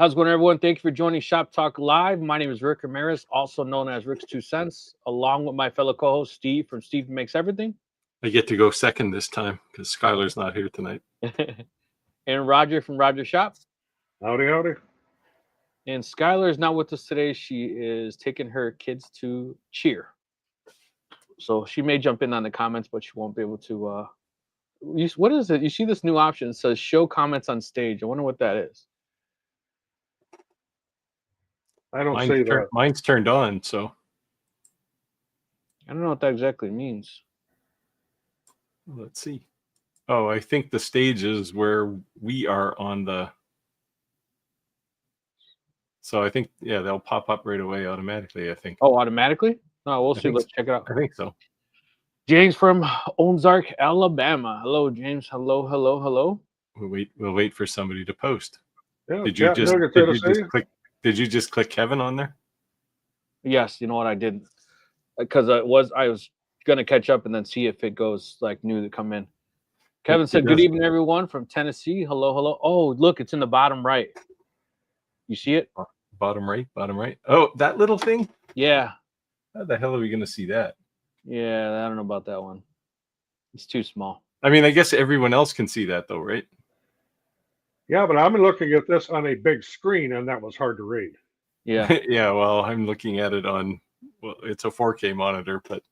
How's it going, everyone? Thank you for joining Shop Talk Live. My name is Rick Ramirez, also known as Rick's 2 Cents, along with my fellow co-host Steve from Steve Makes Everything. I get to go second this time because Skyler's not here tonight. And Roger from Roger Shop. Howdy, howdy. And Skyler is not with us today. She is taking her kids to cheer. So she may jump in on the comments, but she won't be able to. What is it? You see this new option? It says show comments on stage. I wonder what that is. I don't see that. Mine's turned on, so. I don't know what that exactly means. Let's see. Oh, I think the stage is where we are on the. So I think, yeah, they'll pop up right away automatically, I think. Oh, automatically? No, we'll see. Let's check it out. I think so. James from Ozark, Alabama. Hello, James. Hello, hello, hello. We'll wait for somebody to post. Yeah, Did you just click Kevin on there? Yes, you know what I did, because I was gonna catch up and then see if it goes like new to come in. Kevin said, "Good evening, everyone from Tennessee. Hello, hello." Oh, look, it's in the bottom right. You see it? Bottom right, bottom right. Oh, that little thing? Yeah. How the hell are we gonna see that? Yeah, I don't know about that one. It's too small. I mean, I guess everyone else can see that though, right? Yeah, but I'm looking at this on a big screen, and that was hard to read. Yeah. Yeah, well, I'm looking at it on, well, it's a 4K monitor, but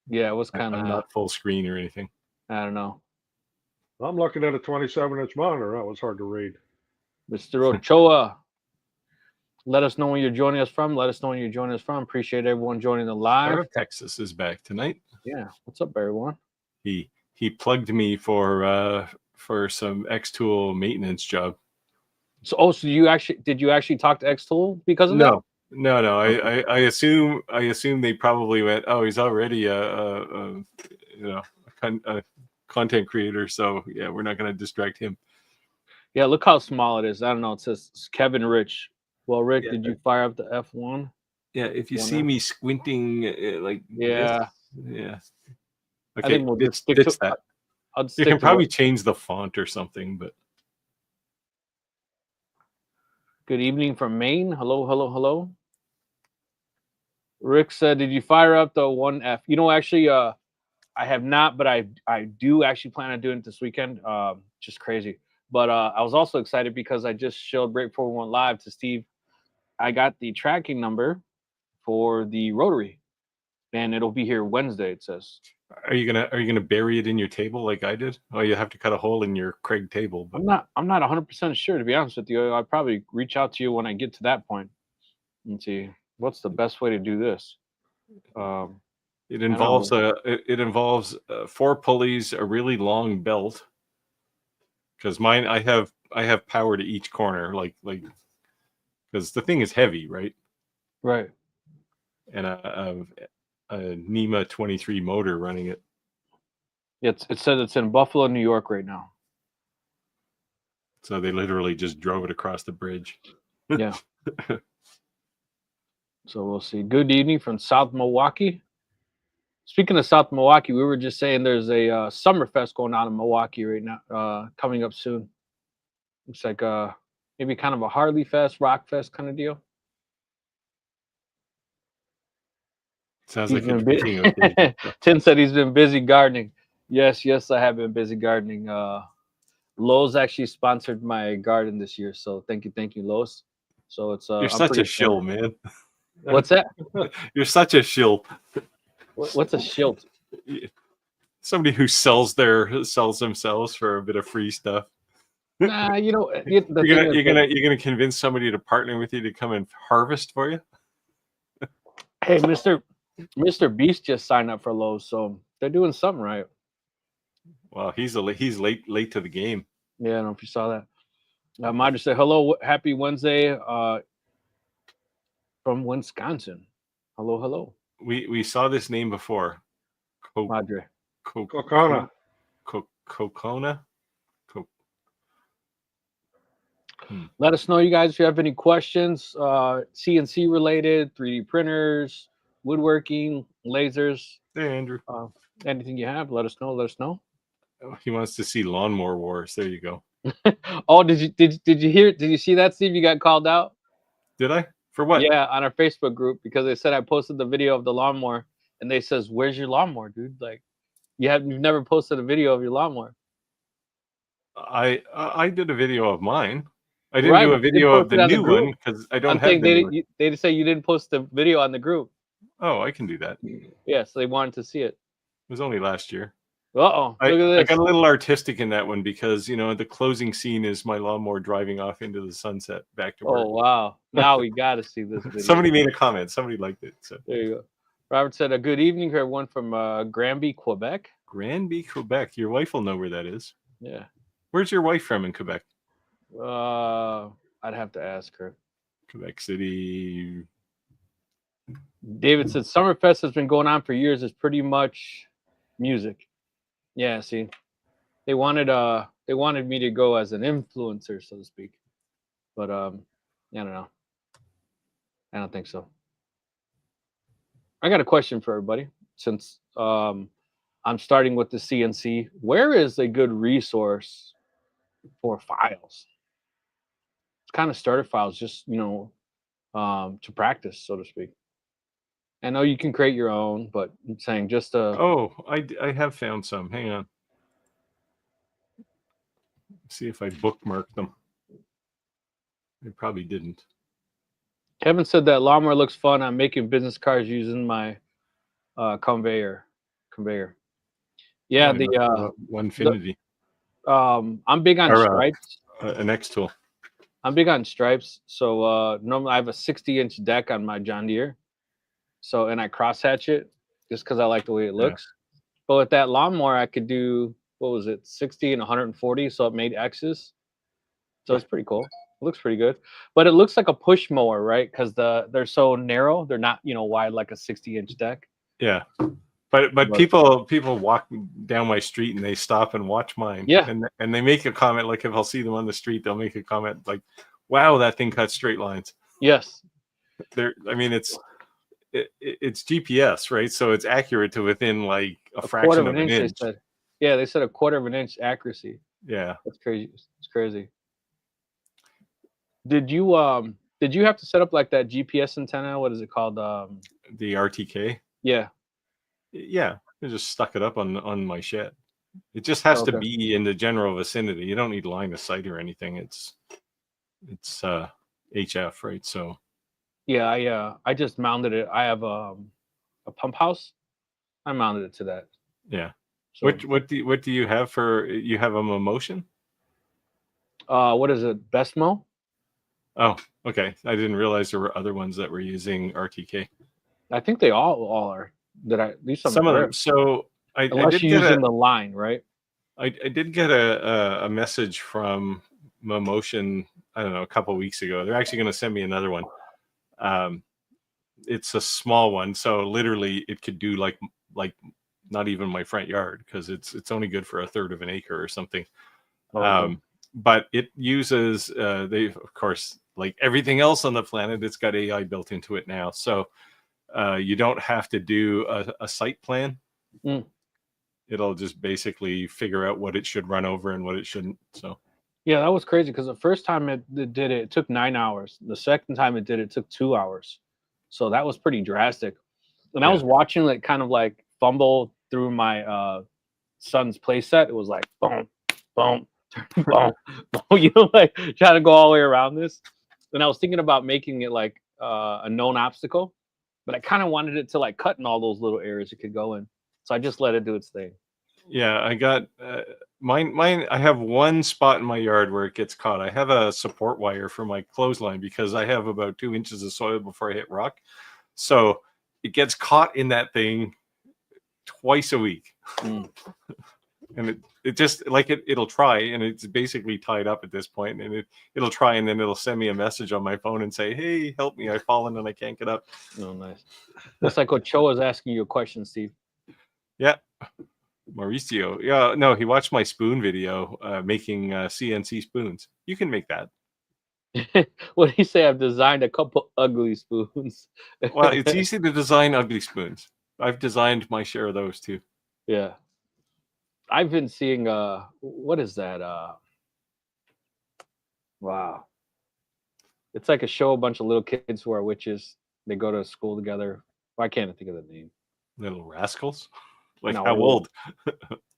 yeah, it was kind of not full screen or anything. I don't know. I'm looking at a 27-inch monitor. That was hard to read. Mr. Ochoa, let us know when you're joining us from. Appreciate everyone joining the live. Star of Texas is back tonight. Yeah, what's up, everyone? He plugged me for some X-Tool maintenance job. So did you actually talk to X-Tool because of that? No. I assume they probably went, oh, he's already a content creator, so yeah, we're not going to distract him. Yeah, look how small it is. I don't know. It says Kevin Rich. Well, Rick, did you fire up the F1? Yeah, if you see me squinting like yeah. this, yeah. Okay, I think we'll just stick to that. You can probably change the font or something, but. Good evening from Maine. Hello, hello, hello. Rick said, did you fire up the 1F? You know, actually, I have not, but I do actually plan on doing it this weekend. Just crazy. But I was also excited because I just showed right before we went live to Steve. I got the tracking number for the rotary, and it'll be here Wednesday, it says. Are you gonna bury it in your table like I did? Oh, you have to cut a hole in your Craig table. But... I'm not 100% sure, to be honest with you. I'll probably reach out to you when I get to that point and see what's the best way to do this. It involves 4 pulleys, a really long belt. Because mine, I have power to each corner, like because the thing is heavy, right? Right. And a NEMA 23 motor running it. It says it's in Buffalo, New York right now. So they literally just drove it across the bridge. Yeah. So we'll see. Good evening from South Milwaukee. Speaking of South Milwaukee, we were just saying there's a Summerfest going on in Milwaukee right now, coming up soon. Looks like maybe kind of a Harley Fest, Rock Fest kind of deal. Sounds like a drinking occasion. Tim said he's been busy gardening. Yes, I have been busy gardening. Lowe's actually sponsored my garden this year, so thank you, Lowe's. So it's you're such a shill, man. What's that? You're such a shill. What's a shilt? Somebody who sells themselves for a bit of free stuff. Nah, you know, you're gonna convince somebody to partner with you to come and harvest for you. Hey, Mr. Beast just signed up for Lowe's, so they're doing something right. Well, he's late to the game. Yeah, I don't know if you saw that. Madre said hello, happy Wednesday, from Wisconsin. Hello. We saw this name before. Madre. Kokona. Kokona. Let us know, you guys, if you have any questions, CNC related, 3D printers, woodworking, lasers. Hey, Andrew. Anything you have, let us know. He wants to see Lawnmower Wars. There you go. Oh, did you hear? Did you see that, Steve? You got called out. Did I? For what? Yeah, on our Facebook group because they said I posted the video of the lawnmower, and they says, "Where's your lawnmower, dude? Like, you've never posted a video of your lawnmower." I did a video of mine. I didn't Right, do a but you didn't video of post the it on the new group. one because I don't I'm have saying the new one. they didn't say you didn't post the video on the group. Oh, I can do that. Yeah, so they wanted to see it. It was only last year. Uh-oh, I look at got this. a little artistic in that one because the closing scene is my lawnmower driving off into the sunset back to work. Oh wow! Now we got to see this video. Somebody made a comment. Somebody liked it. So There you go. Robert said, "A good evening to everyone from Granby, Quebec." Granby, Quebec. Your wife will know where that is. Yeah. Where's your wife from in Quebec? I'd have to ask her. Quebec City. David said, "Summerfest has been going on for years. It's pretty much music." Yeah. See, they wanted me to go as an influencer, so to speak, but I don't know. I don't think so. I got a question for everybody. Since I'm starting with the CNC, where is a good resource for files? It's kind of starter files, just to practice, so to speak. I know you can create your own, but I'm saying just Oh, I have found some. Hang on. See if I bookmarked them. I probably didn't. Kevin said that lawnmower looks fun. I'm making business cards using my conveyor. Yeah, Onefinity. I'm big on Or, stripes. an X tool. I'm big on stripes. So normally I have a 60-inch deck on my John Deere. So and I crosshatch it just because I like the way it looks. But with that lawnmower, I could do, what was it, 60 and 140. So it made X's. So it's pretty cool. It looks pretty good. But it looks like a push mower, right? Because they're so narrow. They're not, wide like a 60-inch deck. Yeah. But people walk down my street and they stop and watch mine. Yeah. And they make a comment, like if I'll see them on the street, they'll make a comment like, "Wow, that thing cuts straight lines." Yes. It's GPS, right? So it's accurate to within like a fraction quarter of an inch. They said. Yeah, they said a quarter of an inch accuracy. Yeah. That's crazy. It's crazy. Did you have to set up like that GPS antenna? What is it called? The RTK. Yeah. Yeah. I just stuck it up on my shed. It just has to be in the general vicinity. You don't need line of sight or anything. It's HF, right? So yeah, I just mounted it. I have a pump house. I mounted it to that. Yeah. So, what do you have for, you have a Motion? what is it? Bestmo? Oh, okay. I didn't realize there were other ones that were using RTK. I think they all are. That at least some of them. So I did you're using the line, right? I did get a message from Motion, I don't know, a couple of weeks ago. They're actually going to send me another one. It's a small one, so literally it could do like not even my front yard because it's only good for a third of an acre or something. But it uses they, of course, like everything else on the planet, it's got AI built into it now. So you don't have to do a site plan. It'll just basically figure out what it should run over and what it shouldn't. So yeah, that was crazy because the first time it did it took 9 hours. The second time it did it took 2 hours. So that was pretty drastic. And I was watching it kind of like fumble through my son's playset. It was like boom, boom, boom, boom, like trying to go all the way around this. And I was thinking about making it like a known obstacle, but I kind of wanted it to like cut in all those little areas it could go in. So I just let it do its thing. Yeah, I got mine. I have one spot in my yard where it gets caught. I have a support wire for my clothesline because I have about 2 inches of soil before I hit rock. So it gets caught in that thing twice a week. And it just like it'll try, and it's basically tied up at this point, and it'll try, and then it'll send me a message on my phone and say, "Hey, help me, I've fallen and I can't get up." Oh, nice. Looks like Ochoa is asking you a question, Steve. Yeah. Mauricio. Yeah, no, he watched my spoon video making CNC spoons. You can make that. What did he say? I've designed a couple ugly spoons. Well, it's easy to design ugly spoons. I've designed my share of those too. Yeah. I've been seeing what is that? Wow. It's like a show, a bunch of little kids who are witches. They go to school together. Why can't I think of the name? Little rascals. Like No. how old?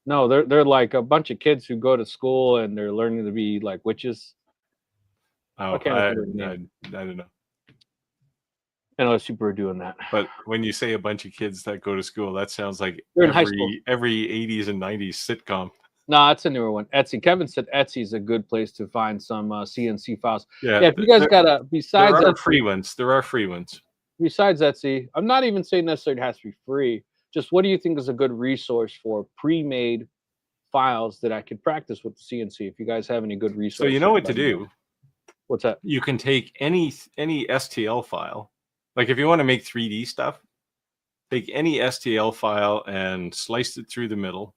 No, they're like a bunch of kids who go to school and they're learning to be like witches. Oh, Why can't I I think of the name? don't know. I know people are doing that. But when you say a bunch of kids that go to school, that sounds like They're in high school. every 80s and 90s sitcom. No, it's a newer one. Etsy. Kevin said Etsy is a good place to find some CNC files. Yeah, Yeah, if you guys got a besides there are Etsy, free ones. There are free ones. besides Etsy, I'm not even saying necessarily it has to be free. Just what do you think is a good resource for pre-made files that I could practice with the CNC? If you guys have any good resources. So you know what to do. What's that? You can take any STL file. Like if you want to make 3D stuff, take any STL file and slice it through the middle.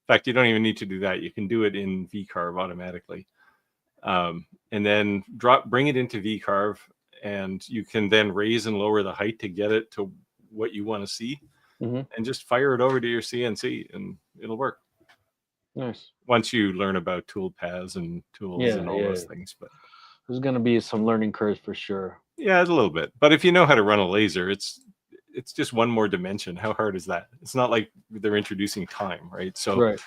In fact, you don't even need to do that. You can do it in VCarve automatically. And then bring it into VCarve, and you can then raise and lower the height to get it to what you want to see, and just fire it over to your CNC, and it'll work. Nice. Once you learn about tool paths and tools and all those things. But there's going to be some learning curves for sure. Yeah, a little bit. But if you know how to run a laser, it's just one more dimension. How hard is that? It's not like they're introducing time, right? So, right.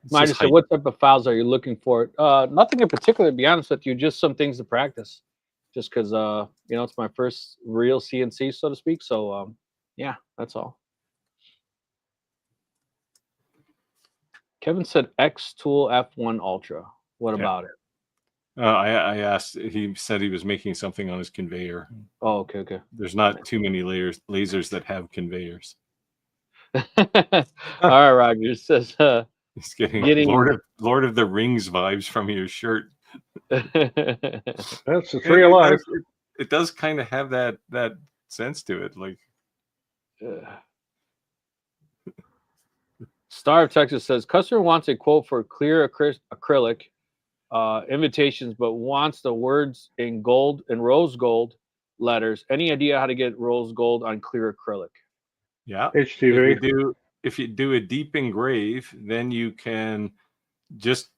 Mine just said, what type of files are you looking for? Nothing in particular, to be honest with you. Just some things to practice. Just because, it's my first real CNC, so to speak. So, yeah, that's all. Kevin said X Tool F1 Ultra. What about it? I asked. He said he was making something on his conveyor. Oh, okay. There's not too many lasers that have conveyors. All right, Roger says he's getting Lord of the Rings vibes from your shirt. That's the tree of life. It does kind of have that sense to it, like. Star of Texas says customer wants a quote for clear acrylic invitations, but wants the words in gold and rose gold letters. Any idea how to get rose gold on clear acrylic? Yeah, HTV. If you do a deep engrave, then you can just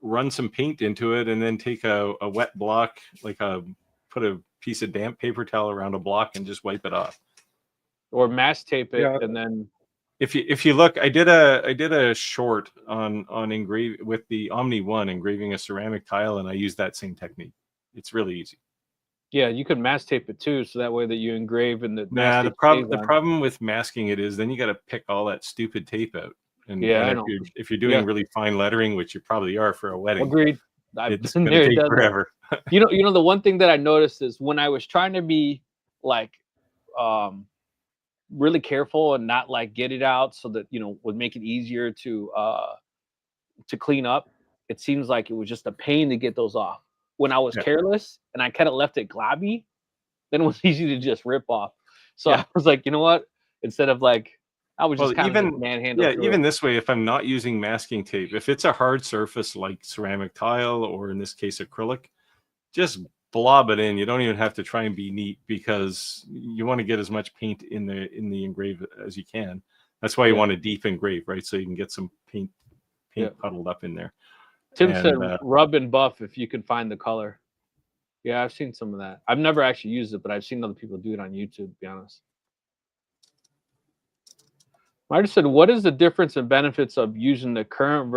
run some paint into it, and then take a wet block, put a piece of damp paper towel around a block and just wipe it off, or mass tape it, and then. If you look, I did a short on engrave with the Omni 1 engraving a ceramic tile, and I used that same technique. It's really easy. Yeah, you could mass tape it too, so that way that you engrave and the the problem with masking it is then you got to pick all that stupid tape out. And if you're doing really fine lettering, which you probably are for a wedding, agreed. It's going to take forever. You know, the one thing that I noticed is when I was trying to be like, really careful and not like get it out so that would make it easier to clean up. It seems like it was just a pain to get those off. When I was careless and I kind of left it globby, then it was easy to just rip off. So I was like, you know what? Instead of like, I was just kind of manhandle. Yeah, even this way, if I'm not using masking tape, if it's a hard surface like ceramic tile or in this case acrylic, just blob it in. You don't even have to try and be neat, because you want to get as much paint in the engrave as you can. That's why you want a deep engrave, right? So you can get some paint puddled up in there. Tim said rub and buff if you can find the color. Yeah, I've seen some of that. I've never actually used it, but I've seen other people do it on YouTube, to be honest. I just said, what is the difference and benefits of using the current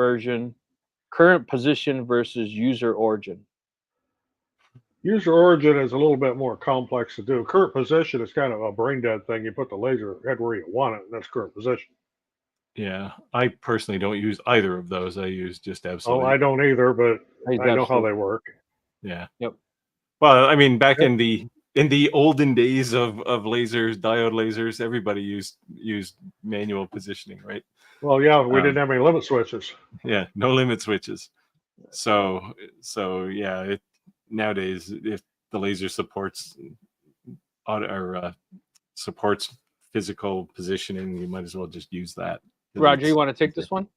position versus user origin? User origin is a little bit more complex to do. Current position is kind of a brain dead thing. You put the laser head where you want it, and that's current position. Yeah, I personally don't use either of those. I use just absolute. Oh, I don't either, but I know how they work. Yeah. Yep. Well, I mean, back in the olden days of lasers, diode lasers, everybody used manual positioning, right? Well, yeah, we didn't have any limit switches. Yeah, no limit switches. So yeah, nowadays, if the laser supports supports physical positioning, you might as well just use that. Roger, you want to take this one?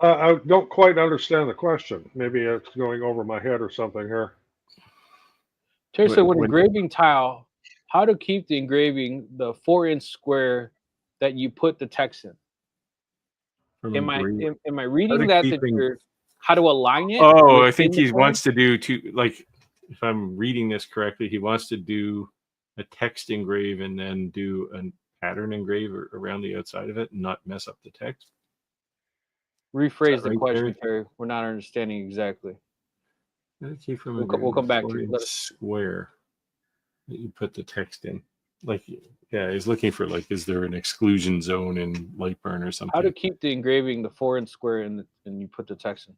I don't quite understand the question. Maybe it's going over my head or something here. Terry said, when engraving tile, how to keep the engraving the 4-inch square that you put the text in? Am I reading that you're how to align it. Oh, I within think the he corner? wants to do like, if I'm reading this correctly, he wants to do a text engrave and then do a pattern engrave around the outside of it and not mess up the text. Rephrase the right, question, Terry? Terry. We're not understanding exactly. Okay, from We'll come back to you. Let us- square that you put the text in. Like, yeah, he's looking for like, is there an exclusion zone in Lightburn or something? How to keep the engraving the 4-inch square and you put the text in.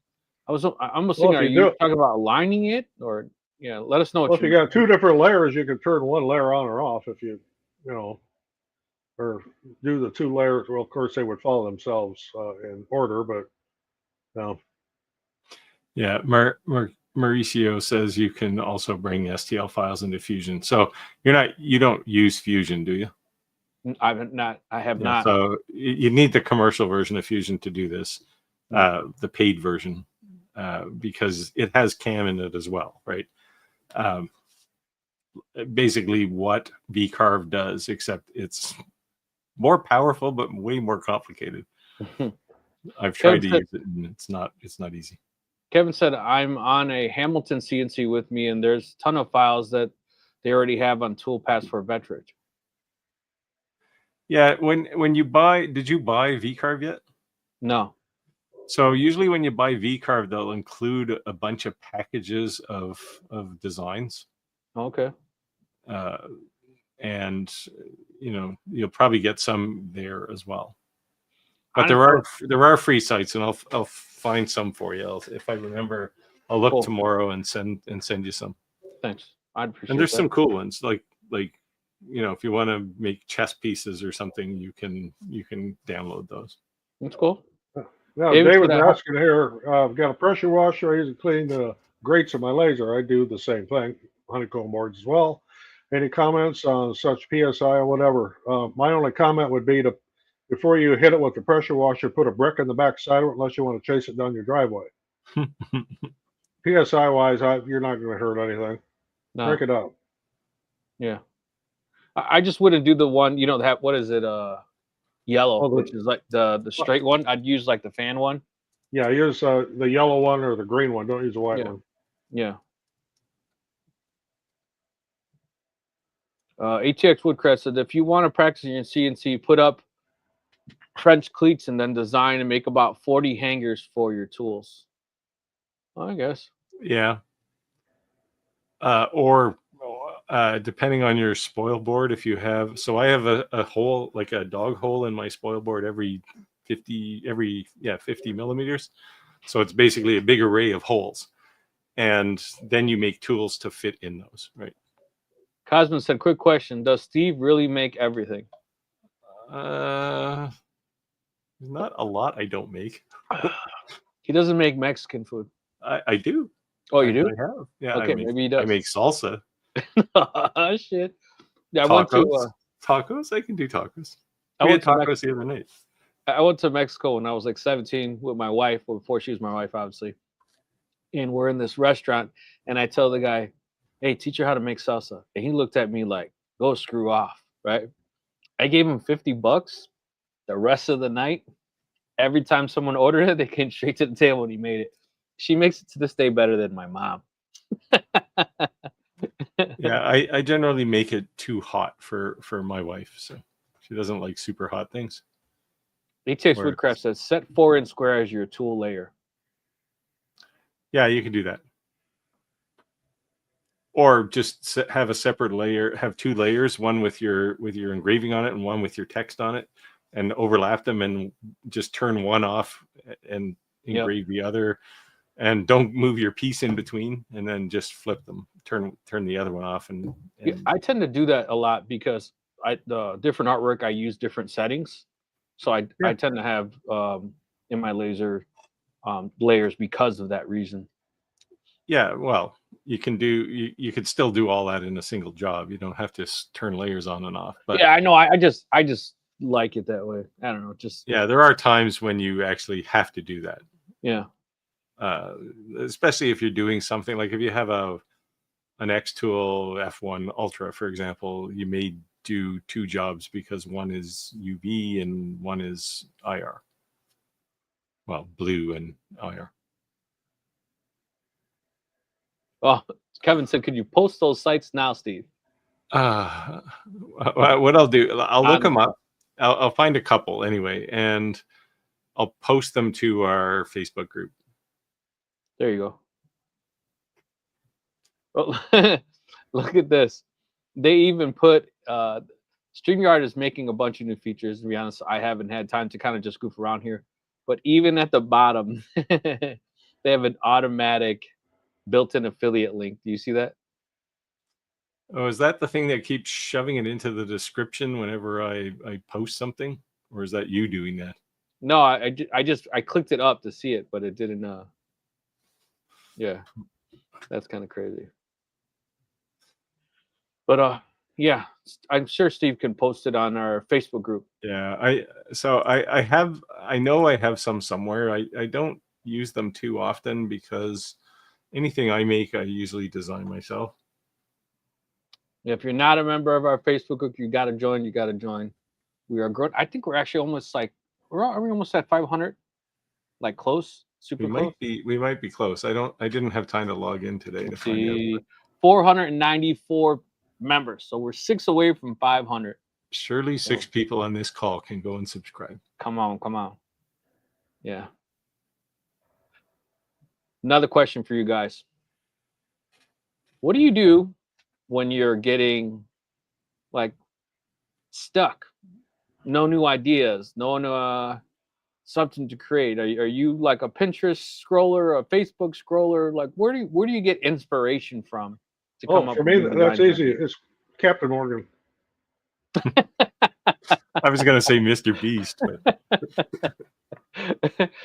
I'm almost Well, thinking, if are you you do it- talking about aligning it or let us know Well, what if you got two different layers, you can turn one layer on or off if you know, or do the two layers. Well, of course, they would follow themselves in order, but no. Yeah, Mauricio says you can also bring STL files into Fusion. So you don't use Fusion, do you? I have not. So you need the commercial version of Fusion to do this, the paid version, because it has CAM in it as well, right? Basically what vCarve does, except it's more powerful but way more complicated. I've tried to use it and it's not easy. Kevin said, I'm on a Hamilton CNC with me, and there's a ton of files that they already have on Toolpaths for Vetrich. Yeah, when you did you buy vCarve yet? No. So usually when you buy vCarve, they'll include a bunch of packages of designs. Okay. And you'll probably get some there as well. But there are free sites, and I'll find some for you. If I remember, I'll look tomorrow and send you some. Thanks. I'd appreciate. And there's some cool ones, like if you want to make chess pieces or something, you can download those. That's cool. Now, David's asking here, I've got a pressure washer. I use it to clean the grates of my laser. I do the same thing, honeycomb boards as well. Any comments on such PSI or whatever? My only comment would be before you hit it with the pressure washer, put a brick in the back side of it unless you want to chase it down your driveway. PSI wise, you're not going to hurt anything. No. Break it up. Yeah. I just wouldn't do the one, what is it? Yellow, which is like the straight one. I'd use like the fan one. Yeah, use the yellow one or the green one. Don't use the white one. Yeah. ATX Woodcrest said, if you want to practice in your CNC, put up French cleats and then design and make about 40 hangers for your tools. I guess. Yeah. Or depending on your spoil board, if you have, so I have a hole, like a dog hole in my spoil board every 50 millimeters. So it's basically a big array of holes. And then you make tools to fit in those, right? Cosmo said, quick question. Does Steve really make everything? Not a lot I don't make. He doesn't make Mexican food. I do. Oh, you do? I have. Yeah. Okay, maybe he does. I make salsa. Oh, shit. Yeah, tacos? I can do tacos. I had tacos the other night. I went to Mexico when I was like 17 with my wife, before she was my wife, obviously. And we're in this restaurant, and I tell the guy, hey, teach her how to make salsa. And he looked at me like, go screw off, right? I gave him $50 the rest of the night. Every time someone ordered it, they came straight to the table and he made it. She makes it to this day better than my mom. Yeah, I generally make it too hot for my wife, so she doesn't like super hot things. ATX Woodcraft says, set 4-inch square as your tool layer. Yeah, you can do that. Or just have a separate layer, have two layers, one with your engraving on it and one with your text on it, and overlap them and just turn one off and engrave the other. And don't move your piece in between, and then just flip them. Turn the other one off. And I tend to do that a lot because the different artwork, I use different settings. So I tend to have in my laser layers because of that reason. Yeah, well, you could still do all that in a single job. You don't have to turn layers on and off. But yeah, I know. I just like it that way. I don't know. There are times when you actually have to do that. Yeah. Especially if you're doing something like if you have an X Tool F1 Ultra, for example, you may do two jobs because one is UV and one is IR. Well, blue and IR. Oh, Kevin said, could you post those sites now, Steve? What I'll do, I'll look them up. I'll find a couple anyway, and I'll post them to our Facebook group. There you go. Oh, look at this. They even put StreamYard is making a bunch of new features. To be honest, I haven't had time to kind of just goof around here. But even at the bottom, they have an automatic built-in affiliate link. Do you see that? Oh, is that the thing that keeps shoving it into the description whenever I post something, or is that you doing that? No, I clicked it up to see it, but it didn't. Yeah, that's kind of crazy. But yeah, I'm sure Steve can post it on our Facebook group. Yeah, I know I have some somewhere. I don't use them too often because anything I make, I usually design myself. If you're not a member of our Facebook group, you got to join. You got to join. We are growing. I think we're actually almost like are we almost at 500? Like close, super close. We might be close. I didn't have time to log in today to find out. 494 members. So we're 6 away from 500. Surely 6 people on this call can go and subscribe. Come on. Yeah. Another question for you guys. What do you do when you're getting like stuck? No new ideas, no something to create. Are you like a Pinterest scroller, a Facebook scroller? Like where do you get inspiration from to come up? For me, that's easy. It's Captain Morgan. I was gonna say Mr. Beast, but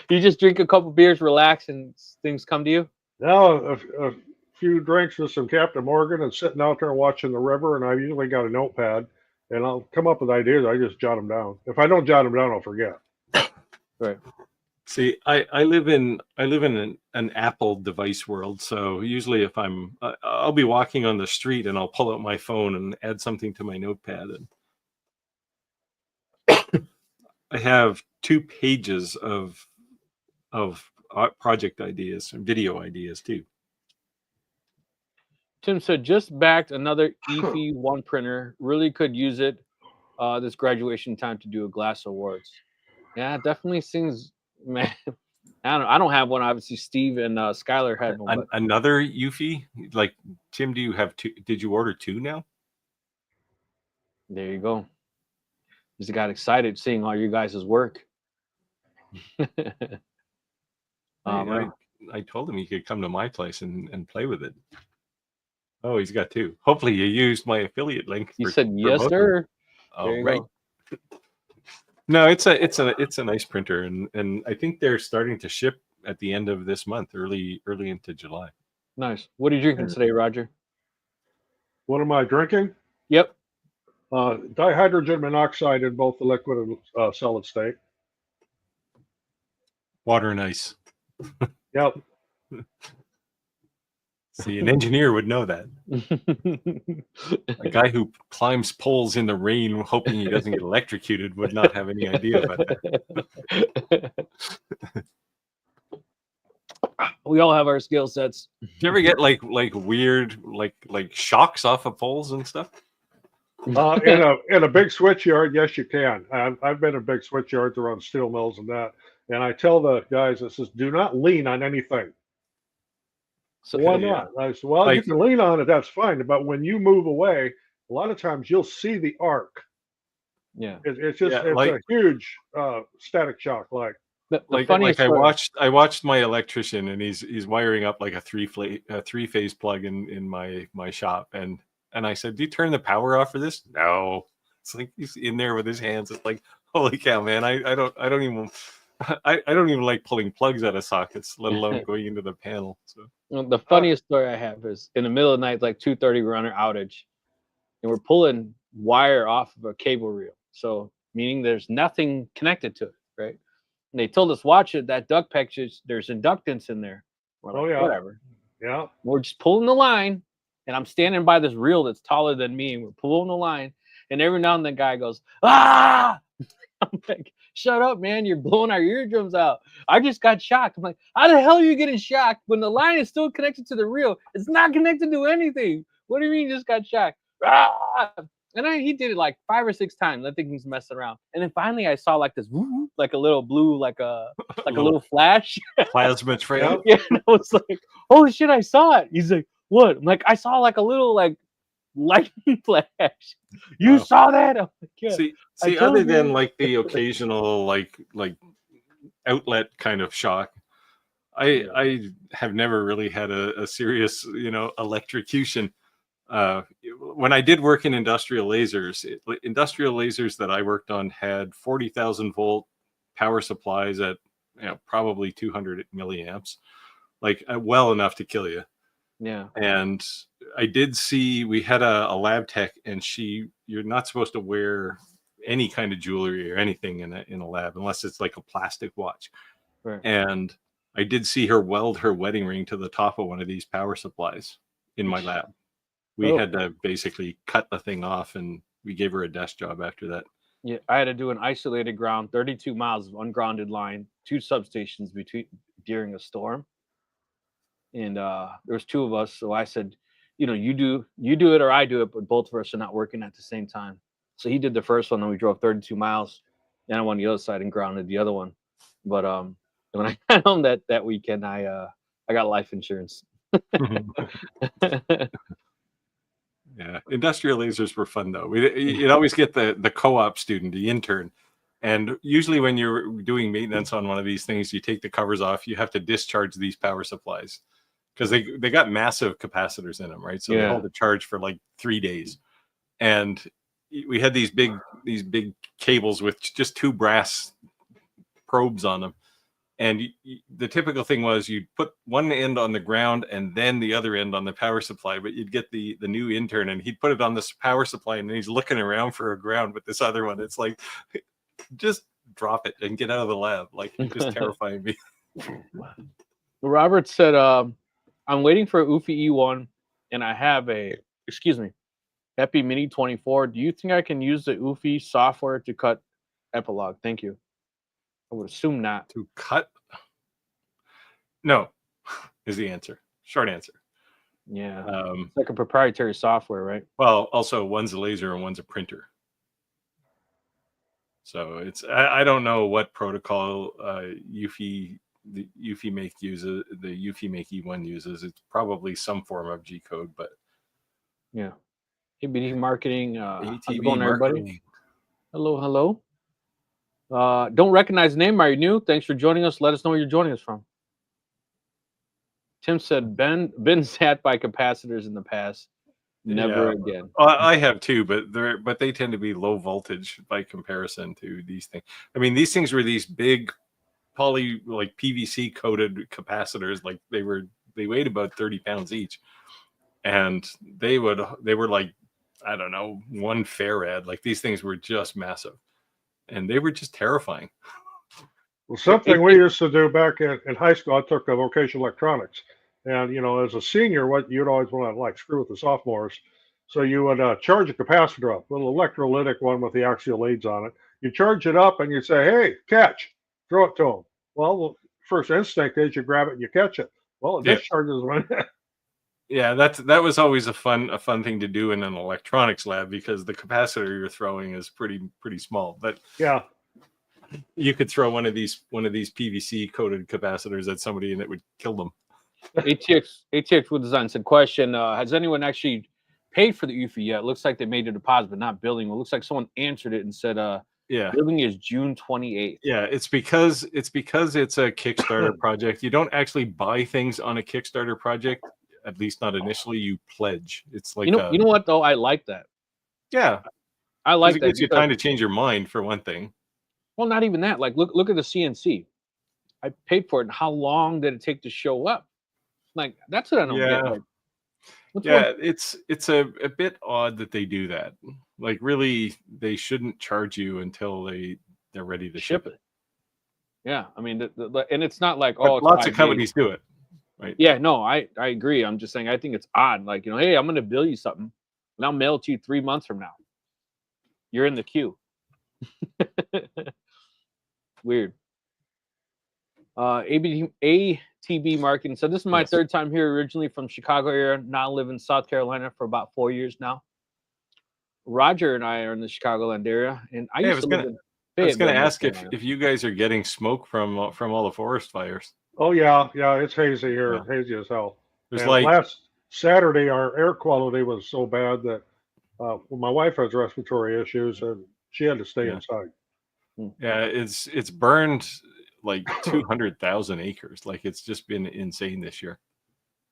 you just drink a couple beers, relax, and things come to you. Now a few drinks with some Captain Morgan and sitting out there watching the river, and I usually got a notepad, and I'll come up with ideas. I just jot them down. If I don't jot them down, I'll forget. Right. See, I live in an Apple device world, so usually if I'll be walking on the street and I'll pull out my phone and add something to my notepad, and I have 2 pages of project ideas and video ideas too. Tim said, just backed another Ep71 printer. Really could use it this graduation time to do a glass awards. Yeah, definitely seems, man. I don't have one. Obviously, Steve and Skyler had one. But... Another Eufy? Like, Tim, do you have 2? Did you order 2 now? There you go. Just got excited seeing all you guys' work. I told him he could come to my place and play with it. Oh, he's got 2. Hopefully you used my affiliate link. You said yes, sir. Oh, right. No, it's a nice printer, and I think they're starting to ship at the end of this month, early into July. Nice. What are you drinking today, Roger? What am I drinking? Yep. Dihydrogen monoxide in both the liquid and solid state. Water and ice. Yep. See, an engineer would know that. A guy who climbs poles in the rain hoping he doesn't get electrocuted would not have any idea about that. We all have our skill sets. Do you ever get like weird like shocks off of poles and stuff? In a big switch yard, yes, you can. I've been in big switch yards around steel mills and that, and I tell the guys, I says, do not lean on anything. So why not? I said, well, you can lean on it, that's fine. But when you move away, a lot of times you'll see the arc. Yeah, it's just a huge static shock. I watched my electrician, and he's wiring up like a three-phase plug in my shop, and I said, "Do you turn the power off for this?" No. It's like he's in there with his hands. It's like, holy cow, man! I don't even like pulling plugs out of sockets, let alone going into the panel. So the funniest story I have is in the middle of the night, like 2:30, we're on an outage, and we're pulling wire off of a cable reel. So meaning there's nothing connected to it, right? And they told us, watch it, that duct patch, there's inductance in there. We're like, yeah, whatever. Yeah. We're just pulling the line, and I'm standing by this reel that's taller than me, and we're pulling the line, and every now and then the guy goes, ah! I'm like, shut up, man. You're blowing our eardrums out. I just got shocked. I'm like, how the hell are you getting shocked when the line is still connected to the reel? It's not connected to anything. What do you mean you just got shocked? Ah! And he did it like 5 or 6 times. I think he's messing around. And then finally I saw like this, like a little blue, like a little flash. Plasma trail. Yeah, and I was like, holy shit, I saw it. He's like, what? I'm like, I saw like a little like lightning flash. You saw that? I'm like, yeah. See, other than like the occasional like outlet kind of shock, I have never really had a serious, electrocution. When I did work in industrial lasers that I worked on had 40,000 volt power supplies at probably 200 milliamps, like well enough to kill you. Yeah. And I did see, we had a lab tech, and you're not supposed to wear any kind of jewelry or anything in a lab unless it's like a plastic watch. Right. And I did see her weld her wedding ring to the top of one of these power supplies in my lab. We had to basically cut the thing off, and we gave her a desk job after that. Yeah, I had to do an isolated ground, 32 miles of ungrounded line, 2 substations during a storm. And there was 2 of us, so I said, you do it or I do it, but both of us are not working at the same time. So he did the first one, and we drove 32 miles. Then I went on the other side and grounded the other one. But when I got home that weekend, I got life insurance. Yeah, industrial lasers were fun though. You'd always get the co-op student, the intern, and usually when you're doing maintenance on one of these things, you take the covers off. You have to discharge these power supplies because they got massive capacitors in them, right? So they hold a charge for like 3 days, and we had these big cables with just 2 brass probes on them. And the typical thing was you'd put one end on the ground and then the other end on the power supply, but you'd get the new intern and he'd put it on this power supply and then he's looking around for a ground with this other one. It's like, just drop it and get out of the lab. Like, you're just terrifying me. Robert said, I'm waiting for a UFI E1 and I have Epi Mini 24. Do you think I can use the UFI software to cut epilogue? Thank you. I would assume not. To cut? No, is the answer. Short answer. Yeah. It's like a proprietary software, right? Well, also one's a laser and one's a printer. So I don't know what protocol UFI Make uses. The UFI Make E1 uses. It's probably some form of G code, but yeah. ABD marketing. How's it ATV going, everybody? marketing. Hello. Don't recognize the name. Are you new? Thanks for joining us. Let us know where you're joining us from. Tim said, been sat by capacitors in the past. Never again. I have too, but they tend to be low voltage by comparison to these things. I mean, these things were these big like PVC coated capacitors. Like they weighed about 30 pounds each, and they were like, I don't know, 1 farad. Like these things were just massive. And they were just terrifying. Well, something we used to do back in high school, I took vocational electronics. And, as a senior, what you'd always want to like screw with the sophomores. So you would charge a capacitor up, a little electrolytic one with the axial leads on it. You charge it up and you say, hey, catch, throw it to them. Well, first instinct is you grab it and you catch it. Well, it discharges when Yeah, that was always a fun thing to do in an electronics lab because the capacitor you're throwing is pretty small. But yeah, you could throw one of these PVC coated capacitors at somebody and it would kill them. ATX Wood Design said, question, has anyone actually paid for the UFI yet? It looks like they made a deposit, but not billing. It looks like someone answered it and said, billing is June 28th. Yeah, it's because it's a Kickstarter project. You don't actually buy things on a Kickstarter project. At least not initially. You pledge. It's like you know what though, I like that. Yeah, I like that. It gives you time to change your mind for one thing. Well, not even that. Like look at the CNC. I paid for it. And how long did it take to show up? Like that's what I don't get. Like, it's a bit odd that they do that. Like really, they shouldn't charge you until they're ready to ship it. Yeah, I mean, and it's not like lots of companies do it. Right. Yeah, no, I agree. I'm just saying I think it's odd. Like, hey, I'm going to bill you something, and I'll mail it to you 3 months from now. You're in the queue. Weird. ATB Marketing. So this is my third time here, originally from Chicago area. Now live in South Carolina for about 4 years now. Roger and I are in the Chicagoland area, and I used to live in I was going to ask Fayetteville, if you guys are getting smoke from all the forest fires. Oh yeah, it's hazy here, hazy as hell. There's and last Saturday, our air quality was so bad that my wife has respiratory issues, and she had to stay inside. Yeah, it's burned like 200,000 acres. Like it's just been insane this year,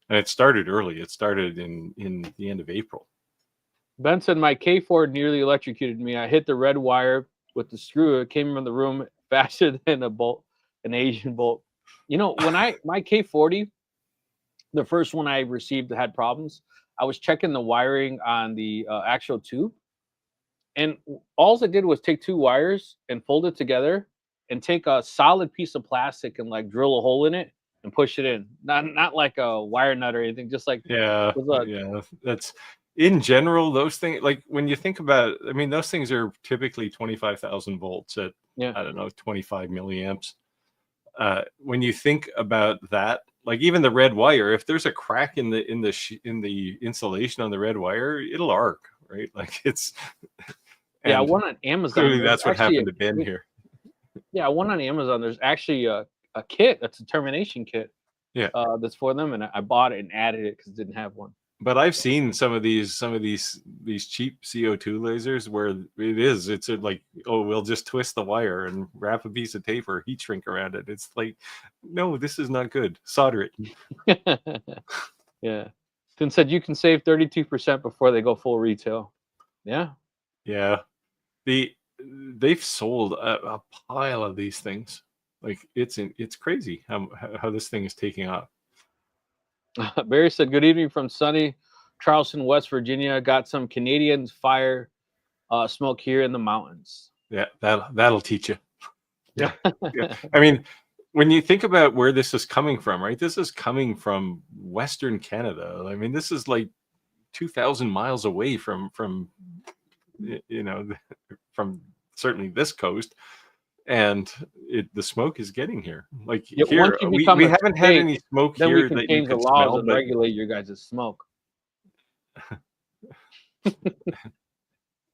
and it started early. It started in the end of April. Ben said my K4 nearly electrocuted me. I hit the red wire with the screw. It came from the room faster than an Asian bolt. You know, when my K40, the first one I received had problems. I was checking the wiring on the actual tube, and all I did was take 2 wires and fold it together and take a solid piece of plastic and like drill a hole in it and push it in. Not like a wire nut or anything, just like that's in general, those things, like when you think about it, I mean, those things are typically 25,000 volts at, I don't know, 25 milliamps. When you think about that, like even the red wire, if there's a crack in the insulation on the red wire, it'll arc, right? Like it's. I went on Amazon. Clearly, that's what happened to Ben here. Yeah, I went on Amazon. There's actually a kit that's a termination kit. Yeah, that's for them, and I bought it and added it because it didn't have one. But I've seen some of these cheap CO2 lasers where it's like, oh, we'll just twist the wire and wrap a piece of tape or heat shrink around it. It's like, no, this is not good. Solder it. Yeah. Then said you can save 32% before they go full retail. Yeah. Yeah. They've sold a pile of these things. Like it's crazy how this thing is taking off. Barry said, good evening from sunny Charleston, West Virginia. Got some Canadian fire smoke here in the mountains. Yeah, that'll teach you. Yeah. I mean, when you think about where this is coming from, right? This is coming from Western Canada. I mean, this is like 2,000 miles away from certainly this coast. And the smoke is getting here. Like here, we haven't had any smoke then here. We can that change you the can laws smell, and regulate your guys' smoke.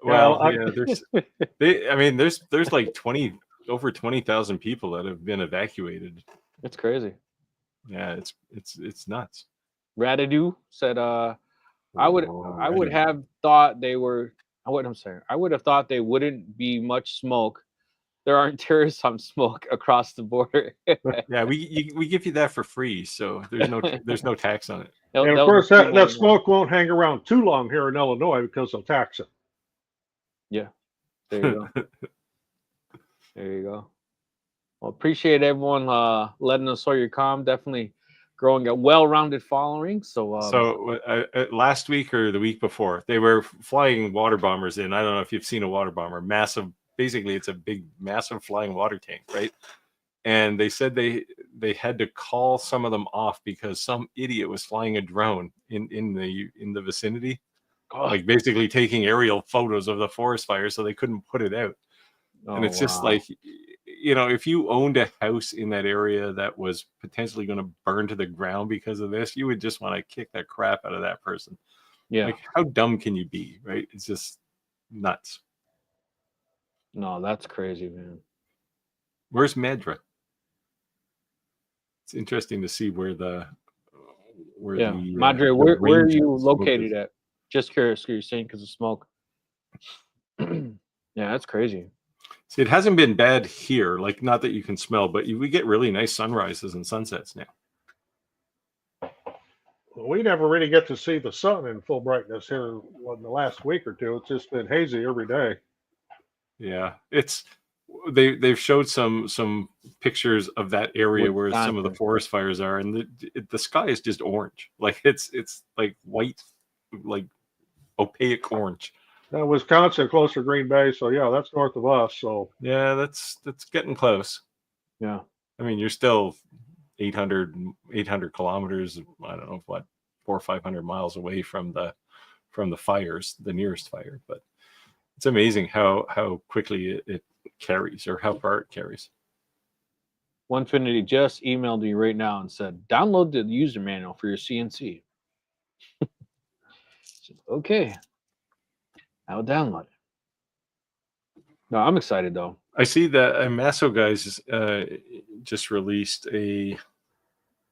Well, there's like over 20,000 people that have been evacuated. It's crazy. Yeah, it's nuts. Radadu said, I would have thought they were. I would have thought they wouldn't be much smoke. There aren't tariffs on smoke across the border. Yeah, we give you that for free, so there's no tax on it. And of course, that smoke won't hang around too long here in Illinois because they'll tax it. Yeah, there you go. There you go. Well, appreciate everyone letting us know your calm. Definitely growing a well-rounded following. So last week or the week before, they were flying water bombers in. I don't know if you've seen a water bomber, massive. Basically, it's a big, massive flying water tank, right? And they said they had to call some of them off because some idiot was flying a drone in the vicinity, like basically taking aerial photos of the forest fire, so they couldn't put it out. And it's just like, if you owned a house in that area that was potentially going to burn to the ground because of this, you would just want to kick the crap out of that person. Yeah, like how dumb can you be, right? It's just nuts. No, that's crazy, man. Where's Medra? It's interesting to see where Madre, where are you located at? Just curious, you're saying because of smoke. Yeah, that's crazy. See, it hasn't been bad here, like not that you can smell, but we get really nice sunrises and sunsets now. We never really get to see the sun in full brightness here in the last week or two. It's just been hazy every day. Yeah, they've showed some pictures of that area where some of the forest fires are, and the sky is just orange, like it's like white, like opaque orange. Wisconsin, close to Green Bay, so yeah, that's north of us. So yeah, that's getting close. Yeah, I mean, you're still 800 kilometers. I don't know what 400 or 500 miles away from the fires, the nearest fire, but. It's amazing how quickly it carries, or how far it carries. Onefinity just emailed me right now and said, download the user manual for your CNC. Okay. I'll download it. No, I'm excited though. I see that Masso guys just released an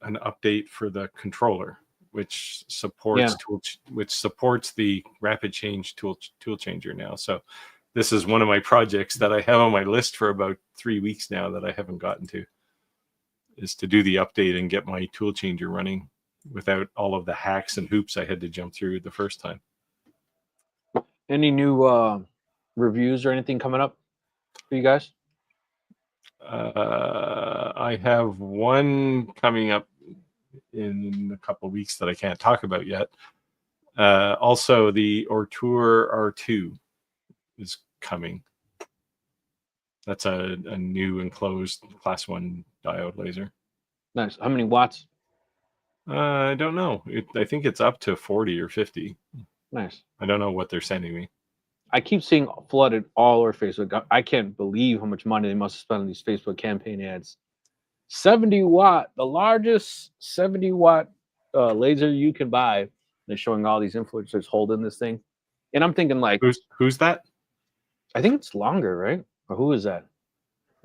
update for the controller, which supports the rapid change tool changer now. So this is one of my projects that I have on my list for about 3 weeks now that I haven't gotten to, is to do the update and get my tool changer running without all of the hacks and hoops I had to jump through the first time. Any new reviews or anything coming up for you guys? I have one coming up in a couple of weeks that I can't talk about yet. Also, the Ortour R2 is coming. That's a new enclosed class 1 diode laser. Nice. How many watts? I don't know. I think it's up to 40 or 50. Nice. I don't know what they're sending me. I keep seeing flooded all over Facebook. I can't believe how much money they must have spent on these Facebook campaign ads. 70 watt, the largest 70 watt laser you can buy. They're showing all these influencers holding this thing. And I'm thinking, like, who's that? I think it's longer, right? Or who is that?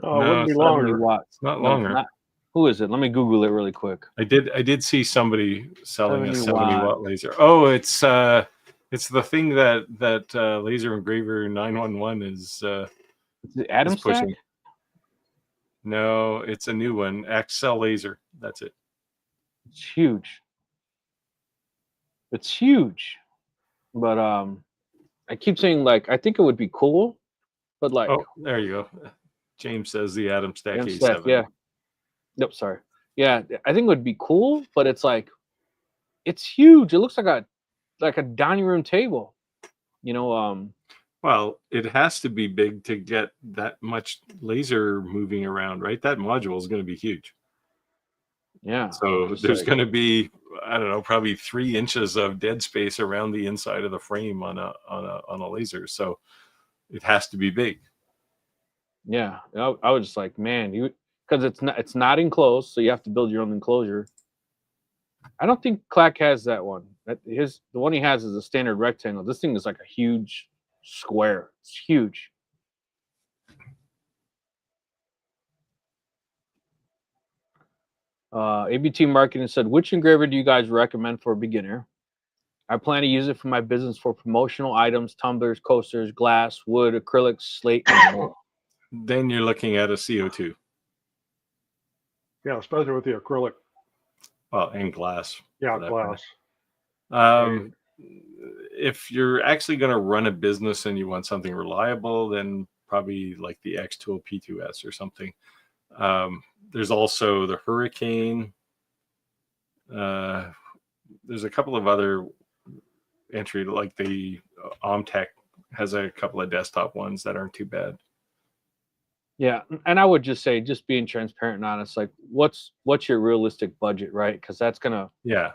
Oh, it wouldn't be longer. Watts. It's not longer. Not. Who is it? Let me Google it really quick. I did see somebody selling 70 a 70 watt laser. Oh, it's the thing that Laser Engraver 911 is the Atom is pushing. Stack? No, it's a new one. XL laser. That's it. It's huge. It's huge. But I keep saying, like, I think it would be cool, but like, oh, there you go. James says the Atom Stack Atom A7. Stack, yeah. Nope, sorry. Yeah, I think it would be cool, but it's like, it's huge. It looks like a dining room table. You know, well, it has to be big to get that much laser moving around, right? That module is going to be huge. Yeah. So there's going to be, I don't know, probably 3 inches of dead space around the inside of the frame on a laser. So it has to be big. Yeah, I was just like, man, because it's not enclosed, so you have to build your own enclosure. I don't think Clack has that one. The one he has is a standard rectangle. This thing is like a huge square. It's huge. ABT Marketing said, which engraver do you guys recommend for a beginner? I plan to use it for my business for promotional items, tumblers, coasters, glass, wood, acrylics, slate, and more. Then you're looking at a CO2. Yeah, especially with the acrylic. Well, and glass. Yeah, glass. If you're actually going to run a business and you want something reliable, then probably like the X-Tool P2S or something. There's also the Hurricane. There's a couple of other entry, like the Omtech has a couple of desktop ones that aren't too bad. Yeah, and I would just say, just being transparent and honest, like what's your realistic budget, right? Because that's gonna, yeah,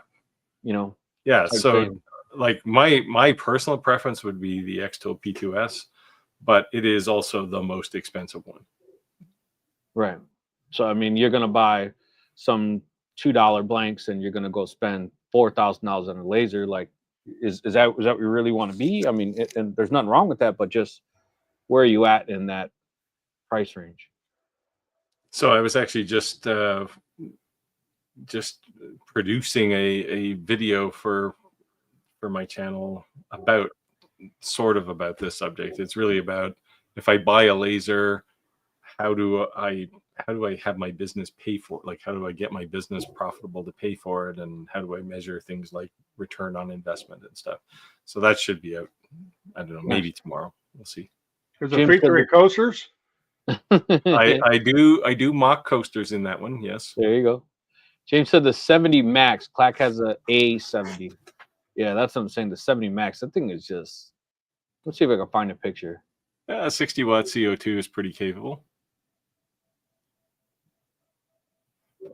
you know, yeah. So like my personal preference would be the X-Tool P2S, but it is also the most expensive one. Right. So I mean, you're gonna buy some $2 blanks, and you're gonna go spend $4,000 on a laser. Like, is that what you really want to be? I mean, and there's nothing wrong with that, but just where are you at in that price range? So I was actually just producing a video for my channel about this subject. It's really about, if I buy a laser, how do I have my business pay for it? Like, how do I get my business profitable to pay for it? And how do I measure things like return on investment and stuff? So that should be out, I don't know, maybe tomorrow. We'll see. Is it featuring coasters? I do mock coasters in that one. Yes. There you go. James said the 70 Max. Clack has a A70. Yeah, that's what I'm saying. The 70 Max. That thing is just. Let's see if I can find a picture. 60 watt CO2 is pretty capable.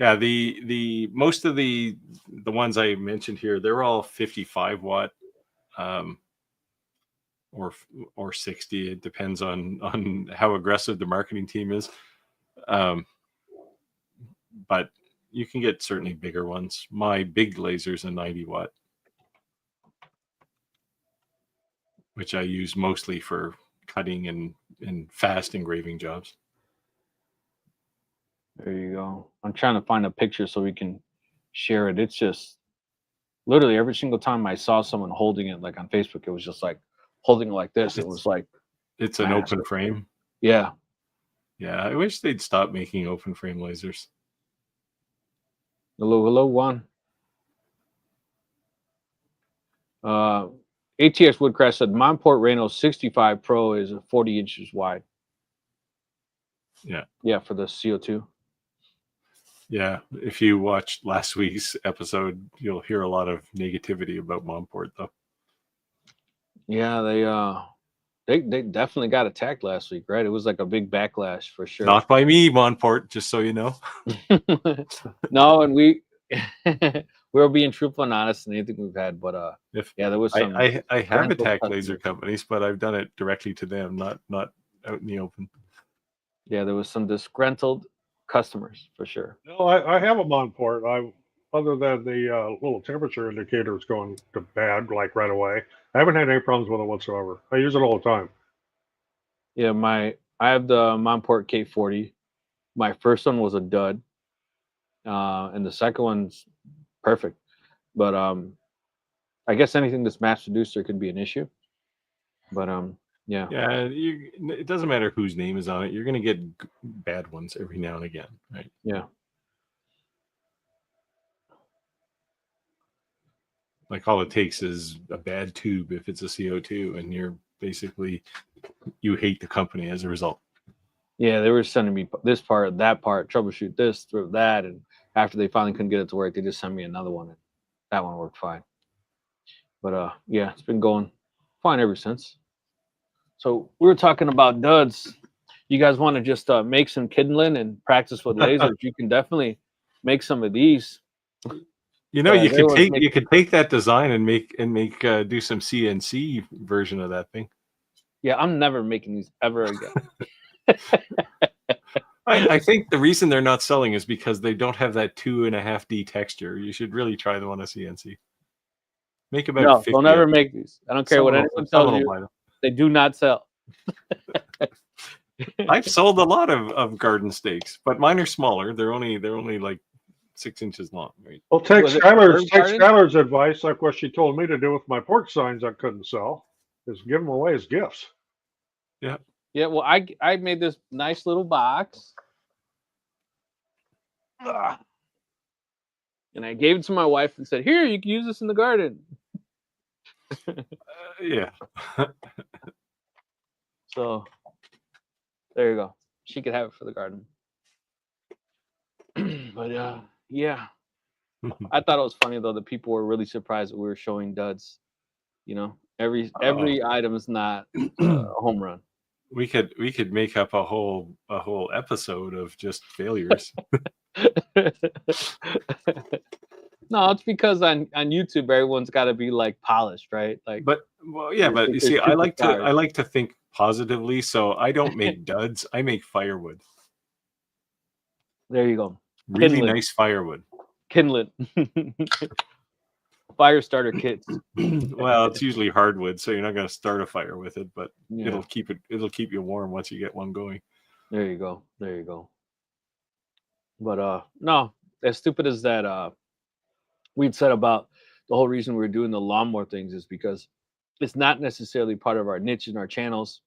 Yeah, the most of the ones I mentioned here, they're all 55 watt, or 60. It depends on how aggressive the marketing team is. but you can get certainly bigger ones. My big laser's a 90 watt, which I use mostly for cutting and fast engraving jobs. There you go. I'm trying to find a picture so we can share it. It's just literally every single time I saw someone holding it, like on Facebook, it was just like holding it like this. It was like it's an massive. open frame. Yeah. Yeah, I wish they'd stop making open frame lasers. Hello, Juan. ATX Woodcraft said Monport Reno 65 Pro is 40 inches wide. Yeah. Yeah, for the CO2. Yeah, if you watched last week's episode, you'll hear a lot of negativity about Monport, though. Yeah, they definitely got attacked last week, right? It was like a big backlash for sure. Not by me, Monport, just so you know. No, and we were being truthful and honest in anything we've had, but yeah, there was some. I have attacked laser companies, but I've done it directly to them, not out in the open. Yeah, there was some disgruntled customers for sure. No, I have them on port. Other than the little temperature indicators going to bad like right away, I haven't had any problems with it whatsoever. I use it all the time. Yeah, I have the Monport K40. My first one was a dud, and the second one's perfect. But I guess anything that's mass produced there could be an issue. But yeah. Yeah, it doesn't matter whose name is on it. You're going to get bad ones every now and again, right? Yeah. Like all it takes is a bad tube if it's a CO2, and you hate the company as a result. Yeah, they were sending me this part, that part, troubleshoot this, through that, and after they finally couldn't get it to work, they just sent me another one, and that one worked fine. But yeah, it's been going fine ever since. So we were talking about duds. You guys want to just make some kindling and practice with lasers? You can definitely make some of these. You know, you could take that design and make do some CNC version of that thing. Yeah, I'm never making these ever again. I think the reason they're not selling is because they don't have that 2.5D texture. You should really try them on a CNC. Make about no, 50. Don't ever make these. I don't care what anyone tells you. They do not sell. I've sold a lot of garden stakes, but mine are smaller. They're only like 6 inches long. Right? Well, take Skyler's advice, like what she told me to do with my porch signs I couldn't sell, is give them away as gifts. Yeah. Yeah. Well, I made this nice little box, and I gave it to my wife and said, "Here, you can use this in the garden." Yeah. So there you go. She could have it for the garden. But yeah. I thought it was funny though that people were really surprised that we were showing duds. You know, every item is not a home run. We could make up a whole episode of just failures. No, it's because on YouTube everyone's got to be like polished, right? Like, but you see, I like to think positively, so I don't make duds. I make firewood. There you go. Really nice firewood. Kindling. Fire starter kits. Well, it's usually hardwood, so you're not going to start a fire with it, but yeah. it'll keep you warm once you get one going. There you go. But no, as stupid as that we'd said about the whole reason we're doing the lawnmower things is because it's not necessarily part of our niche in our channels.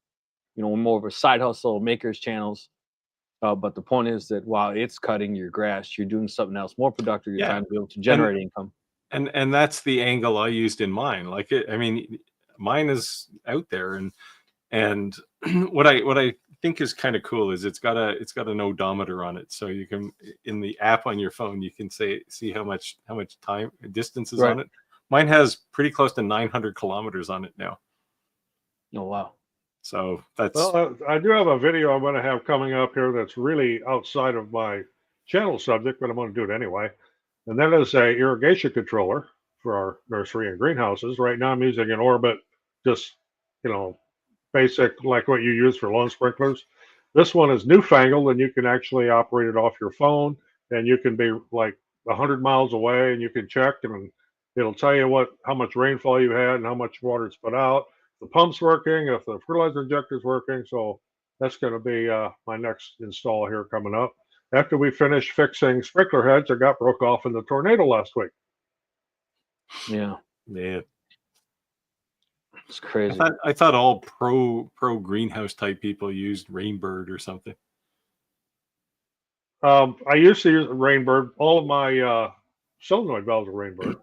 You know, we're more of a side hustle makers channels. But the point is that while it's cutting your grass, you're doing something else more productive. You're trying to be able to generate income. And that's the angle I used in mine. Like mine is out there, and what I think is kind of cool is it's got an odometer on it, so you can, in the app on your phone, you can see how much time distance is on it. Mine has pretty close to 900 kilometers on it now. Oh wow. So that's I do have a video I'm going to have coming up here that's really outside of my channel subject, but I'm going to do it anyway. And that is a irrigation controller for our nursery and greenhouses. Right now I'm using an Orbit, just, basic, like what you use for lawn sprinklers. This one is newfangled, and you can actually operate it off your phone. and you can be like 100 miles away, and you can check, and it'll tell you how much rainfall you had and how much water it's put out. The pump's working, if the fertilizer injector's working. So that's going to be my next install here coming up. After we finish fixing sprinkler heads that got broke off in the tornado last week. Yeah. Man. It's crazy. I thought all pro greenhouse type people used Rainbird or something. I used to use Rainbird. All of my solenoid valves are Rainbird.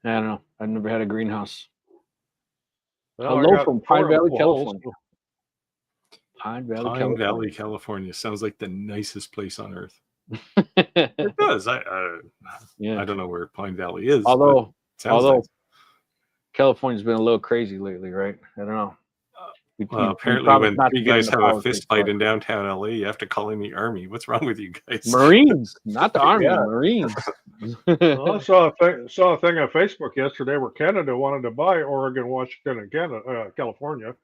I don't know. I've never had a greenhouse. Well, Hello from Pine Valley, holes. California. Pine Valley, Pine California. Valley, California sounds like the nicest place on earth. It does. Yeah. I don't know where Pine Valley is. Although nice. California's been a little crazy lately, right? I don't know. Well, apparently when you guys have a fist fight in downtown LA, you have to call in the army. What's wrong with you guys? Marines, not the army, Yeah. Marines. Well, I saw a thing on Facebook yesterday where Canada wanted to buy Oregon, Washington, and California.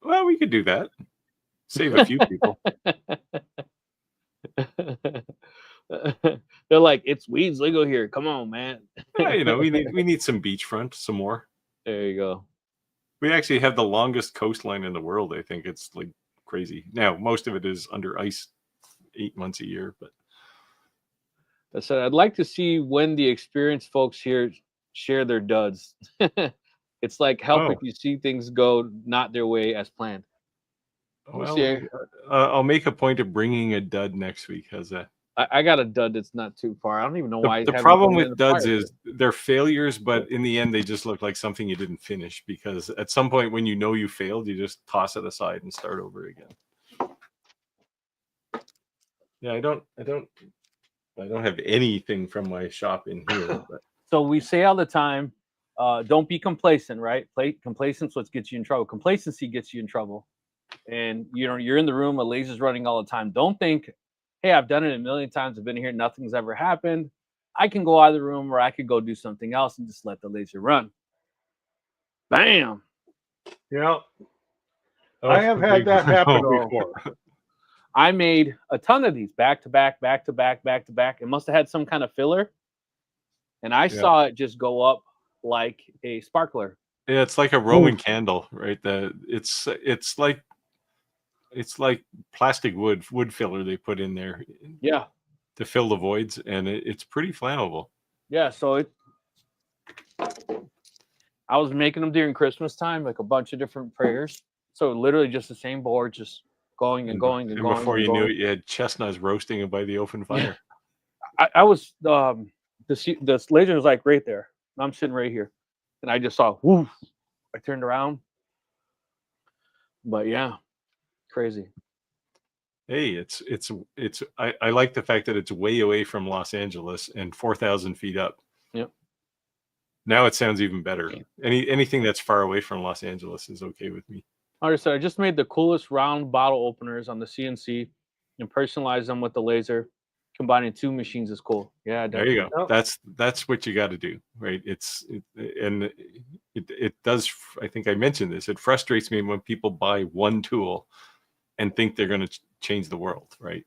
Well, we could do that. Save a few people. They're like, it's weeds legal here. Come on, man. Yeah, we need some beachfront, some more. There you go. We actually have the longest coastline in the world. I think it's like crazy. Now, most of it is under ice 8 months a year, but I said I'd like to see when the experienced folks here share their duds. It's like help if you see things go not their way as planned. Well, I'll make a point of bringing a dud next week. How's that? I got a dud that's not too far. I don't even know why. The problem with duds is they're failures, but in the end, they just look like something you didn't finish, because at some point when you failed, you just toss it aside and start over again. Yeah, I don't have anything from my shop in here. But. So we say all the time, don't be complacent, right? Complacence what gets you in trouble. Complacency gets you in trouble. And you're in the room, a laser's running all the time. Don't think, hey, I've done it a million times. I've been here. Nothing's ever happened. I can go out of the room, or I could go do something else and just let the laser run. Bam. Yeah. I have had that happen before. I made a ton of these back to back, back to back, back to back. It must have had some kind of filler. And I saw it just go up like a sparkler. Yeah, it's like a Roman candle, right? It's like plastic wood filler they put in there. Yeah. To fill the voids, and it's pretty flammable. Yeah, so I was making them during Christmas time, like a bunch of different prayers. So literally just the same board, just going and going and going. Before you knew it, you had chestnuts roasting by the open fire. I was the laser was like right there. I'm sitting right here, and I just saw. Woof! I turned around, but yeah, crazy. Hey, I like the fact that it's way away from Los Angeles and 4,000 feet up. Yep. Now it sounds even better. Anything that's far away from Los Angeles is okay with me. Like I said, I just made the coolest round bottle openers on the CNC and personalized them with the laser. Combining two machines is cool. Yeah, there you go. That's what you got to do, right? It does. I think I mentioned this. It frustrates me when people buy one tool and think they're going to change the world, right?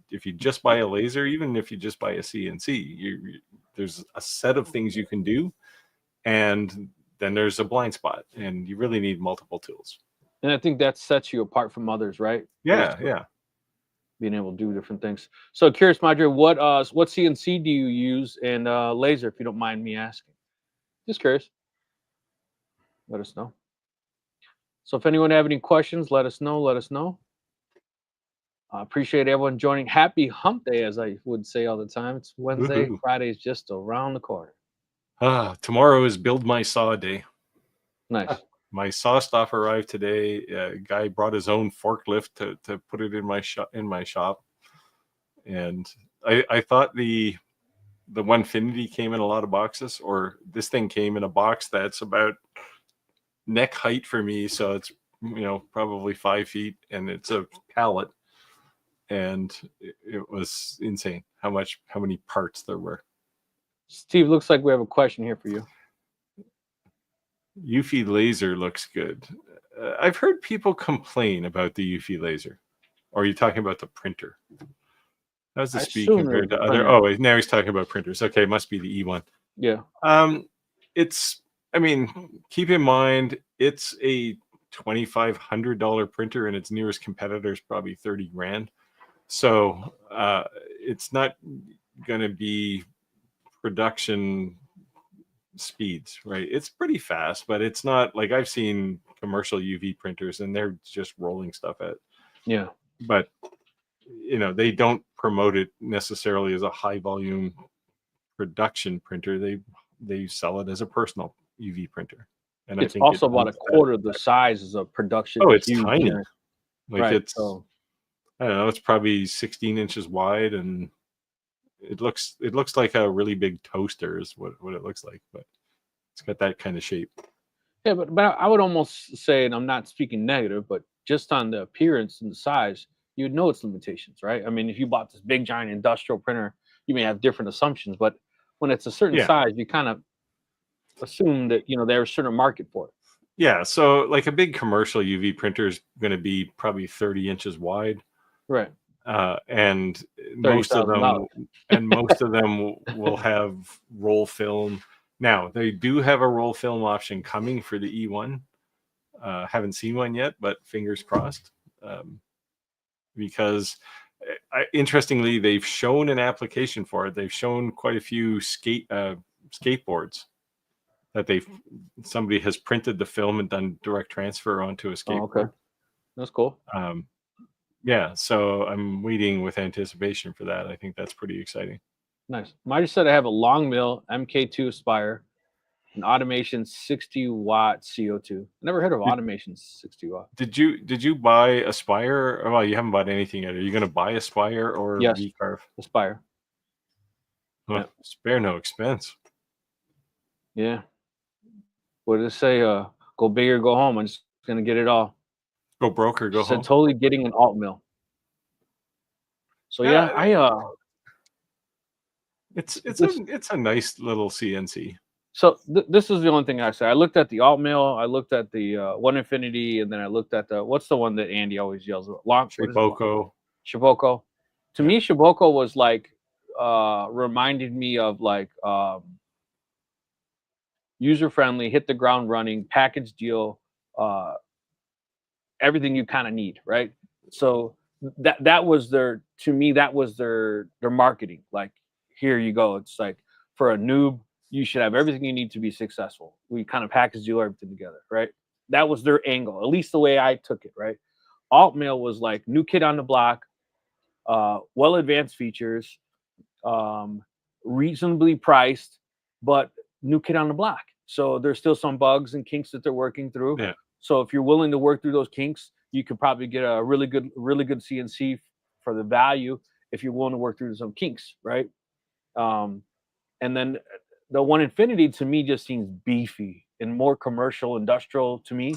If you just buy a laser, even if you just buy a CNC, there's a set of things you can do, and then there's a blind spot, and you really need multiple tools. And I think that sets you apart from others, right? Yeah. Being able to do different things. So curious, Madre, what CNC do you use in laser, if you don't mind me asking? Just curious. Let us know. So if anyone have any questions, let us know. I appreciate everyone joining. Happy hump day, as I would say all the time. It's Wednesday. Woo-hoo. Friday's just around the corner. Tomorrow is build my saw day. Nice. My saw stuff arrived today. A guy brought his own forklift to put it in my shop. And I thought the Onefinity came in a lot of boxes, or this thing came in a box that's about neck height for me. So it's, probably 5 feet, and it's a pallet. And it was insane how many parts there were. Steve, looks like we have a question here for you. Eufy laser looks good. I've heard people complain about the Eufy laser. Or are you talking about the printer? How's the I speed assume compared it was to the other? printer. Oh, now he's talking about printers. Okay, must be the E1. Yeah. It's. I mean, keep in mind it's a $2,500 printer, and its nearest competitor is probably 30 grand. So it's not going to be production speeds, right? It's pretty fast, but it's not like I've seen commercial UV printers, and they're just rolling stuff at. Yeah. But they don't promote it necessarily as a high volume production printer. They sell it as a personal UV printer, and It's I think also it about a meets quarter the size as a production. Oh, it's huge tiny. giant. Like Right. it's So I don't know. It's probably 16 inches wide, and it looks like a really big toaster is what it looks like, but it's got that kind of shape. yeah, but I would almost say, and I'm not speaking negative, but just on the appearance and the size, you would know its limitations, right? I mean, if you bought this big giant industrial printer, you may have different assumptions, but when it's a certain Yeah. size, you kind of assume that there's a certain market for it. Yeah, so like a big commercial UV printer is going to be probably 30 inches wide, Right. and most of $30,000. them will have roll film. Now they do have a roll film option coming for the E1. Haven't seen one yet, but fingers crossed. Because interestingly, they've shown an application for it. They've shown quite a few skateboards that somebody has printed the film and done direct transfer onto a skateboard. Oh, okay. That's cool. Yeah, so I'm waiting with anticipation for that. I think that's pretty exciting. Nice. I just said I have a long mill MK2 Aspire, an automation 60-watt CO2. Never heard of automation 60-watt. Did you buy Aspire? Well, you haven't bought anything yet. Are you going to buy Aspire or Yes. VCarve? Aspire. Well, Yeah. Spare no expense. Yeah. What did it say? Go big or go home. I'm just gonna get it all. Go broke or go Said home. totally getting an alt mill. So yeah, it's a nice little CNC. So this is the only thing I say. I looked at the alt mill, I looked at the One Infinity, and then I looked at what's the one that Andy always yells about? Shiboko. Shiboko. To me, Shiboko was like reminded me of like user friendly, hit the ground running, package deal, everything you kind of need, right? So that was their marketing. Like, here you go. It's like, for a noob, you should have everything you need to be successful. We kind of package deal everything together, right? That was their angle, at least the way I took it, right? Alt mail was like new kid on the block, well advanced features, reasonably priced, but new kid on the block. So there's still some bugs and kinks that they're working through. Yeah. So if you're willing to work through those kinks, you could probably get a really good CNC for the value if you're willing to work through some kinks, right? And then the One Infinity to me just seems beefy and more commercial, industrial to me,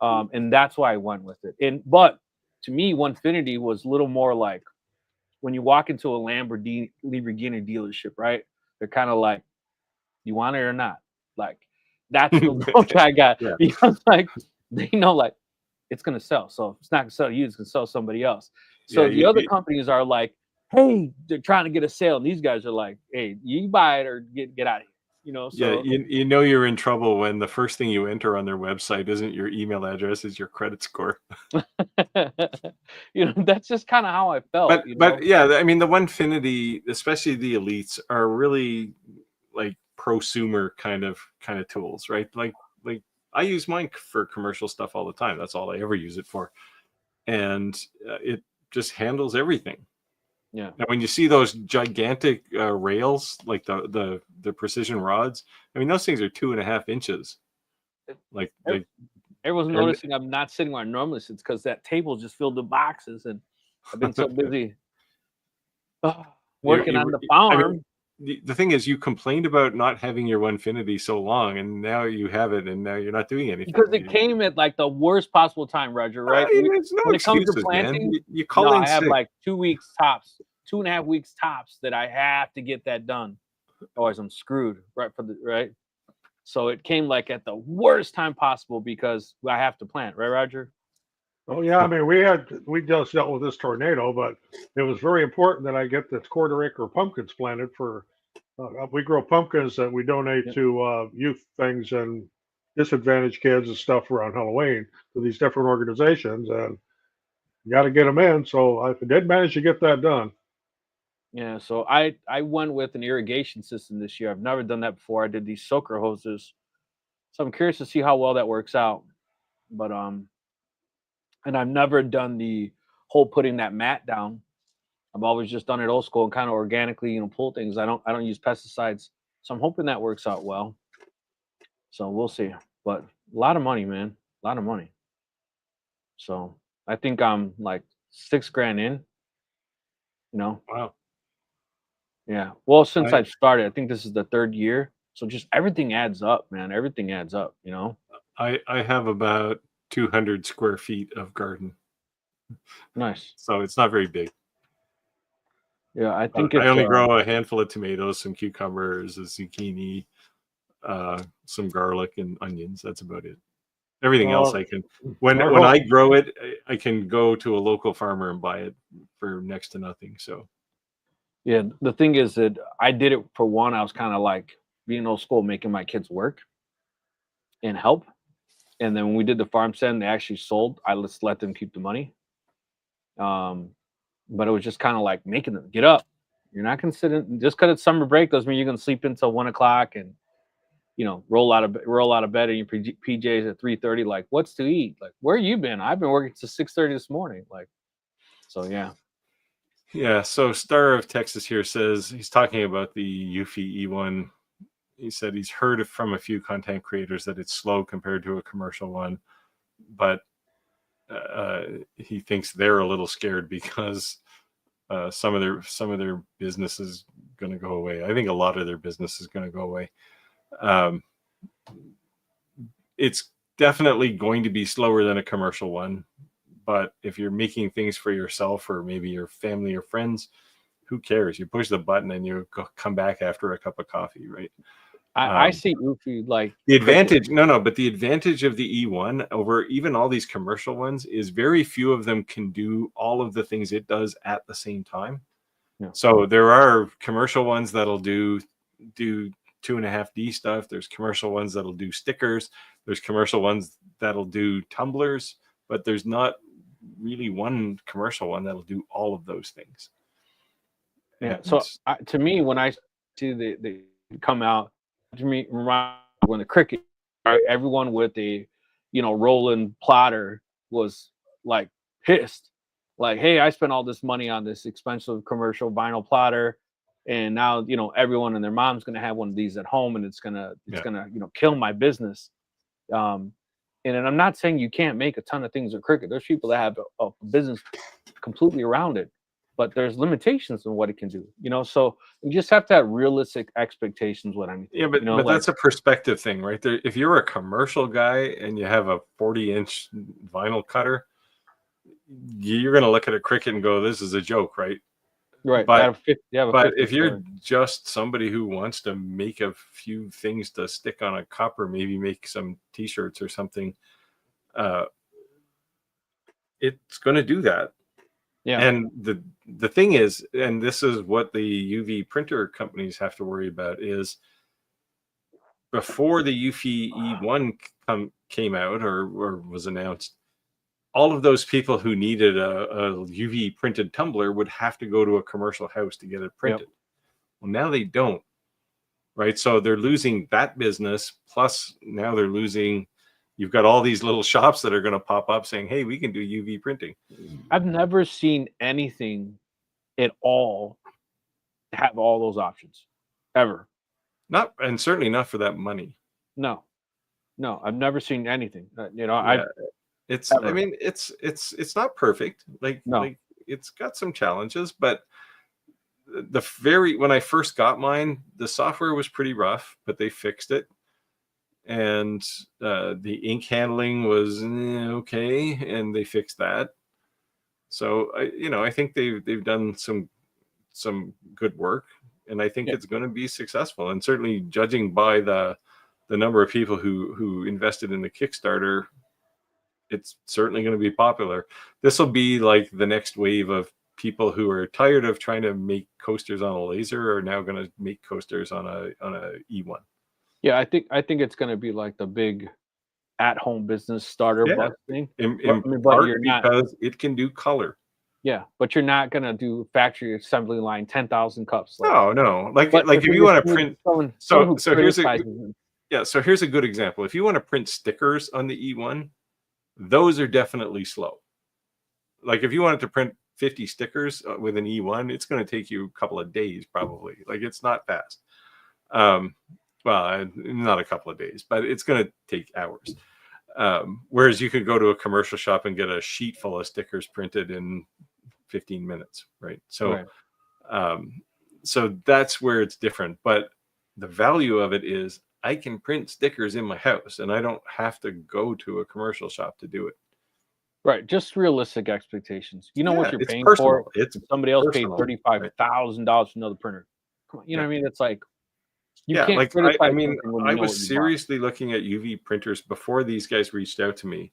and that's why I went with it. But to me, One Infinity was a little more like when you walk into a Lamborghini dealership, right? They're kind of like, you want it or not? Like, that's the look I got. Yeah. Because like they know like it's gonna sell. So if it's not gonna sell to you, it's gonna sell somebody else. So the other companies are like, hey, they're trying to get a sale, and these guys are like, hey, you buy it or get out of here. So you're in trouble when the first thing you enter on their website isn't your email address, is your credit score. That's just kind of how I felt. But yeah, I mean, the Onefinity, especially the Elites, are really like prosumer kind of tools, right? Like I use mine for commercial stuff all the time. That's all I ever use it for, and it just handles everything. Yeah. Now, when you see those gigantic rails, like the precision rods, I mean, those things are 2.5 inches. Like everyone's noticing I'm not sitting where I normally sit because that table just filled with boxes, and I've been so busy working on the farm. I mean, the thing is, you complained about not having your Onefinity so long, and now you have it, and now you're not doing anything. Because it came at like the worst possible time, Roger, right? There's no when it comes excuses, to planting, man. You call in I have sick. like 2 weeks tops, 2.5 weeks tops that I have to get that done. Otherwise, I'm screwed, right? So it came like at the worst time possible because I have to plant, right, Roger? Oh yeah, I mean we just dealt with this tornado, but it was very important that I get this 1/4 acre pumpkins planted for. We grow pumpkins that we donate Yep. to youth things and disadvantaged kids and stuff around Halloween to these different organizations, and you got to get them in. So I did manage to get that done. Yeah, so I went with an irrigation system this year. I've never done that before. I did these soaker hoses, so I'm curious to see how well that works out. But and I've never done the whole putting that mat down. I've always just done it old school and kind of organically, pull things. I don't use pesticides, so I'm hoping that works out well. So we'll see. But a lot of money, man, a lot of money. So I think I'm like 6 grand in. You know, Wow. yeah. Well, since I I've started, I think this is the 3rd year. So just everything adds up, man. Everything adds up. I have about 200 square feet of garden, Nice. so it's not very big. Yeah, I But think I it's only grow a handful of tomatoes, some cucumbers, a zucchini, some garlic, and onions. That's about it. Everything else Uh, I can. When our when I whole grow it, I can go to a local farmer and buy it for next to nothing. So yeah. The thing is that I did it for one. I was kind of like being old school, making my kids work and help. And then when we did the farm stand, they actually sold. I just let them keep the money. Um, but it was just kind of like making them get up. You're not gonna sit in just because it's summer break doesn't mean you're gonna sleep until 1 o'clock and roll out of bed in your PJs at 3:30. Like, what's to eat? Like, where you been? I've been working till 6:30 this morning. Like, so yeah. yeah. So Star of Texas here says he's talking about the Eufy E1. He said he's heard from a few content creators that it's slow compared to a commercial one, but he thinks they're a little scared because some of their business is going to go away. I think a lot of their business is going to go away. Um, it's definitely going to be slower than a commercial one, but if you're making things for yourself or maybe your family or friends, who cares? You push the button and you come back after a cup of coffee, right? I see Oofy like The cricket. advantage, but the advantage of the E1 over even all these commercial ones is very few of them can do all of the things it does at the same time. Yeah. So there are commercial ones that'll do 2.5D stuff. There's commercial ones that'll do stickers. There's commercial ones that'll do tumblers, but there's not really one commercial one that'll do all of those things. Yeah. And So to me, when I see the come out, to me when the cricket, everyone with a rolling plotter was like pissed, like, hey, I spent all this money on this expensive commercial vinyl plotter, and now everyone and their mom's gonna have one of these at home, and it's gonna kill my business. And I'm not saying you can't make a ton of things with cricket. There's people that have a business completely around it, but there's limitations in what it can do. So you just have to have realistic expectations with anything. yeah, but that's a perspective thing, right? There, if you're a commercial guy and you have a 40-inch vinyl cutter, you're going to look at a cricket and go, "This is a joke," right? Right. But But if you're just somebody who wants to make a few things to stick on a cup or maybe make some T-shirts or something, it's going to do that. yeah. And the thing is, and this is what the UV printer companies have to worry about, is before the Eufy E1 came out or was announced, all of those people who needed a UV printed tumbler would have to go to a commercial house to get it printed. Yep. Well, now they don't, right? So they're losing that business. Plus, now they're losing. You've got all these little shops that are going to pop up saying, "Hey, we can do UV printing." I've never seen anything at all have all those options ever. Not, and certainly not for that money. No, I've never seen anything. Yeah. I mean, it's not perfect. Like it's got some challenges, but when I first got mine, the software was pretty rough, but they fixed it. And the ink handling was okay, and they fixed that. So I think they've done some good work, and I think it's going to be successful. And certainly, judging by the number of people who invested in the Kickstarter, it's certainly going to be popular. This will be like the next wave of people who are tired of trying to make coasters on a laser are now going to make coasters on a E1. Yeah, I think it's going to be like the big at-home business starter bus thing. But you're not, because it can do color. Yeah, but you're not going to do factory assembly line 10,000 cups. No. Like if you want to print so here's a good example. If you want to print stickers on the E1, those are definitely slow. Like if you wanted to print 50 stickers with an E1, it's going to take you a couple of days probably. Like it's not fast. Well, not a couple of days, but it's going to take hours. Whereas you could go to a commercial shop and get a sheet full of stickers printed in 15 minutes, right? So, so that's where it's different. But the value of it is I can print stickers in my house, and I don't have to go to a commercial shop to do it. Right, just realistic expectations. You know what you're paying personal. for. It's somebody else paid $35,000 for another printer. You know what I mean? It's like you can't. Like I was seriously looking at UV printers before these guys reached out to me,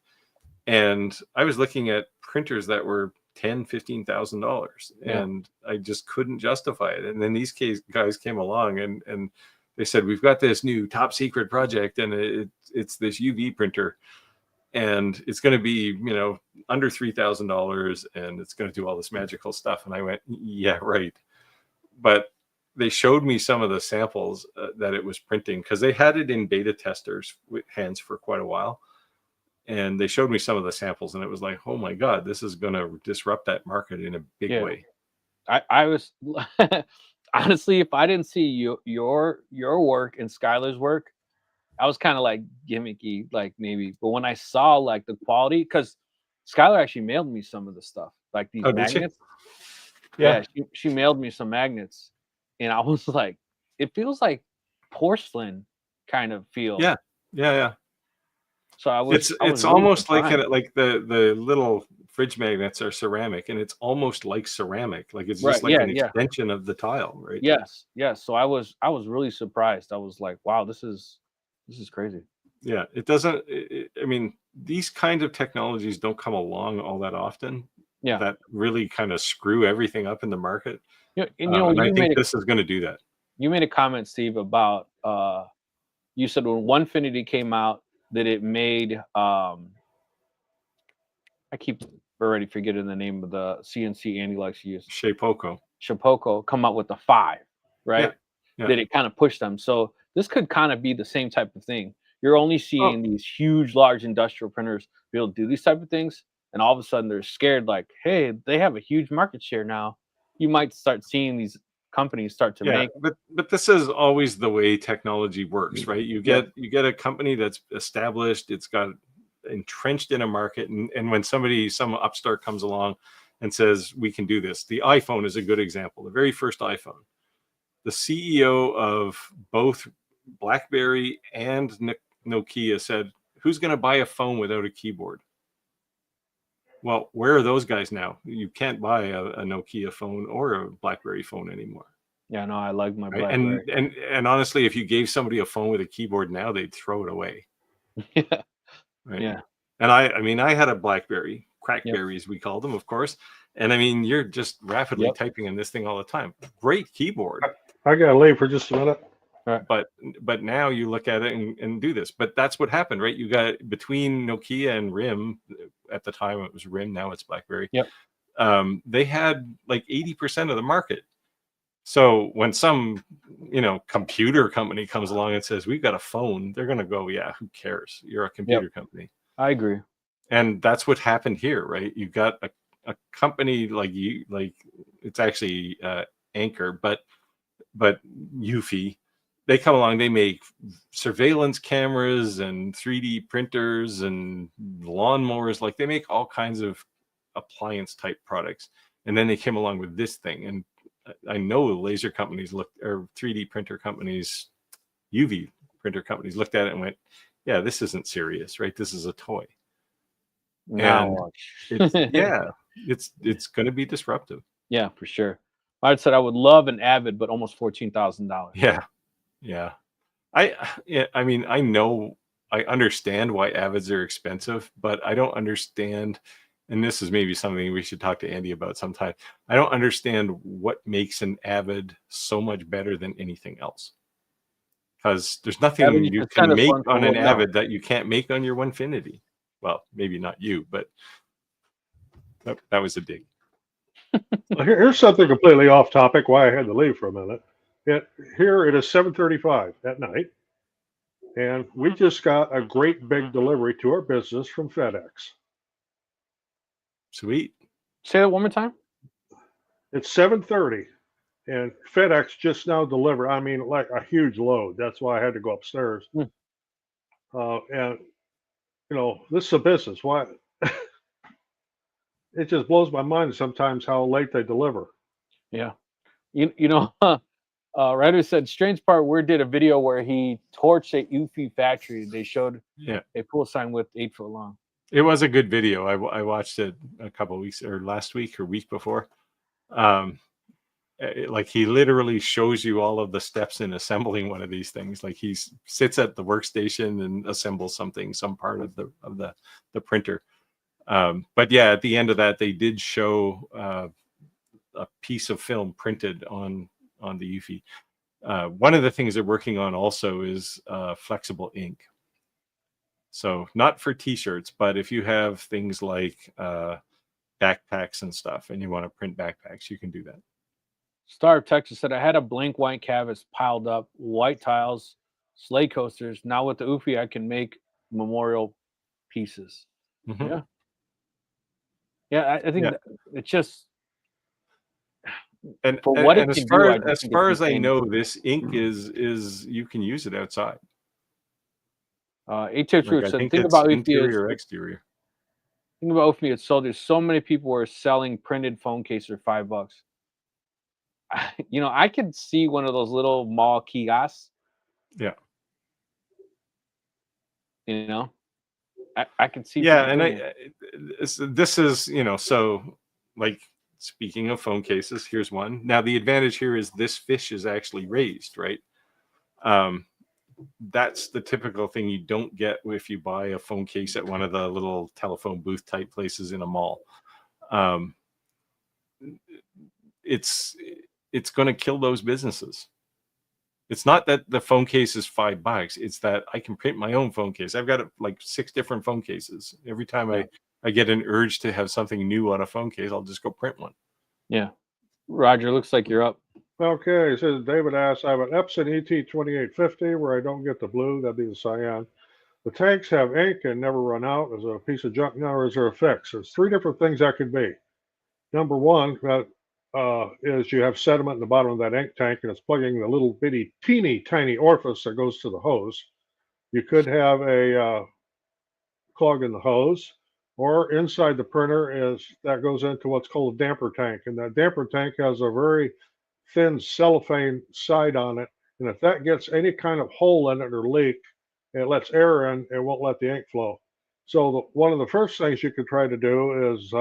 and I was looking at printers that were $10,000-$15,000, and I just couldn't justify it. And then these guys came along and they said, we've got this new top secret project, and it's this UV printer, and it's going to be, under $3,000, and it's going to do all this magical stuff. And I went, yeah, right. But they showed me some of the samples that it was printing, because they had it in beta testers with hands for quite a while. And they showed me some of the samples, and it was like, oh my God, this is going to disrupt that market in a big way. I was honestly, if I didn't see your work and Skyler's work, I was kind of like gimmicky, like maybe. But when I saw like the quality, because Skyler actually mailed me some of the stuff, like these magnets. Yeah, she mailed me some magnets, and I was like, it feels like porcelain kind of feel. Yeah. So I was. It's really almost surprised. like the little fridge magnets are ceramic, and it's almost like ceramic. Like it's just like an extension of the tile, right? Yes. So I was really surprised. I was like, wow, this is crazy. Yeah, it doesn't. I mean, these kinds of technologies don't come along all that often. Yeah, that really kind of screw everything up in the market. And I think this is going to do that. You made a comment, Steve, about you said when Onefinity came out that it made I keep already forgetting the name of the CNC Andy likes to use. Shapeoko come out with the 5, right? Yeah. That it kind of pushed them. So this could kind of be the same type of thing. You're only seeing these huge, large industrial printers be able to do these type of things, and all of a sudden they're scared, like, hey, they have a huge market share now. You might start seeing these companies start to make. But this is always the way technology works, right? You get a company that's established, it's got entrenched in a market, and when some upstart comes along and says we can do this. The iPhone is a good example. The very first iPhone, the CEO of both BlackBerry and Nokia said, who's going to buy a phone without a keyboard? Well, where are those guys now? You can't buy a Nokia phone or a BlackBerry phone anymore. Yeah, no, I like my BlackBerry. And honestly, if you gave somebody a phone with a keyboard now, they'd throw it away. Yeah. Right? Yeah. And I mean, I had a BlackBerry, Crackberries, we called them, of course. And I mean, you're just rapidly typing in this thing all the time. Great keyboard. I got to leave for just a minute. Right. But now you look at it and do this. But that's what happened, right? You got between Nokia and RIM, at the time it was RIM, now it's BlackBerry. Yep. They had like 80% of the market. So when some, computer company comes along and says, we've got a phone, they're going to go, yeah, who cares? You're a computer company. I agree. And that's what happened here, right? You've got a company like it's actually Anchor, but Eufy. They come along, they make surveillance cameras and 3D printers and lawnmowers. Like they make all kinds of appliance type products. And then they came along with this thing. And I know laser companies or 3D printer companies, UV printer companies looked at it and went, yeah, this isn't serious, right? This is a toy. No. And it's going to be disruptive. Yeah, for sure. I said I would love an Avid, but almost $14,000. Yeah. I mean, I know I understand why Avids are expensive, but I don't understand, and this is maybe something we should talk to Andy about sometime. I don't understand what makes an Avid so much better than anything else. Because there's nothing Avid, you you can can send us make one for on an what now? Avid that you can't make on your Onefinity. Well, maybe not you, but that was a dig. Well, here's something completely off topic. Why I had to leave for a minute. Here it is 7:35 at night, and we just got a great big delivery to our business from FedEx. Sweet. Say that one more time. It's 7:30, and FedEx just now delivered. I mean, like a huge load. That's why I had to go upstairs. Hmm. And this is a business. Why? It just blows my mind sometimes how late they deliver. Yeah. Ryder said, strange part, Weird did a video where he torched a Eufy factory. They showed a pool sign with 8 foot long. It was a good video. I watched it a couple of weeks, or last week or week before. Like he literally shows you all of the steps in assembling one of these things. Like he sits at the workstation and assembles some part of the printer. But yeah, at the end of that, they did show a piece of film printed on the Eufy. One of the things they're working on also is flexible ink. So not for t-shirts, but if you have things like backpacks and stuff and you want to print backpacks, you can do that. Star of Texas said, I had a blank white canvas piled up, white tiles, sleigh coasters. Now with the Eufy, I can make memorial pieces. Mm-hmm. Yeah. Yeah, I think it's just and for what it as can far do. As far as I know, this ink is you can use it outside. HH Like, I said, think think it's about Eufy interior or exterior. Think about Eufy. It's sold. There's so many people who are selling printed phone case for $5. I could see one of those little mall kiosks. Yeah. I can see. Yeah, and this is so like speaking of phone cases, here's one. Now the advantage here is this fish is actually raised, right? That's the typical thing you don't get if you buy a phone case at one of the little telephone booth type places in a mall. It's going to kill those businesses. It's not that the phone case is $5. It's that I can print my own phone case. I've got like 6 different phone cases. Every time I get an urge to have something new on a phone case, I'll just go print one. Yeah. Roger, looks like you're up. Okay, says David asks, I have an Epson ET2850 where I don't get the blue, that'd be the cyan. The tanks have ink and never run out. Is it a piece of junk now, or is there a fix? There's 3 different things that could be. Number one, is you have sediment in the bottom of that ink tank and it's plugging the little bitty teeny tiny orifice that goes to the hose. You could have a clog in the hose, or inside the printer that goes into what's called a damper tank, and that damper tank has a very thin cellophane side on it, and if that gets any kind of hole in it or leak, it lets air in, it won't let the ink flow. So one of the first things you could try to do is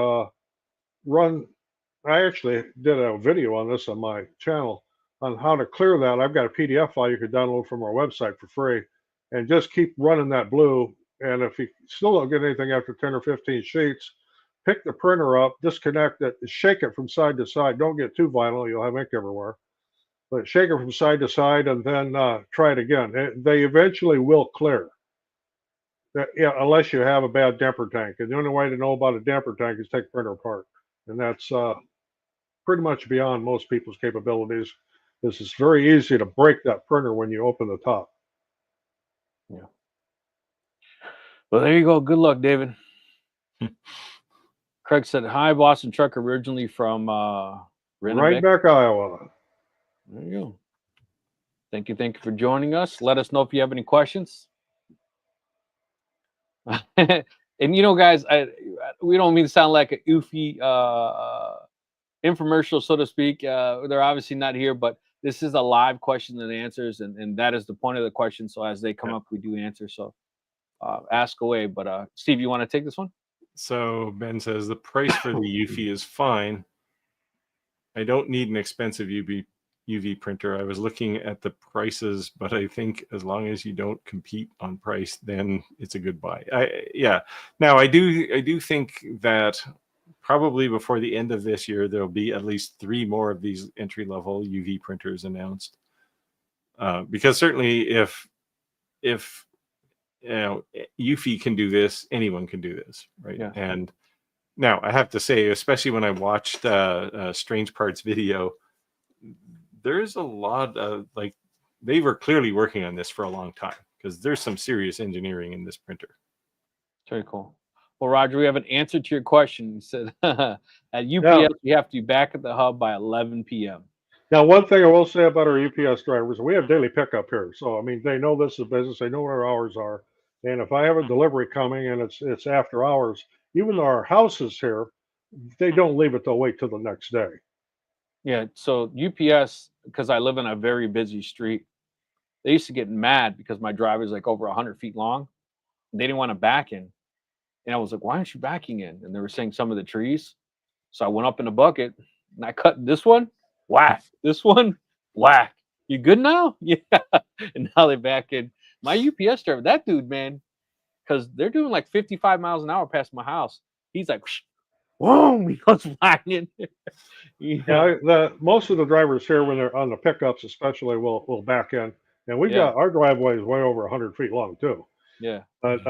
I actually did a video on this on my channel on how to clear that. I've got a PDF file you could download from our website for free, and just keep running that blue. And if you still don't get anything after 10 or 15 sheets, pick the printer up, disconnect it, shake it from side to side. Don't get too violent, you'll have ink everywhere. But shake it from side to side and then try it again. They eventually will clear. Unless you have a bad damper tank. And the only way to know about a damper tank is take the printer apart. And that's pretty much beyond most people's capabilities. This is very easy to break that printer when you open the top. Yeah. Well, there you go. Good luck, David. Craig said, hi, Boston Truck, originally from Rhinebeck, Iowa. There you go. Thank you for joining us. Let us know if you have any questions. And guys, we don't mean to sound like a Eufy infomercial, so to speak. They're obviously not here, but this is a live question and answers, and that is the point of the question. So as they come up, we do answer. So ask away. But Steve, you want to take this one? So Ben says the price for the Eufy is fine. I don't need an expensive UV printer. I was looking at the prices, but I think as long as you don't compete on price, then it's a good buy. Now I do think that probably before the end of this year, there'll be at least 3 more of these entry-level UV printers announced. Because certainly if Eufy can do this, anyone can do this, right? Yeah. And now I have to say, especially when I watched Strange Parts video, there's a lot of they were clearly working on this for a long time, because there's some serious engineering in this printer. Very cool. Well, Roger, we have an answer to your question. You said at UPS we have to be back at the hub by 11 p.m. Now, one thing I will say about our UPS drivers, we have daily pickup here. So, I mean, they know this is business. They know what our hours are. And if I have a delivery coming and it's after hours, even though our house is here, they don't leave it. They'll wait till the next day. Yeah. So UPS, because I live in a very busy street, they used to get mad because my drive is like over 100 feet long. They didn't want to back in. And I was like, why aren't you backing in? And they were saying some of the trees. So I went up in a bucket and I cut this one, whack. This one, whack. You good now? Yeah. And now they back in. My UPS driver, that dude, man, because they're doing like 55 miles an hour past my house. He's like, whoa, he goes flying in. Yeah, most of the drivers here, when they're on the pickups especially, will back in. And we've got our driveway is way over 100 feet long too. Yeah. But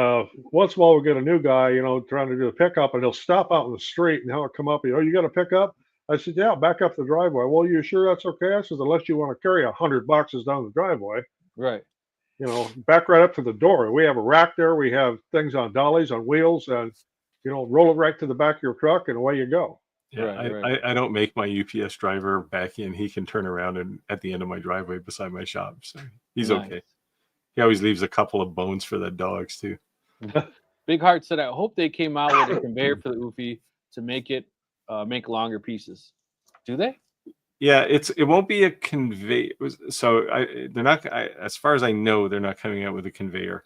once in a while we'll get a new guy, trying to do a pickup, and he'll stop out in the street and he'll come up. Oh, you got a pickup? I said, yeah, back up the driveway. Well, you sure that's okay? I said, unless you want to carry 100 boxes down the driveway. Right. Back right up to the door. We have a rack there. We have things on dollies, on wheels, and, roll it right to the back of your truck and away you go. Yeah, right. I don't make my UPS driver back in. He can turn around and at the end of my driveway beside my shop. So he's okay. He always leaves a couple of bones for the dogs too. Big Heart said, I hope they came out with a conveyor for the Eufy to make it make longer pieces. Do they? Yeah, it won't be a conveyor. So they're not. As far as I know, they're not coming out with a conveyor,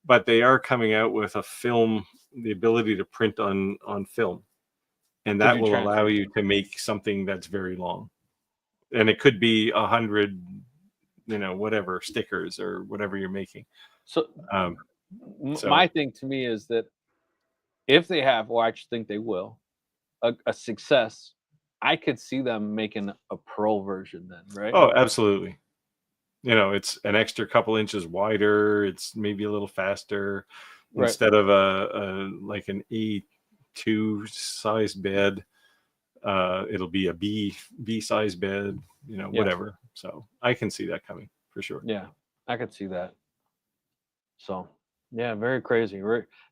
but they are coming out with a film, the ability to print on film, and that will allow you to make something that's very long, and it could be 100, whatever stickers or whatever you're making. So, my thing to me is that if they have, or I actually think they will, a success, I could see them making a pro version then, right? Oh, absolutely. It's an extra couple inches wider. It's maybe a little faster. Right. Instead of like an A2 size bed, it'll be a B size bed, whatever. So I can see that coming for sure. Yeah, I could see that. So yeah, very crazy.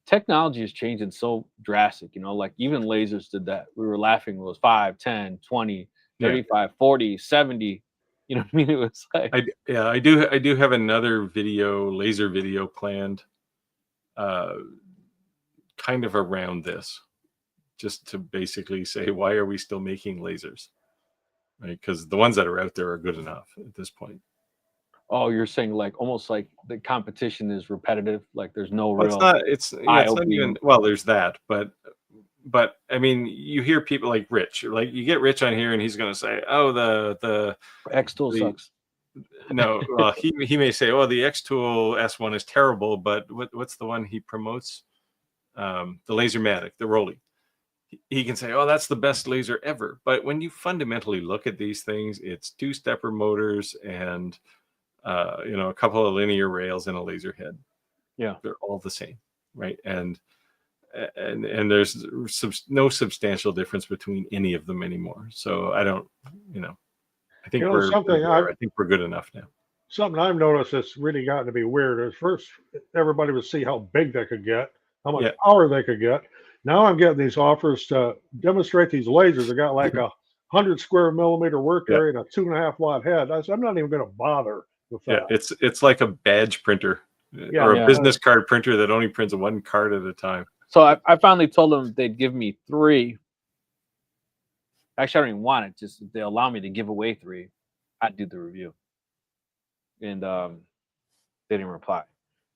Technology is changing so drastic, like even lasers did that. We were laughing. It was 5, 10, 20, 35, 40, 70. You know what I mean? It was like, I do have another laser video planned, kind of around this, just to basically say, why are we still making lasers? Right? Because the ones that are out there are good enough at this point. Oh, you're saying like almost like the competition is repetitive, like there's no real. It's not even, well, there's that, but I mean, you hear people like Rich, like you get Rich on here, and he's going to say, "Oh, the X tool sucks." No, well, he may say, "Oh, the X tool S1 is terrible," but what's the one he promotes? The Lasermatic, the Rolly. He can say, "Oh, that's the best laser ever," but when you fundamentally look at these things, it's 2-stepper motors and a couple of linear rails and a laser head. Yeah, they're all the same, right? And there's no substantial difference between any of them anymore. So I don't, I think I think we're good enough now. Something I've noticed that's really gotten to be weird is first everybody would see how big they could get, how much power they could get. Now I'm getting these offers to demonstrate these lasers. They got like 100 square millimeter work area and a 2.5 watt head. I'm not even going to bother with that. Yeah, it's like a badge printer or a business card printer that only prints one card at a time. So I finally told them they'd give me 3. Actually, I don't even want it. Just if they allow me to give away 3, I'd do the review. And they didn't reply.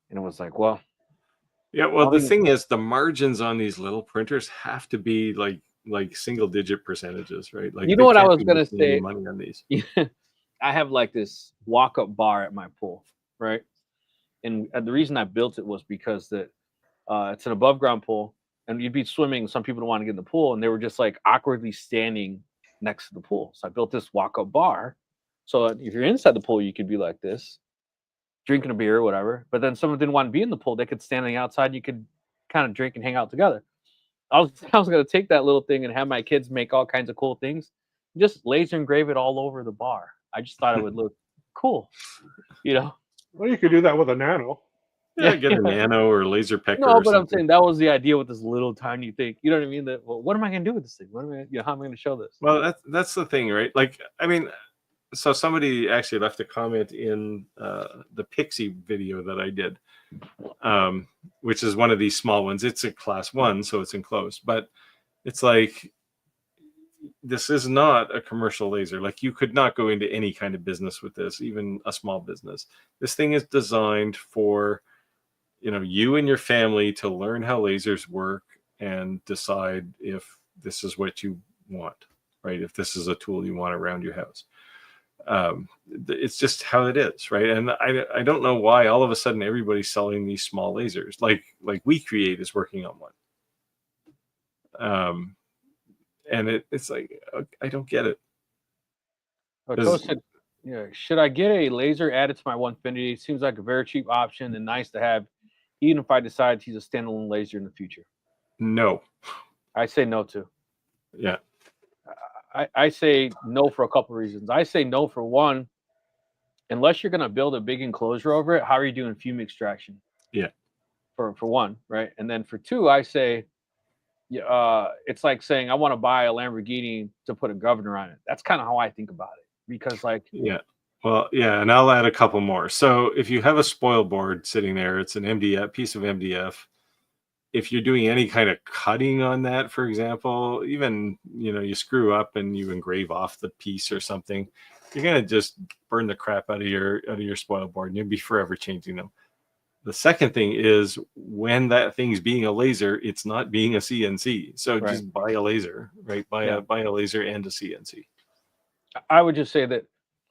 And it was like, well. Yeah, well, the thing is, the margins on these little printers have to be like single-digit percentages, right? Like, you know what I was going to say? Money on these. I have like this walk-up bar at my pool, right? And the reason I built it was because that it's an above-ground pool, and you'd be swimming. Some people don't want to get in the pool, and they were just like awkwardly standing next to the pool. So I built this walk-up bar, so that if you're inside the pool, you could be like this, drinking a beer or whatever. But then someone didn't want to be in the pool; they could stand on the outside. You could kind of drink and hang out together. I was gonna take that little thing and have my kids make all kinds of cool things, just laser engrave it all over the bar. I just thought it would look cool, you know. Well, you could do that with a Nano. Yeah, get a Nano or a laser pecker. No, or but I'm something. saying that was the idea with this little tiny thing. You know what I mean? That, well, what am I gonna do with this thing? What am I, how am I gonna show this? Well, that's the thing, right? Like, I mean, so somebody actually left a comment in the Pixie video that I did, which is one of these small ones. It's a class 1, so it's enclosed, but it's like, this is not a commercial laser. Like, you could not go into any kind of business with this, even a small business. This thing is designed for, you and your family to learn how lasers work and decide if this is what you want, right? If this is a tool you want around your house. It's just how it is, right? And I don't know why all of a sudden everybody's selling these small lasers. Like We Create is working on one. And it's like, I don't get it. Said, should I get a laser added to my Onefinity? Seems like a very cheap option and nice to have, even if I decide to use a standalone laser in the future. No. I say no to. Yeah. I say no for a couple of reasons. I say no for one, unless you're going to build a big enclosure over it, how are you doing fume extraction? Yeah. For one, right? And then for two, I say, it's like saying I want to buy a Lamborghini to put a governor on it. That's kind of how I think about it, because yeah. Well, yeah, and I'll add a couple more. So if you have a spoil board sitting there, it's an MDF piece of MDF. If you're doing any kind of cutting on that, for example, even, you screw up and you engrave off the piece or something, you're going to just burn the crap out of your spoil board, and you'll be forever changing them. The second thing is, when that thing's being a laser, it's not being a CNC. So right. Just buy a laser, right? Buy a laser and a CNC. I would just say that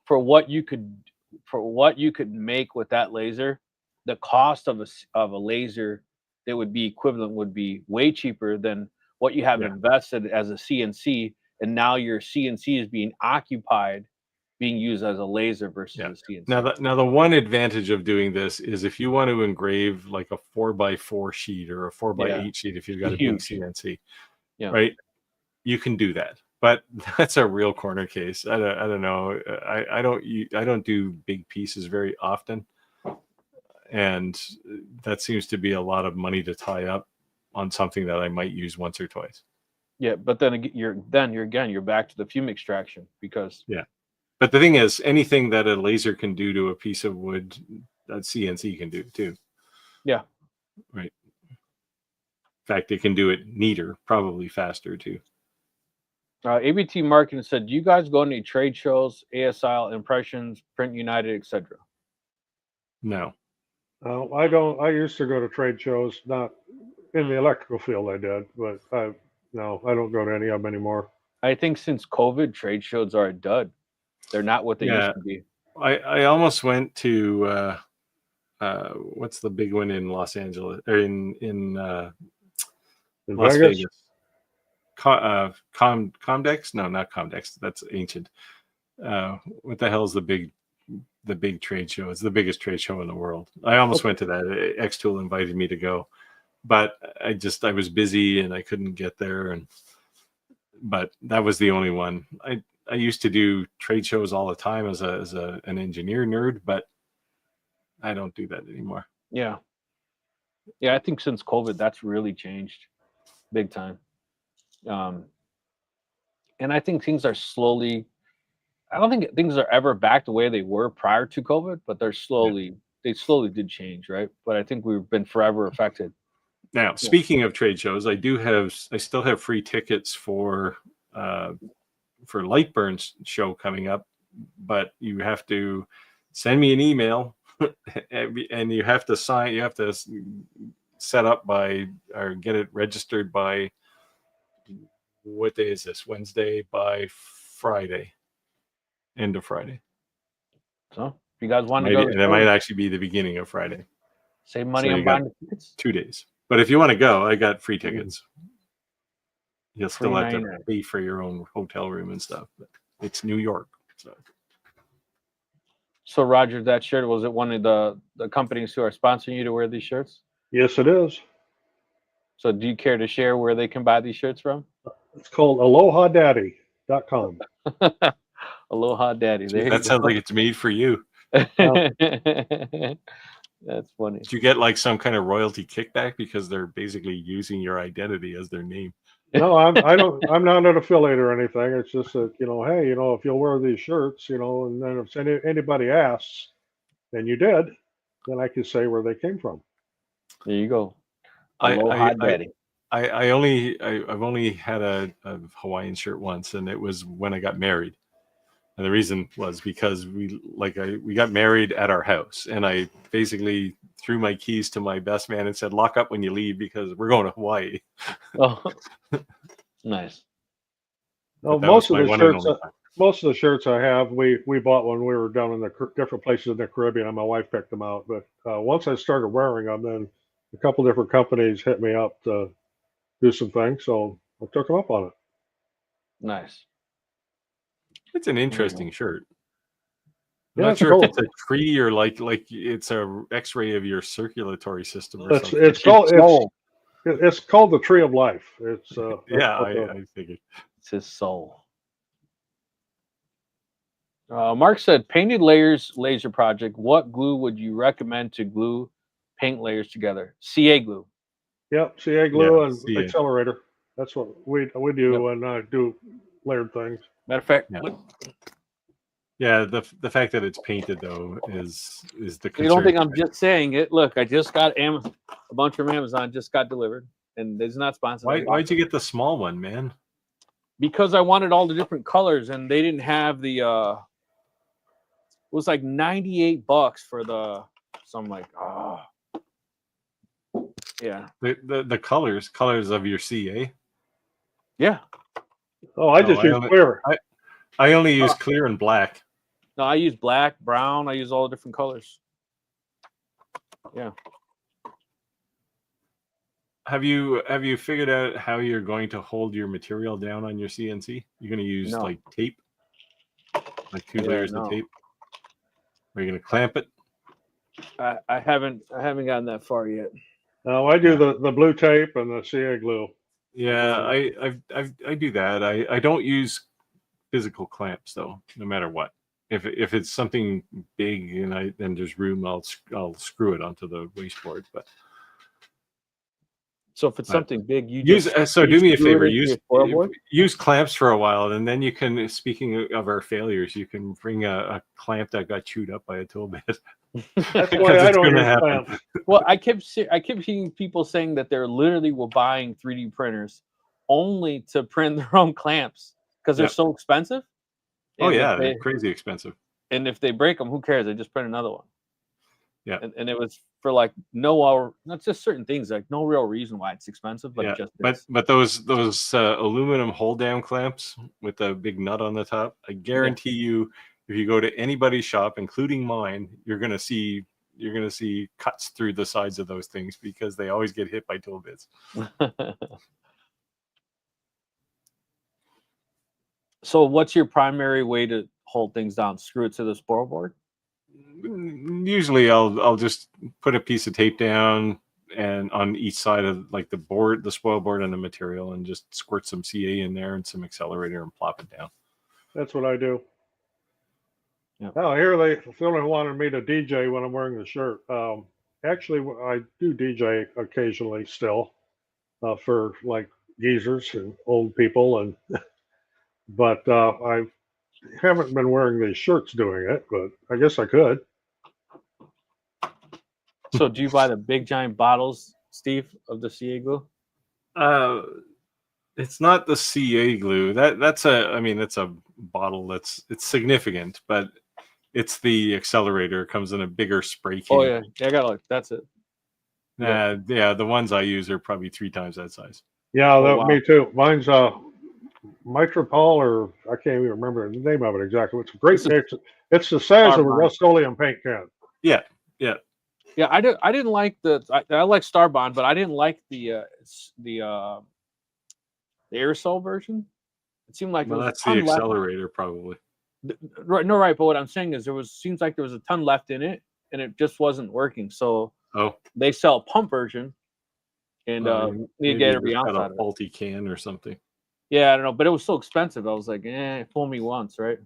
for what you could make with that laser, the cost of a laser that would be equivalent would be way cheaper than what you have invested as a CNC, and now your CNC is being used as a laser versus a CNC. Now the one advantage of doing this is, if you want to engrave like a 4x4 sheet or a 4x8 sheet, if you've got a big CNC, right, you can do that. But that's a real corner case. I don't know. I don't do big pieces very often, and that seems to be a lot of money to tie up on something that I might use once or twice. Yeah, but then you're back to the fume extraction, because But the thing is, anything that a laser can do to a piece of wood, that CNC can do too. Yeah. Right. In fact, it can do it neater, probably faster too. ABT Marketing said, do you guys go to any trade shows, ASL, Impressions, Print United, etc.? No. I don't. I used to go to trade shows, not in the electrical field. I did, but I don't go to any of them anymore. I think since COVID, trade shows are a dud. They're not what they used to be. I almost went to what's the big one in Los Angeles, or in Las Vegas? Comdex? No, not Comdex. That's ancient. What the hell is the big trade show? It's the biggest trade show in the world. I almost went to that. X-Tool invited me to go, but I was busy and I couldn't get there. But that was the only one. I used to do trade shows all the time as an engineer nerd, but I don't do that anymore. Yeah. I think since COVID, that's really changed big time. And I think things are slowly. I don't think things are ever back the way they were prior to COVID, but they slowly did change, right? But I think we've been forever affected. Now, speaking of trade shows, I still have free tickets for Lightburn's show coming up, but you have to send me an email and you have to set up by, or get it registered by, what day is this? Wednesday, by Friday, end of Friday. So if you guys want to go, and it might actually be the beginning of Friday. Save money So on you got buying the tickets. 2 days. But if you want to go, I got free tickets. You'll still have to $3.99. pay for your own hotel room and stuff. But it's New York. So Roger, that shirt, was it one of the companies who are sponsoring you to wear these shirts? Yes, it is. So do you care to share where they can buy these shirts from? It's called AlohaDaddy.com. Aloha Daddy. There you That sounds go. like it's made for you. That's funny. Did you get like some kind of royalty kickback because they're basically using your identity as their name? No, I'm not an affiliate or anything. It's just that, hey, if you'll wear these shirts, and then if anybody asks, and you did, then I can say where they came from. There you go. I've Aloha Daddy. only had a Hawaiian shirt once, and it was when I got married. And the reason was because we got married at our house, and I basically threw my keys to my best man and said, "Lock up when you leave because we're going to Hawaii." Oh, nice. Well, most of the shirts I have, we bought when we were down in the different places in the Caribbean, and my wife picked them out. But once I started wearing them, then a couple different companies hit me up to do some things, so I took them up on it. Nice. It's an interesting shirt. I'm Yeah, not it's sure cool. if it's a tree or like it's a X-ray of your circulatory system or something. It's called the Tree of Life. It's I figured. It's his soul. Mark said, painted layers laser project. What glue would you recommend to glue paint layers together? CA glue. Yep, CA glue and CA. accelerator. That's what we do when I do layered things. Matter of fact, Yeah, the fact that it's painted though is the concern. you don't think I'm just saying it? Look, I just got a bunch from Amazon just got delivered, and it's not sponsored. Why'd you get the small one, man? Because I wanted all the different colors, and they didn't have the. It was like $98 for the. So I'm like, oh, yeah. The colors of your CA. Yeah. Oh, I just use clear. I only use clear and black. No, I use black, brown. I use all the different colors. Yeah. Have you figured out how you're going to hold your material down on your CNC? You're going to use like tape, like two layers of tape. Are you going to clamp it? I haven't gotten that far yet. No, I do the blue tape and the CA glue. Yeah, I do that. I don't use physical clamps though, no matter what. If it's something big and there's room, I'll screw it onto the wasteboard. But so if it's something big, you use. So do me a favor, use clamps for a while, and then you can. Speaking of our failures, you can bring a clamp that got chewed up by a tool bit. That's why I don't use clamps. Well, I kept hearing people saying that they're literally buying 3D printers only to print their own clamps because they're so expensive. And they're crazy expensive. And if they break them, who cares? They just print another one. Yeah. And it was for like not just certain things, like no real reason why it's expensive, but but those aluminum hold down clamps with a big nut on the top, I guarantee you, if you go to anybody's shop, including mine, you're gonna see cuts through the sides of those things because they always get hit by tool bits. So what's your primary way to hold things down? Screw it to the spoil board? Usually I'll just put a piece of tape down and on each side of like the spoil board and the material, and just squirt some CA in there and some accelerator and plop it down. That's what I do. Yeah. Oh, here they only wanted me to DJ when I'm wearing the shirt. Actually, I do DJ occasionally still for like geezers and old people, but I haven't been wearing these shirts doing it, but I guess I could. So do you buy the big giant bottles, Steve, of the CA glue? It's not the CA glue. That's a bottle it's significant, but it's the accelerator. It comes in a bigger spray can. Oh yeah, I got that's it. The ones I use are probably 3 times that size. Yeah, me too. Mine's Mitropol, or I can't even remember the name of it exactly. It's a great. It's the size of a Starbond. Rust-Oleum paint can. Yeah. Yeah, I didn't like I like Starbond, but I didn't like the aerosol version. It seemed like Well, there was that's a the ton left. accelerator, probably. Right, no, right. But what I'm saying is seems like there was a ton left in it, and it just wasn't working. So Oh, they sell a pump version, and need to maybe get you every just ounce got out a of it. faulty can or something. Yeah, I don't know, but it was so expensive. I was like, fool me once, right?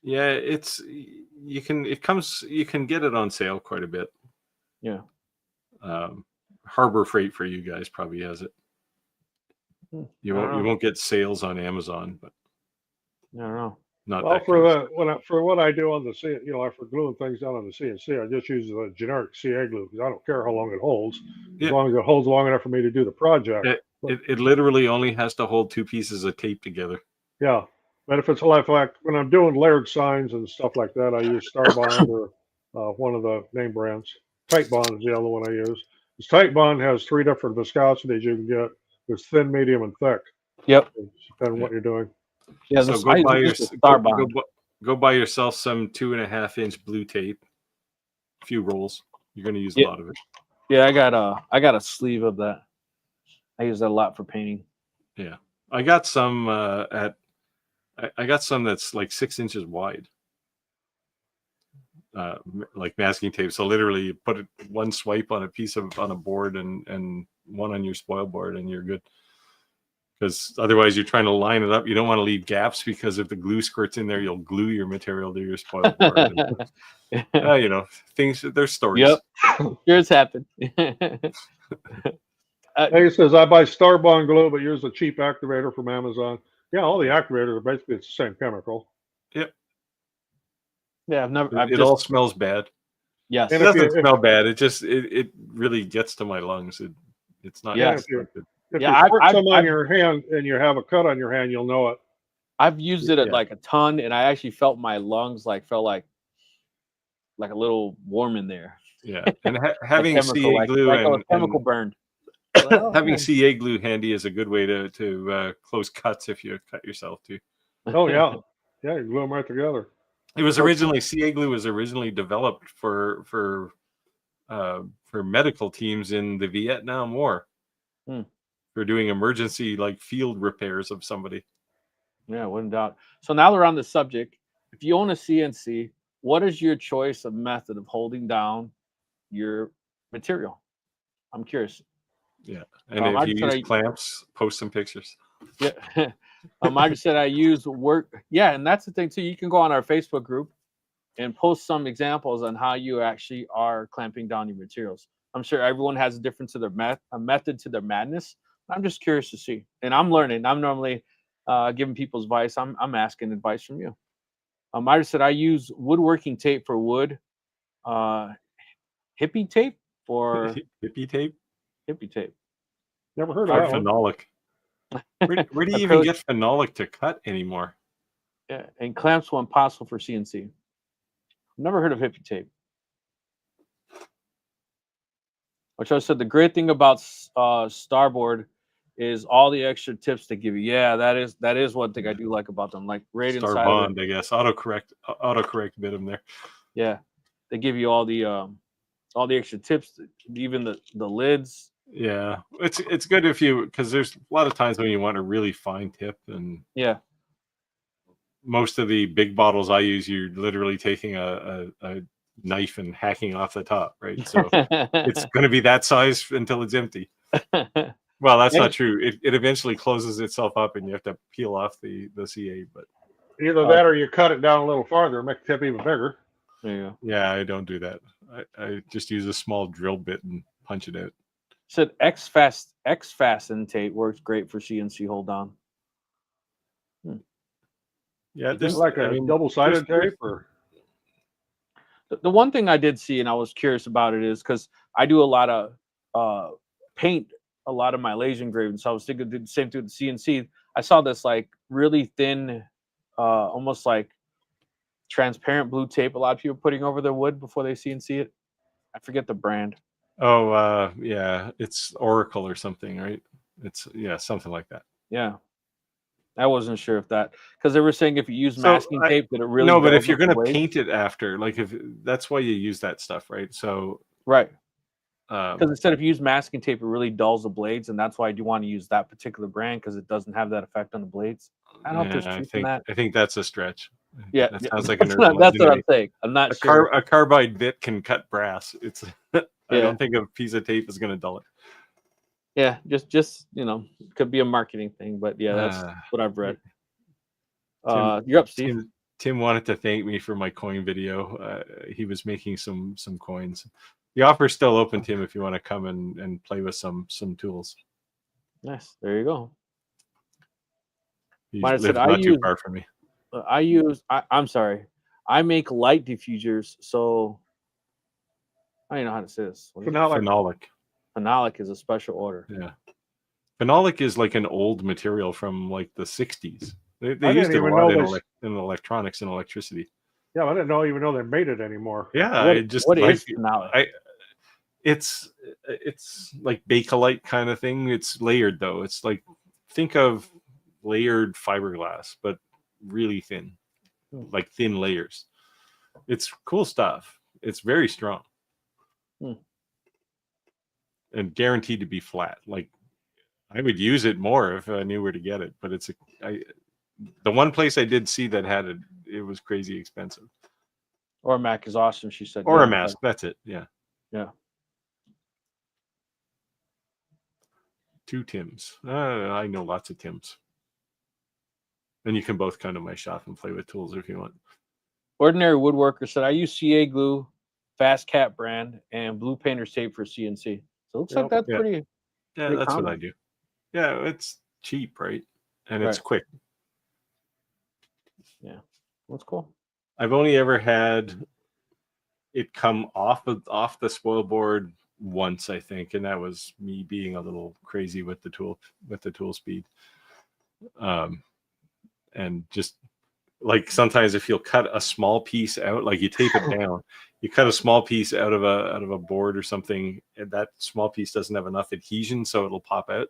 Yeah, you can get it on sale quite a bit. Yeah. Harbor Freight for you guys probably has it. You won't get sales on Amazon, but I don't know. not Well, that for what I do on the C, for gluing things down on the CNC, I just use the generic CA glue because I don't care how long it holds, as long as it holds long enough for me to do the project. It literally only has to hold two pieces of tape together. Yeah, but if it's like when I'm doing layered signs and stuff like that, I use Starbond or one of the name brands. Titebond is the other one I use. This Titebond has 3 different viscosities you can get. There's thin, medium, and thick. Yep. Depending on what you're doing. Yeah. So go buy yourself some 2.5-inch blue tape. A few rolls. You're going to use a lot of it. Yeah, I got a sleeve of that. I use that a lot for painting. Yeah, I got some I got some that's like 6 inches wide. Like masking tape. So literally you put it one swipe on a board and one on your spoil board and you're good. Because otherwise you're trying to line it up. You don't want to leave gaps because if the glue squirts in there, you'll glue your material to your spoil board. There's stories. Yep. Yours happened. He says, I buy Starbond glue, but use a cheap activator from Amazon. Yeah, all the activators are basically the same chemical. Yep. Yeah, It all smells bad. Yes. It doesn't smell bad. It just it really gets to my lungs. It's not. Yeah. If you squirt some on your hand and you have a cut on your hand, you'll know it. I've used it like a ton, and I actually felt my lungs felt like a little warm in there. Yeah, and having CA glue and chemical burn. Having CA glue handy is a good way to close cuts if you cut yourself too. Oh yeah, yeah, you glue them right together. It was CA glue was originally developed for medical teams in the Vietnam War for doing emergency field repairs of somebody. Yeah, wouldn't doubt. So now we're on the subject. If you own a CNC, what is your choice of method of holding down your material? I'm curious. Yeah, and if you use clamps, post some pictures. Yeah, I just said I use work. Yeah, and that's the thing too. You can go on our Facebook group and post some examples on how you actually are clamping down your materials. I'm sure everyone has a different to their method to their madness. I'm just curious to see, and I'm learning. I'm normally giving people's advice. I'm asking advice from you. I just said I use woodworking tape for wood. Hippie tape for hippie tape. Hippie tape. Never heard of that. Phenolic. Where do you even get phenolic to cut anymore? Yeah, and clamps when possible for CNC. Never heard of hippie tape. Which I said the great thing about Starboard is all the extra tips they give you. Yeah, that is one thing I do like about them. Like right inside Starbond, I guess. Autocorrect bit them there. Yeah, they give you all the extra tips, even the lids. Yeah, it's good because there's a lot of times when you want a really fine tip, and yeah, most of the big bottles I use, you're literally taking a knife and hacking off the top, right? So it's going to be that size until it's empty. Well, that's not true. It eventually closes itself up, and you have to peel off the CA. But either that or you cut it down a little farther, and make the tip even bigger. There you go. Yeah, I don't do that. I just use a small drill bit and punch it out. Said X-Fasten tape works great for CNC hold down. Yeah, there's double-sided tape or. The one thing I did see, and I was curious about it, is because I do a lot of paint, a lot of my laser engraving. So I was thinking the same thing with the CNC. I saw this really thin, almost like transparent blue tape. A lot of people putting over their wood before they CNC it. I forget the brand. Oh, yeah, it's Oracle or something, right? It's something like that. Yeah. I wasn't sure if that, because they were saying if you use So, masking tape, that it really no, but if dulls you're up the gonna blades. paint it after, like if that's why you use that stuff, right? So, Right. Because um, instead of use masking tape, it really dulls the blades, and that's why I do want to use that particular brand because it doesn't have that effect on the blades. I don't know if there's I truth in think that. that's a stretch. Yeah, That yeah. sounds like an That's urban what legend. I'm saying. I'm not A sure. a carbide bit can cut brass. It's I Yeah. don't think a piece of tape is going to dull it. Yeah, just could be a marketing thing, but yeah, that's what I've read. You're up, Steve. Tim wanted to thank me for my coin video. He was making some coins. The offer's still open, Tim, if you want to come and play with some tools. Nice. There you go. He Might have said, lives not too far from me. I'm sorry. I make light diffusers, so I don't know how to say this. Phenolic. Phenolic is a special order. Yeah. Phenolic is like an old material from like the 60s. They used it a lot in electronics and electricity. Yeah, I didn't even know they made it anymore. Yeah, what is phenolic? It's like Bakelite kind of thing. It's layered though. It's like, think of layered fiberglass, but really thin, like thin layers. It's cool stuff. It's very strong and guaranteed to be flat. Like, I would use it more if I knew where to get it, but the one place I did see that had it was crazy expensive. Or a Mac is awesome, she said. Or a mask. That's it. Yeah. Yeah. 2 Tims. I know lots of Tims. And you can both come to my shop and play with tools if you want. Ordinary Woodworker said, I use CA glue, Fast Cat brand, and blue painter's tape for CNC. So it looks like that's pretty. Yeah, pretty that's common. what I do. Yeah, it's cheap, right? And it's quick. Yeah, that's cool. I've only ever had it come off the spoil board once, I think, and that was me being a little crazy with the tool speed. And just like sometimes if you'll cut a small piece out, like you tape it down, you cut a small piece out of a board or something, and that small piece doesn't have enough adhesion, so it'll pop out.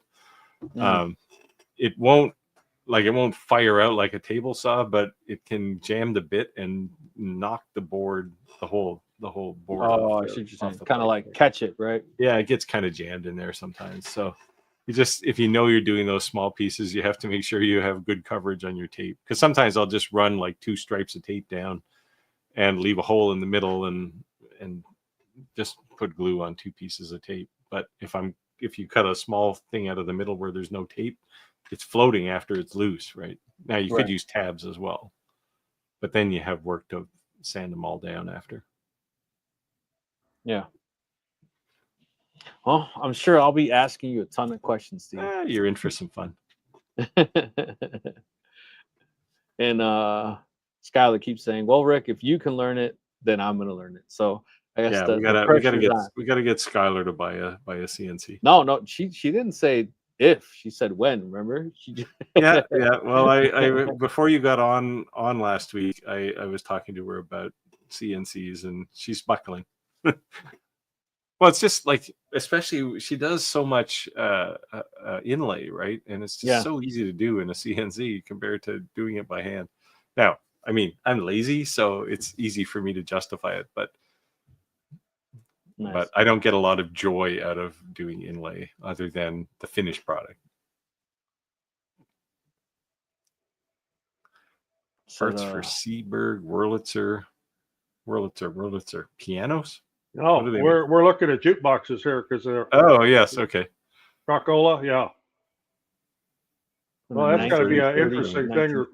It won't fire out like a table saw, but it can jam the bit and knock the board, the whole board. Oh, I see what you're saying. Kind of like catch it, right? Yeah, it gets kind of jammed in there sometimes. So if you know you're doing those small pieces, you have to make sure you have good coverage on your tape. Because sometimes I'll just run like 2 stripes of tape down and leave a hole in the middle and just put glue on 2 pieces of tape. But if you cut a small thing out of the middle where there's no tape, it's floating after it's loose, right? Now you could use tabs as well, but then you have work to sand them all down after. Yeah. Well, I'm sure I'll be asking you a ton of questions, Steve. You're in for some fun. And Skyler keeps saying, "Well, Rick, if you can learn it, then I'm going to learn it." So I guess we gotta get Skyler to buy a CNC. No, she didn't say if, she said when. Remember? yeah. Well, I before you got on last week, I was talking to her about CNCs, and she's buckling. Well, it's just like, especially she does so much inlay, right? And it's just so easy to do in a CNC compared to doing it by hand. Now, I mean, I'm lazy, so it's easy for me to justify it, but I don't get a lot of joy out of doing inlay other than the finished product. Parts for Seeberg, Wurlitzer pianos. No, we're looking at jukeboxes here because they're. Oh yes, okay. Rockola, yeah. Well, that's got to be an interesting thing.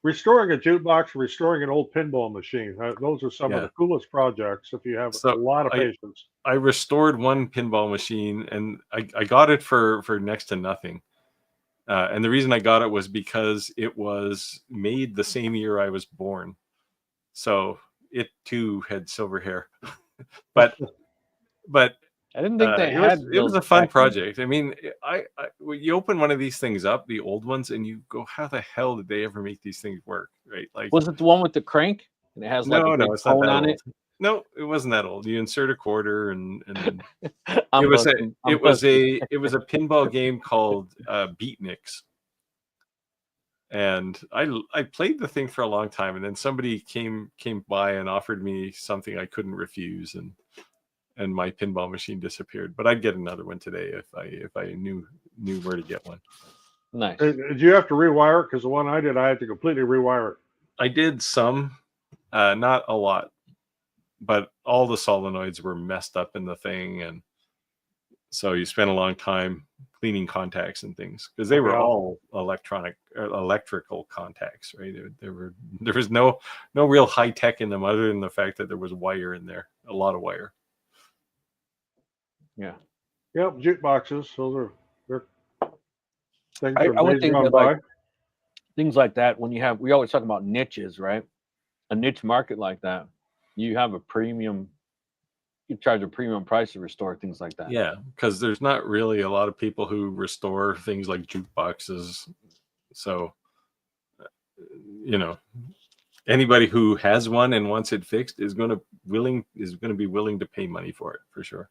Restoring a jukebox, restoring an old pinball machine. Those are some of the coolest projects if you have a lot of patience. I restored one pinball machine, and I got it for next to nothing. And the reason I got it was because it was made the same year I was born, so it too had silver hair. but I didn't think they had. It was a fun project. I mean, when you open one of these things up, the old ones, and you go, "How the hell did they ever make these things work?" Right? Like, was it the one with the crank and it has like a big cone on it? No, it wasn't that old. You insert a quarter, and it was a pinball game called Beatniks. And I played the thing for a long time, and then somebody came by and offered me something I couldn't refuse, and my pinball machine disappeared. But I'd get another one today if I knew where to get one. Nice. Did you have to rewire it? Because the one I did, I had to completely rewire it. I did some, not a lot, but all the solenoids were messed up in the thing, and so you spent a long time cleaning contacts and things, because they were all electrical contacts, right? There was no real high tech in them, other than the fact that there was wire in there, a lot of wire. Yeah. Yep, jukeboxes. They're things I from would days think gone that, by. like, things like that, when we always talk about niches, right? A niche market like that, you have a premium. You charge a premium price to restore things like that. Yeah, because there's not really a lot of people who restore things like jukeboxes. So, anybody who has one and wants it fixed is going to be willing to pay money for it, for sure.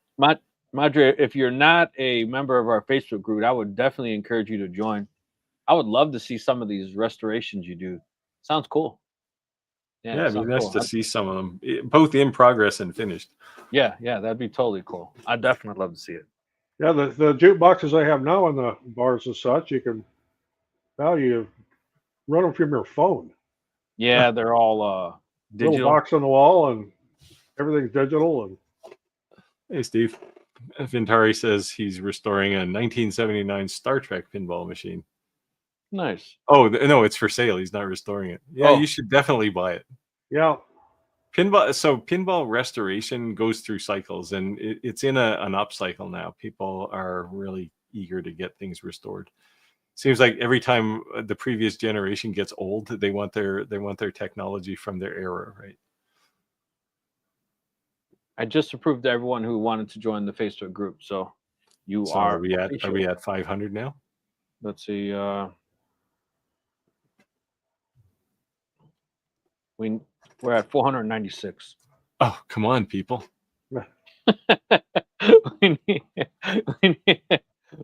Madre, if you're not a member of our Facebook group, I would definitely encourage you to join. I would love to see some of these restorations you do. Sounds cool. Yeah, it'd be nice to see some of them, both in progress and finished. Yeah, that'd be totally cool. I'd definitely love to see it. Yeah, the jukeboxes I have now in the bars and such, you can you run them from your phone. Yeah, they're all digital. Little box on the wall, and everything's digital. And hey, Steve, Vintari says he's restoring a 1979 Star Trek pinball machine. Nice. Oh no, it's for sale. He's not restoring it. Yeah, you should definitely buy it. Yeah. Pinball restoration goes through cycles, and it's in an up cycle now. People are really eager to get things restored. Seems like every time the previous generation gets old, they want their technology from their era, right? I just approved to everyone who wanted to join the Facebook group. So are we at 500 now? Let's see. We're at 496. Oh, come on, people. we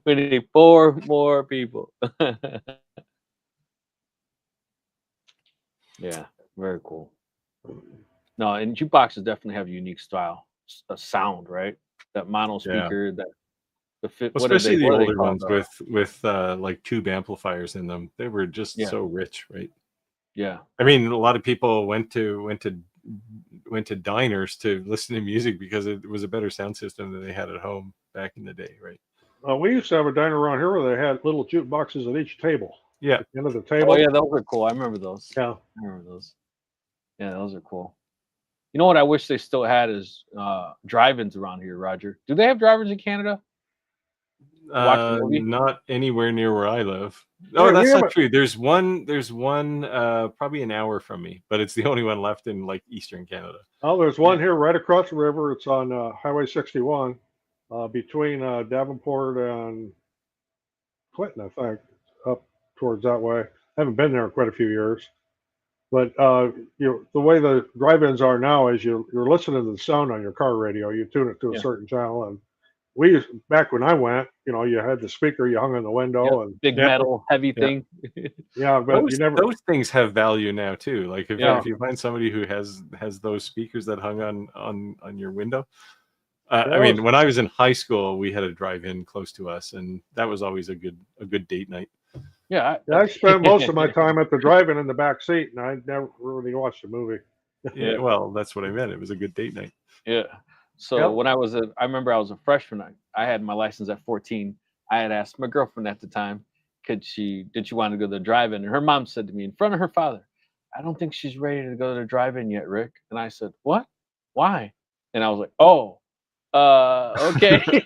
need 4 more people. Yeah, very cool. No, and jukeboxes definitely have a unique style, a sound, right? That mono speaker, especially the older ones with like tube amplifiers in them. They were just so rich, right? Yeah. I mean, a lot of people went to diners to listen to music because it was a better sound system than they had at home back in the day, right? We used to have a diner around here where they had little jukeboxes at each table. Yeah. At the end of the table. Oh yeah, those were cool. I remember those. Yeah. I remember those. Yeah, those are cool. You know what I wish they still had is drive-ins around here, Roger. Do they have drive-ins in Canada? Not anywhere near where I live. Oh, that's not true. There's one probably an hour from me, but it's the only one left in like Eastern Canada. Oh, there's one here right across the river. It's on Highway 61 between Davenport and Clinton, I think, up towards that way. I haven't been there in quite a few years. But the way the drive-ins are now is you're listening to the sound on your car radio. You tune it to a certain channel, and back when I went, you had the speaker you hung in the window and big metal heavy thing. Yeah, but those things have value now too. Like if you find somebody who has those speakers that hung on your window. I mean, when I was in high school, we had a drive-in close to us, and that was always a good date night. Yeah, I spent most of my time at the drive-in in the back seat, and I never really watched a movie. Yeah, well, that's what I meant. It was a good date night. Yeah. So when I remember I was a freshman. I had my license at 14. I had asked my girlfriend at the time, did she want to go to the drive-in? And her mom said to me in front of her father, "I don't think she's ready to go to the drive-in yet, Rick." And I said, "What? Why?" And I was like, "Oh, okay."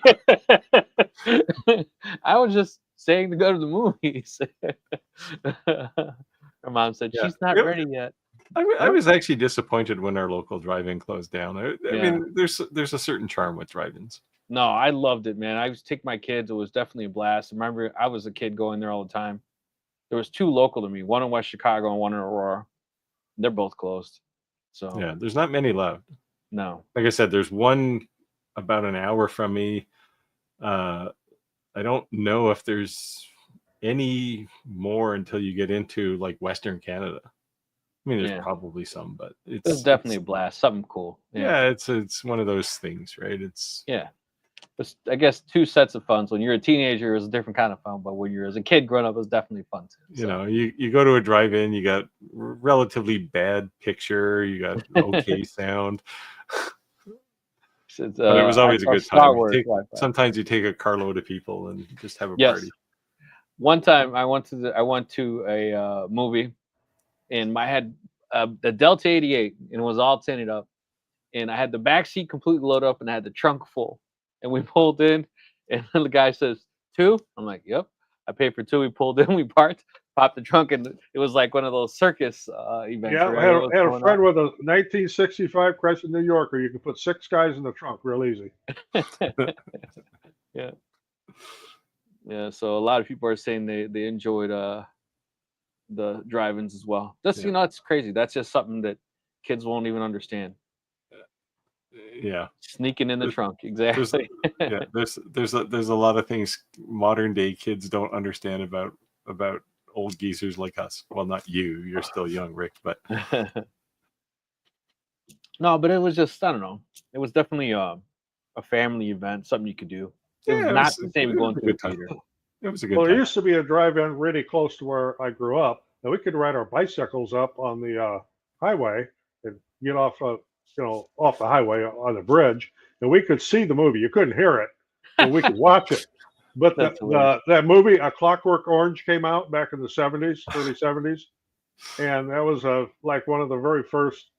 I was just saying to go to the movies. Her mom said she's not ready yet. I was actually disappointed when our local drive-in closed down. I mean, there's a certain charm with drive-ins. No, I loved it, man. I used to take my kids. It was definitely a blast. I remember I was a kid going there all the time. There was 2 local to me, one in West Chicago and one in Aurora. They're both closed. So yeah, there's not many left. No. Like I said, there's one about an hour from me. I don't know if there's any more until you get into like Western Canada. I mean, there's probably some, but it's definitely a blast. Something cool. Yeah, it's one of those things, right? It's I guess two sets of fun. So when you're a teenager, it's a different kind of fun, but when you're as a kid growing up, it's definitely fun too. So. You know, you go to a drive-in, you got relatively bad picture, you got okay sound. But it was always a good time. Sometimes you take a carload of people and just have a party. One time I went to a movie, and I had the Delta 88, and it was all tinted up, and I had the back seat completely loaded up, and I had the trunk full, and we pulled in, and the guy says 2. I'm like, yep. I paid for 2. We pulled in, we parked, popped the trunk, and it was like one of those circus events. Yeah, I had a friend with a 1965 Chrysler New Yorker. You could put 6 guys in the trunk real easy. Yeah. So a lot of people are saying they enjoyed the drive-ins as well. That's it's crazy. That's just something that kids won't even understand. Yeah, sneaking in the trunk, exactly. There's a lot of things modern day kids don't understand about old geezers like us. Well, not you. You're still young, Rick, but no, but it was just, I don't know. It was definitely a family event, something you could do. It was not the same going to a theater. It was a good time. Well, there used to be a drive-in really close to where I grew up, and we could ride our bicycles up on the highway and get off off the highway on the bridge, and we could see the movie. You couldn't hear it, but we could watch it. But that movie, A Clockwork Orange, came out back in the 70s, early 70s, and that was like one of the very first.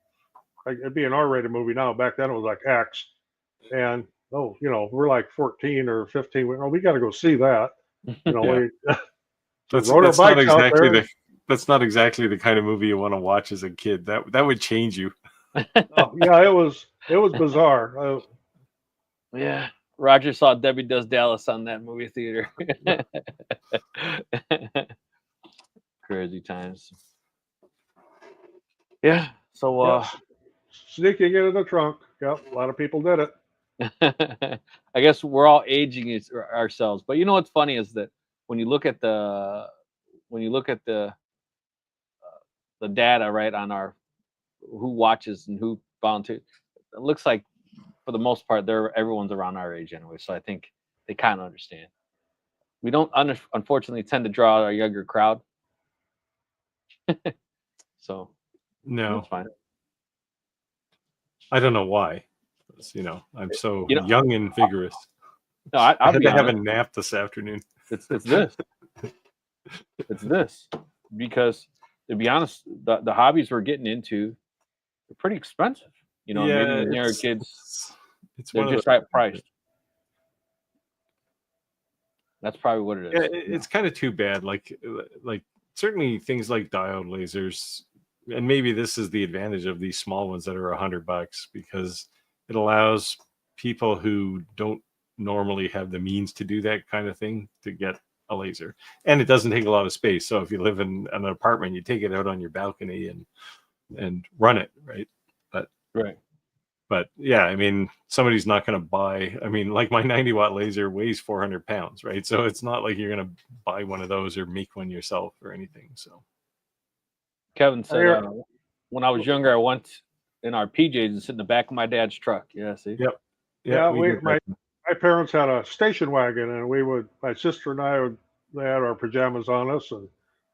It'd be an R-rated movie now. Back then, it was like X, and we're like 14 or 15. We got to go see that. That's not exactly the kind of movie you want to watch as a kid. That would change you. Oh, yeah, it was bizarre. Yeah, Roger saw Debbie Does Dallas on that movie theater. Crazy times. Yeah. So sneaking into the trunk. Yep, a lot of people did it. I guess we're all aging ourselves, but you know what's funny is that when you look at the data, right, on our who watches and who volunteers, it looks like for the most part everyone's around our age anyway. So I think they kind of understand. We don't unfortunately tend to draw our younger crowd. So no, that's fine. I don't know why. I'm so young and vigorous. No, I had to have a nap this afternoon. It's this. It's this. Because to be honest, the hobbies we're getting into are pretty expensive. Maybe the younger kids, they're just right priced. That's probably what it is. It's kind of too bad. Like certainly things like diode lasers, and maybe this is the advantage of these small ones that are $100, because it allows people who don't normally have the means to do that kind of thing to get a laser, and it doesn't take a lot of space. So if you live in an apartment, you take it out on your balcony and run it, right? But yeah, I mean, somebody's not going to buy. I mean, like my 90-watt laser weighs 400 pounds, right? So it's not like you're going to buy one of those or make one yourself or anything. So Kevin said, when I was younger, I went in our PJs and sit in the back of my dad's truck. Yeah, see? Yep. Yeah, my parents had a station wagon, and my sister and they had our pajamas on us, and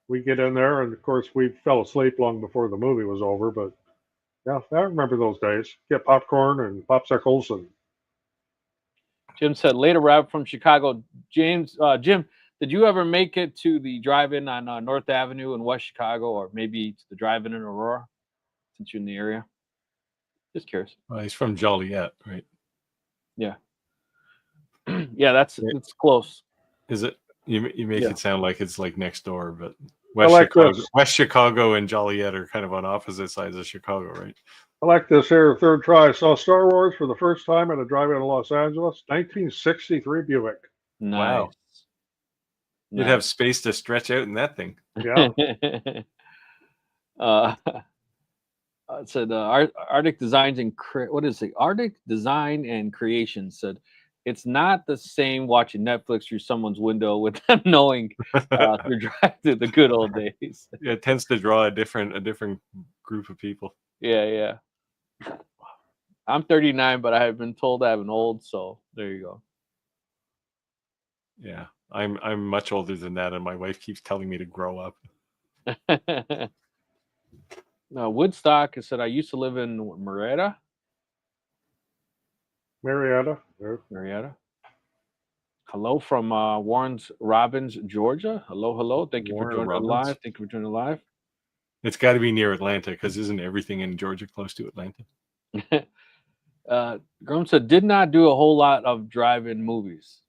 we get in there, and of course we fell asleep long before the movie was over. But yeah, I remember those days. Get popcorn and popsicles. And Jim said, late arrived from Chicago. Jim, did you ever make it to the drive-in on North Avenue in West Chicago, or maybe to the drive-in in Aurora, since you're in the area? Just curious. Well, he's from Joliet, right? Yeah. Yeah, it's close. Is it? You make it sound like it's like next door, but West Chicago and Joliet are kind of on opposite sides of Chicago, right? I like this here. Third try. I saw Star Wars for the first time at a drive-in in Los Angeles. 1963 Buick. Nice. Wow. You'd have space to stretch out in that thing. Yeah. It said Arctic Designs and Arctic Design and Creation said, it's not the same watching Netflix through someone's window with them knowing they're driving through the good old days. Yeah, it tends to draw a different group of people. Yeah. I'm 39, but I have been told I have an old, so there you go. Yeah, I'm much older than that, and my wife keeps telling me to grow up. Now, Woodstock said, I used to live in Marietta. Marietta. Hello from Warren's Robbins, Georgia. Hello. Thank you for Warren joining Robbins? live. Thank you for joining live. It's got to be near Atlanta, because isn't everything in Georgia close to Atlanta? Grum said, did not do a whole lot of drive-in movies.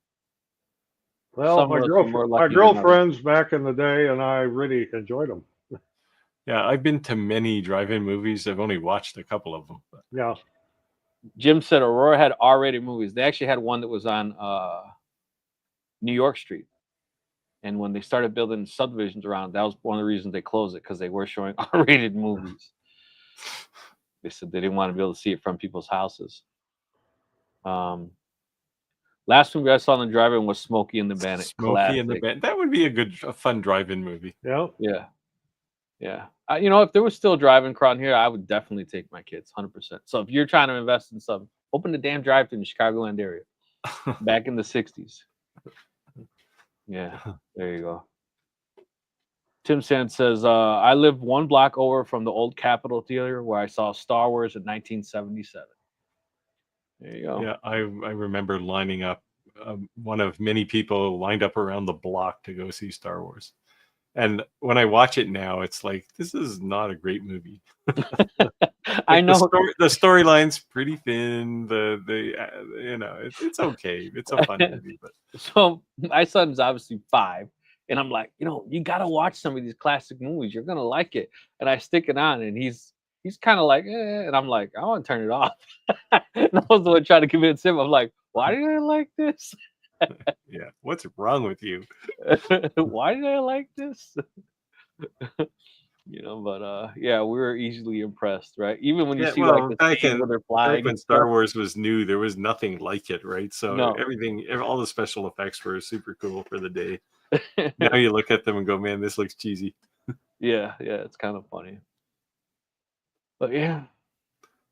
Well, Some my of us were more lucky than girlfriends back in the day, and I really enjoyed them. Yeah, I've been to many drive-in movies. I've only watched a couple of them. But. Yeah. Jim said Aurora had R-rated movies. They actually had one that was on New York Street. And when they started building subdivisions around, that was one of the reasons they closed it, because they were showing R-rated movies. They said they didn't want to be able to see it from people's houses. Last movie I saw in the drive-in was Smokey and the Bandit. Smokey and the Bandit. That would be a fun drive-in movie. Yeah. If there was still a drive-in crowd here, I would definitely take my kids, 100%. So if you're trying to invest in something, open the damn drive-in in the Chicagoland area. Back in the 60s. Yeah, there you go. Tim Sand says, I live one block over from the old Capitol Theater where I saw Star Wars in 1977. There you go. Yeah, I remember lining up, one of many people lined up around the block to go see Star Wars. And when I watch it now, it's like, this is not a great movie. I know the storyline's pretty thin. It's okay. It's a fun movie. But so my son's obviously 5, and I'm like, you gotta watch some of these classic movies. You're gonna like it. And I stick it on, and he's kind of like, and I'm like, I want to turn it off. And I was the one trying to convince him. I'm like, why did I like this? Yeah, what's wrong with you? Why did I like this? But we were easily impressed, right? Even when you see like the scene where they're flying. When Star Wars was new, there was nothing like it, right? So all the special effects were super cool for the day. Now you look at them and go, man, this looks cheesy. Yeah, it's kind of funny. But yeah.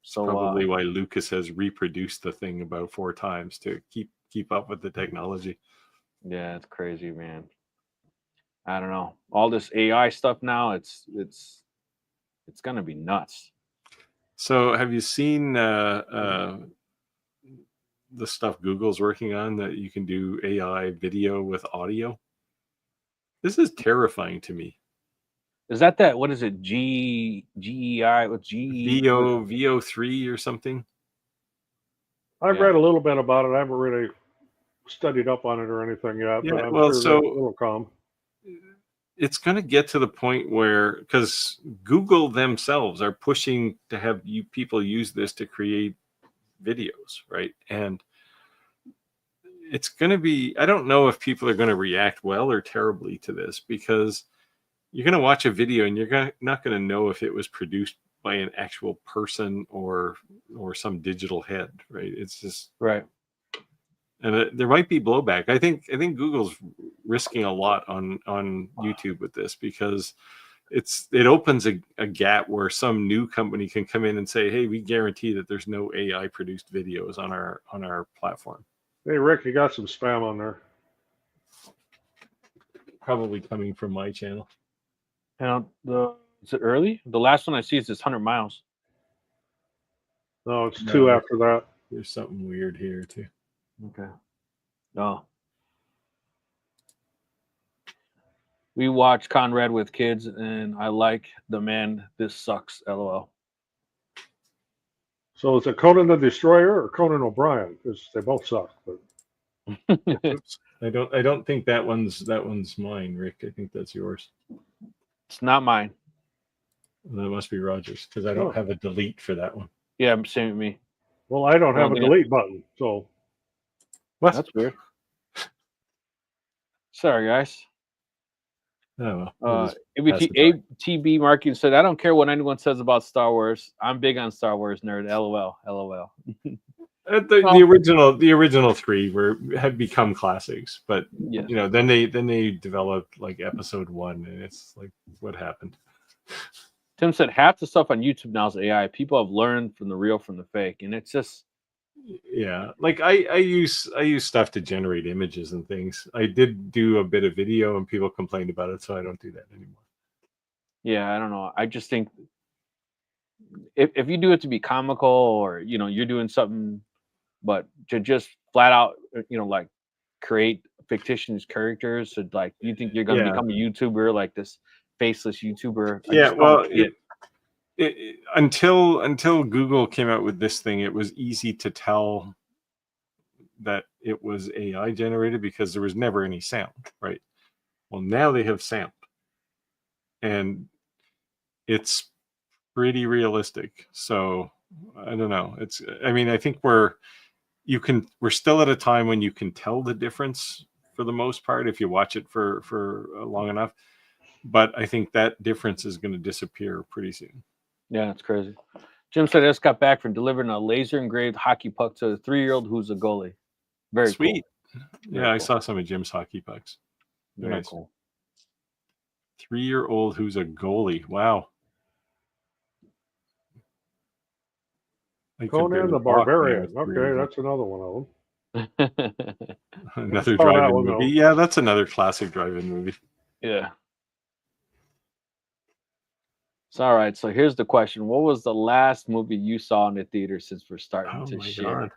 So probably why Lucas has reproduced the thing about 4 times to keep up with the technology. Yeah, it's crazy, man. I don't know. All this AI stuff now, it's gonna be nuts. So have you seen the stuff Google's working on, that you can do AI video with audio? This is terrifying to me. Is that what is it? GEI with VO3 or something? I've read a little bit about it. I haven't really studied up on it or anything yet. Yeah, but I'm sure it will come. It's going to get to the point where, because Google themselves are pushing to have people use this to create videos, right? And it's going to be, I don't know if people are going to react well or terribly to this, because you're going to watch a video and you're not going to know if it was produced by an actual person or some digital head, right? It's just right. And there might be blowback. I think Google's risking a lot on YouTube with this, because it opens a gap where some new company can come in and say, hey, we guarantee that there's no AI produced videos on our platform. Hey Rick, you got some spam on there. Probably coming from my channel. And is it early? The last one I see is this 100 miles. No, it's 2 after that. There's something weird here too. Okay. No. We watch Conrad with kids, and I like the man. This sucks. LOL. So is it Conan the Destroyer or Conan O'Brien? Because they both suck. But Oops. I don't think that one's mine, Rick. I think that's yours. It's not mine. That must be Roger's, because I don't have a delete for that one. Yeah, same with me. Well, I don't have a delete button, so what? That's weird. Sorry, guys. Oh, well, ATB Marketing said, I don't care what anyone says about Star Wars. I'm big on Star Wars, nerd. LOL. LOL. The original three had become classics, but Yeah. then they developed like episode 1, and it's like, what happened? Tim said half the stuff on YouTube now is AI. People have learned from the real from the fake, and it's just like I use stuff to generate images and things. I did do a bit of video, and people complained about it, so I don't do that anymore. Yeah, I don't know. I just think if you do it to be comical, or you're doing something, but to just flat out like create fictitious characters, so like you think you're gonna become a YouTuber, like this faceless YouTuber. Until Google came out with this thing, it was easy to tell that it was AI generated because there was never any sound, right? Well, now they have sound, and it's pretty realistic. So I don't know. I think we're still at a time when you can tell the difference for the most part if you watch it for long enough. But I think that difference is going to disappear pretty soon. Yeah, it's crazy. Jim said I just got back from delivering a laser engraved hockey puck to a 3-year-old who's a goalie. Very sweet. Cool. Yeah, I saw some of Jim's hockey pucks. Very nice. Cool. 3-year-old who's a goalie. Wow. Conan the Barbarian. Okay, that's another one of them. Another drive-in movie. Yeah, that's another classic drive-in movie. Yeah. So, all right. So here's the question: what was the last movie you saw in the theater since we're starting to share? God.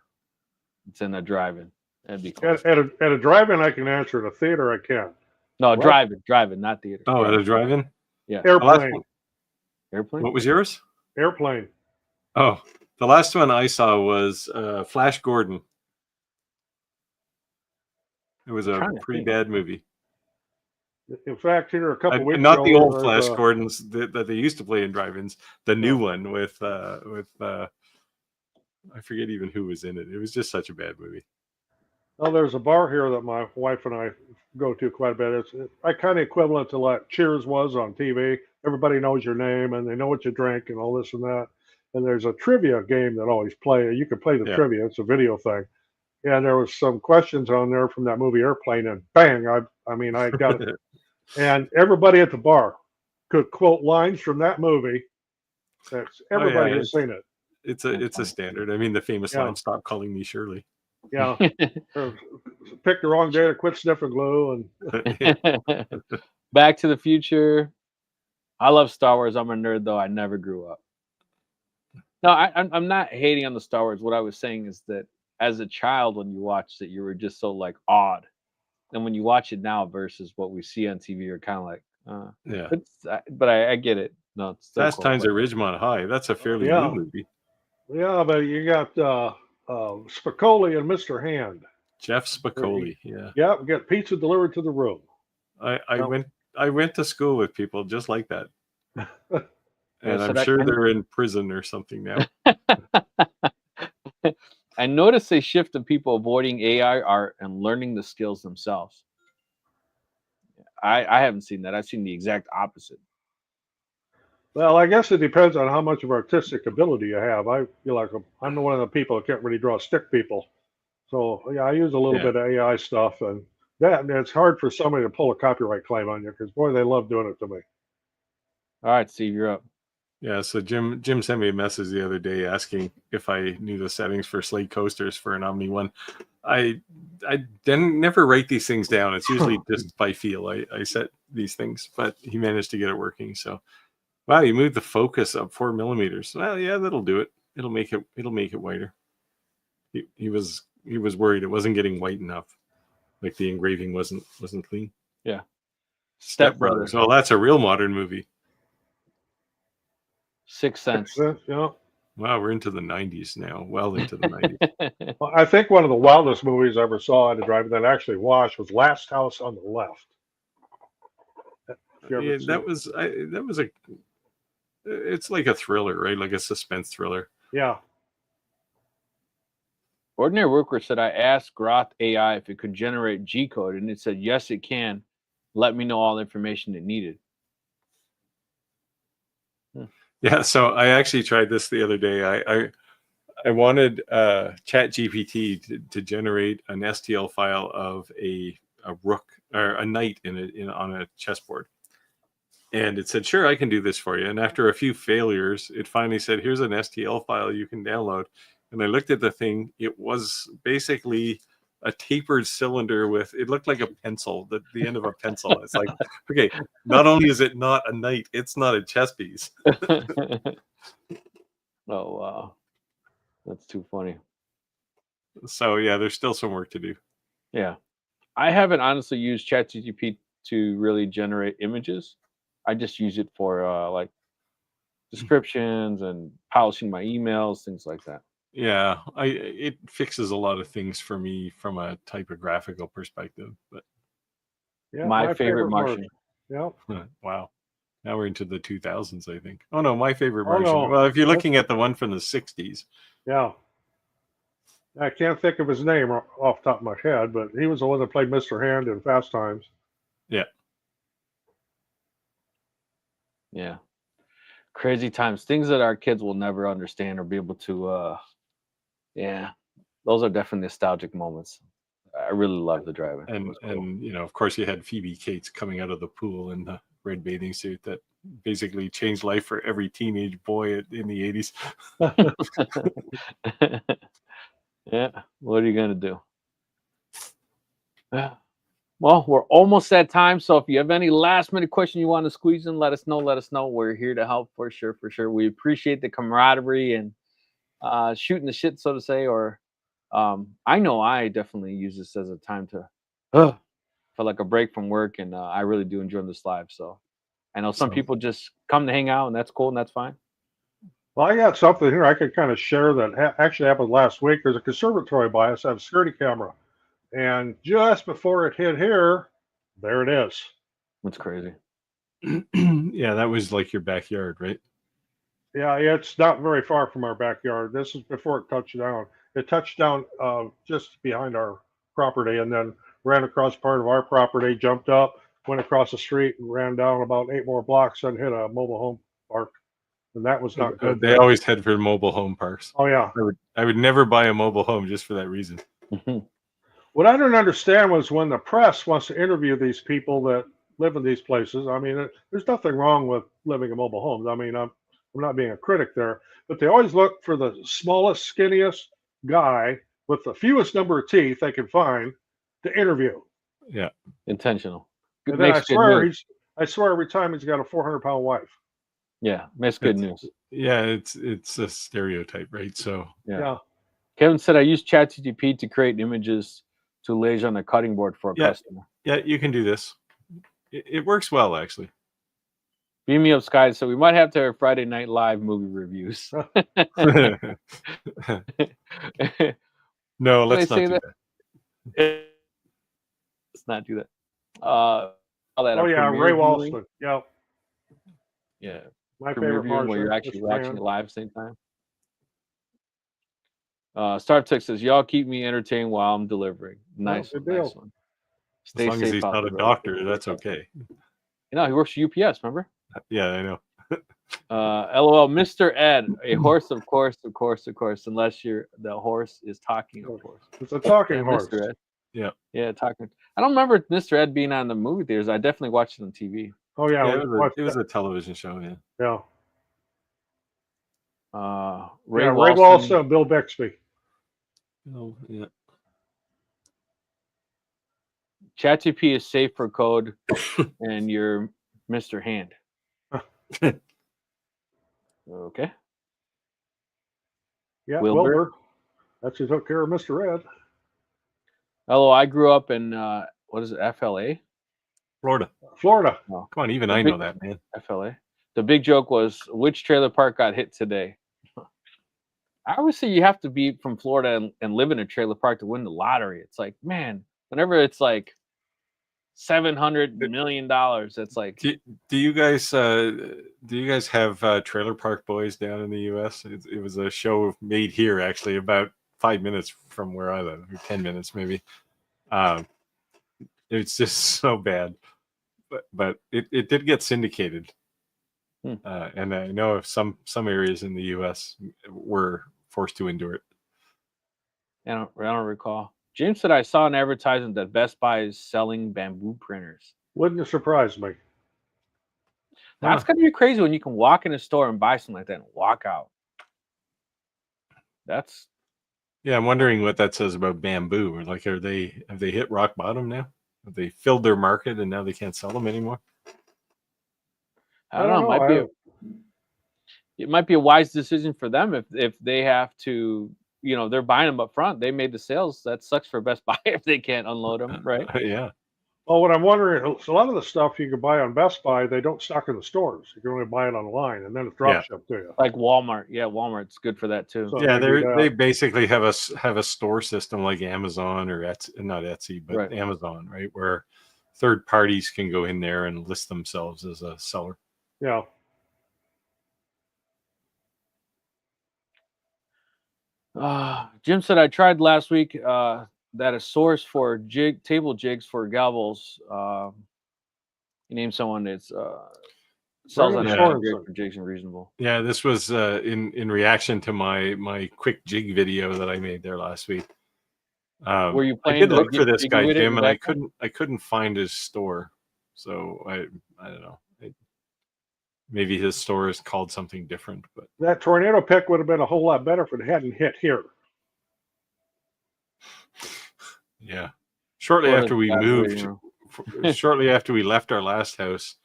It's in a drive-in. That'd be cool. At a drive-in, I can answer. At a theater, I can't. No, drive-in, not theater. Oh, at a drive-in? Yeah. Airplane. Airplane. What was yours? Airplane. Oh, the last one I saw was Flash Gordon. It was a pretty bad movie. In fact, here a couple weeks not ago, the old Flash Gordons that they used to play in drive-ins. The new one with I forget even who was in it. It was just such a bad movie. Well, there's a bar here that my wife and I go to quite a bit. It's kind of equivalent to like Cheers was on TV. Everybody knows your name and they know what you drink and all this and that. And there's a trivia game that always play. You can play the trivia. It's a video thing. And there was some questions on there from that movie Airplane, and bang! I got it. And everybody at the bar could quote lines from that movie. Everybody has seen it. It's a standard. I mean, the famous line, "Stop calling me Shirley." Yeah. Pick the wrong day to quit sniffing glue. And Back to the Future. I love Star Wars. I'm a nerd, though. I never grew up. No, I'm not hating on the Star Wars. What I was saying is that as a child, when you watched it, you were just so like awed. And when you watch it now versus what we see on TV, you're kind of like, But I get it. No, it's Fast Times at Ridgemont High. That's a fairly new movie. Yeah, but you got Spicoli and Mr. Hand. Jeff Spicoli. Yeah. Yeah, we get pizza delivered to the room. I went to school with people just like that. And I'm sure they're in prison or something now. I noticed a shift of people avoiding AI art and learning the skills themselves. I haven't seen that. I've seen the exact opposite. Well, I guess it depends on how much of artistic ability you have. I feel like I'm one of the people that can't really draw stick people. So, yeah, I use a little bit of AI stuff. And it's hard for somebody to pull a copyright claim on you because, boy, they love doing it to me. All right, Steve, you're up. Yeah, so Jim sent me a message the other day asking if I knew the settings for Slate coasters for an Omni One. I never write these things down. It's usually just by feel. I set these things, but he managed to get it working. So, wow, you moved the focus up 4 millimeters. Well, yeah, that'll do it. It'll make it whiter. He was worried it wasn't getting white enough, like the engraving wasn't clean. Yeah. Step Brothers. Oh, that's a real modern movie. Sixth Sense. Yeah. Wow, we're into the 90s now. Well into the 90s. Well, I think one of the wildest movies I ever saw at a drive that I actually watched was Last House on the Left. Yeah, that was it's like a thriller, right? Like a suspense thriller. Yeah. Ordinary Worker said, I asked Groth AI if it could generate G code, and it said, yes, it can. Let me know all the information it needed. Yeah, so I actually tried this the other day. I wanted ChatGPT to generate an STL file of a rook or a knight on a chessboard. And it said, sure, I can do this for you. And after a few failures, it finally said, here's an STL file you can download. And I looked at the thing. It was basically a tapered cylinder with, it looked like a pencil, the end of a pencil. It's like, okay, not only is it not a knight, it's not a chess piece. Oh, wow. That's too funny. So, yeah, there's still some work to do. Yeah. I haven't honestly used ChatGPT to really generate images. I just use it for like descriptions and polishing my emails, things like that. Yeah, it fixes a lot of things for me from a typographical perspective. But Yeah, my favorite Martian. Yep. Wow. Now we're into the 2000s, I think. Oh, no, my favorite Oh, Martian. no. Well, if you're looking at the one from the 60s. Yeah. I can't think of his name off the top of my head, but he was the one that played Mr. Hand in Fast Times. Yeah. Yeah. Crazy times. Things that our kids will never understand or be able to yeah. Those are definitely nostalgic moments. I really love the driving. And you know, of course, you had Phoebe Cates coming out of the pool in the red bathing suit that basically changed life for every teenage boy in the 80s. Yeah. What are you going to do? Well, we're almost at time. So if you have any last minute question you want to squeeze in, let us know. Let us know. We're here to help for sure. For sure. We appreciate the camaraderie and shooting the shit, so to say. Or I know I definitely use this as a time to for like a break from work. And I really do enjoy this live. So I know some people just come to hang out, and that's cool and that's fine. Well, I got something here I could kind of share that actually happened last week. There's a conservatory by us. I have a security camera. And just before it hit here, there it is. That's crazy. Yeah, that was like your backyard, right? Yeah, it's not very far from our backyard. This is before it touched down. It touched down just behind our property and then ran across part of our property, jumped up, went across the street, and ran down about 8 more blocks and hit a mobile home park. And that was not good. They always head for mobile home parks. Oh, yeah. I would never buy a mobile home just for that reason. What I didn't understand was when the press wants to interview these people that live in these places. I mean, there's nothing wrong with living in mobile homes. I mean, I'm not being a critic there, but they always look for the smallest, skinniest guy with the fewest number of teeth they can find to interview. Yeah, intentional. And then I swear every time he's got a 400-pound wife. Yeah, makes good news. Yeah, it's a stereotype, right? So yeah. Kevin said I use ChatGPT to create images to lay on a cutting board for a customer. Yeah, you can do this. It works well, actually. Beam me up, Sky. So we might have to have Friday Night Live movie reviews. No, let's not do that. Let's not do that. Oh yeah, Ray Walston. Yeah. Yeah. My favorite Martian. Where you're actually watching it live at the same time. Star Tech says, y'all keep me entertained while I'm delivering. Nice one. Nice one. Stay as long as he's not a doctor, that's okay. You know, he works for UPS, remember? Yeah, I know. LOL, Mr. Ed, a horse, of course, unless the horse is talking, of course. It's a talking horse. Mr. Ed. Yeah, talking. I don't remember Mr. Ed being on the movie theaters. I definitely watched it on TV. Oh yeah, it was a television show. Yeah. Ray Walston, Bill Bixby. Oh yeah. ChatGPT is safe for code, and you're Mr. Hand. Okay. Yeah, Wilbur. That's who took care of Mr. Ed. Hello, I grew up in what is it, FLA? Florida. Oh, come on, even I know that, man. FLA. The big joke was which trailer park got hit today. I always say you have to be from Florida and live in a trailer park to win the lottery. It's like, man, whenever it's like $700 million, it's like. Do you guys have Trailer Park Boys down in the U.S.? It was a show made here, actually, about 5 minutes from where I live, or 10 minutes maybe. It's just so bad, but it did get syndicated. And I know of some areas in the U.S. were forced to endure it. I don't recall. James said I saw an advertisement that Best Buy is selling bamboo printers. Wouldn't it surprise me? That's gonna be crazy when you can walk in a store and buy something like that and walk out. That's I'm wondering what that says about bamboo. Or like, have they hit rock bottom now? Have they filled their market and now they can't sell them anymore? I don't know. It might be a wise decision for them if they have to, they're buying them up front. They made the sales. That sucks for Best Buy if they can't unload them, right? Yeah. Well, what I'm wondering, a lot of the stuff you can buy on Best Buy, they don't stock in the stores. You can only buy it online, and then it's drop shipped to you. Like Walmart. Yeah, Walmart's good for that too. So yeah, they basically have a store system like Amazon or not Etsy, but Amazon, right? Where third parties can go in there and list themselves as a seller. Yeah. Jim said I tried last week that a source for table jigs for gavels. You name someone that's sells on for jigs and reasonable. Yeah, this was in reaction to my quick jig video that I made there last week. Were you I did look for this guy, Jim, and I couldn't find his store. So I don't know. Maybe his store is called something different, but that tornado pick would have been a whole lot better if it hadn't hit here. Yeah. Shortly after we moved, shortly after we left our last house,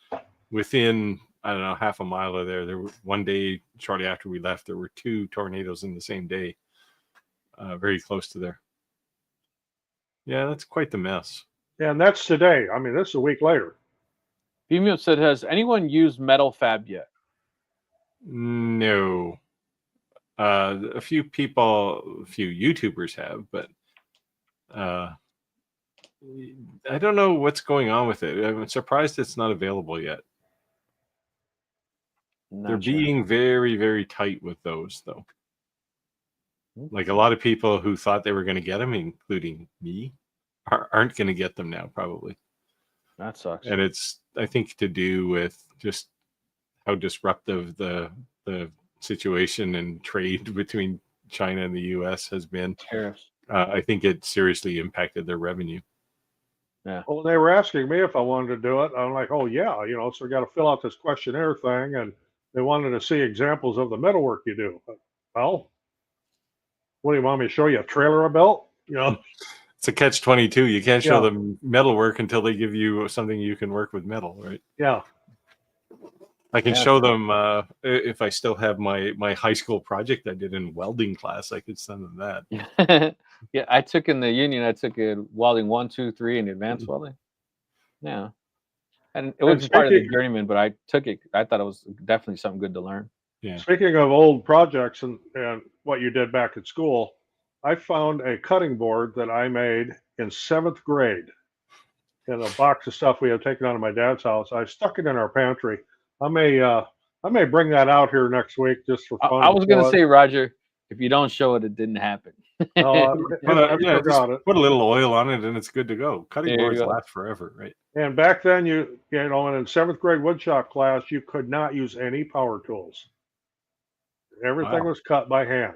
within, I don't know, half a mile of there were one day shortly after we left, there were 2 tornadoes in the same day, very close to there. Yeah, that's quite the mess. Yeah, and that's today. I mean, this is a week later. Female said, has anyone used Metal Fab yet? No. A few YouTubers have, but I don't know what's going on with it. I'm surprised it's not available yet. They're being very, very tight with those, though. Like a lot of people who thought they were going to get them, including me, aren't going to get them now, probably. That sucks. And it's, I think, to do with just how disruptive the situation and trade between China and the U.S. has been. Tariffs. I think it seriously impacted their revenue. Yeah. Well, they were asking me if I wanted to do it. I'm like, oh yeah, so we got to fill out this questionnaire thing, and they wanted to see examples of the metalwork you do. Well, what do you want me to show you? A trailer I built? It's a catch-22. You can't show them metalwork until they give you something you can work with metal, right? Yeah. I can show them if I still have my high school project I did in welding class. I could send them that. Yeah, I took in the union. I took in welding 1, 2, 3 and advanced welding. Yeah, and it wasn't part of the journeyman, but I took it. I thought it was definitely something good to learn. Yeah. Speaking of old projects and what you did back at school, I found a cutting board that I made in 7th grade in a box of stuff we had taken out of my dad's house. I stuck it in our pantry. I may bring that out here next week just for fun. I was going to say, Roger, if you don't show it, it didn't happen. Put a little oil on it and it's good to go. Cutting boards last forever, right? And back then, in 7th grade woodshop class, you could not use any power tools. Everything was cut by hand.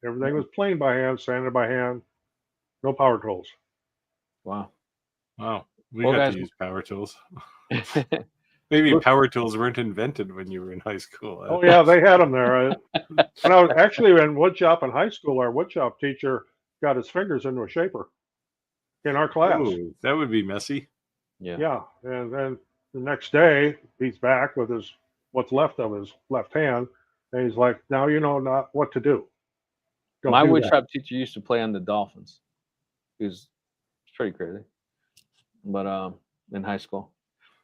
Everything was planed by hand, sanded by hand. No power tools. Wow. We got to use power tools. Maybe power tools weren't invented when you were in high school. Oh yeah, they had them there. When I was actually in woodshop in high school, our woodshop teacher got his fingers into a shaper in our class. Ooh, that would be messy. Yeah, and then the next day he's back with what's left of his left hand, and he's like, "Now you know not what to do." My woodshop teacher used to play on the Dolphins. It's pretty crazy, but in high school.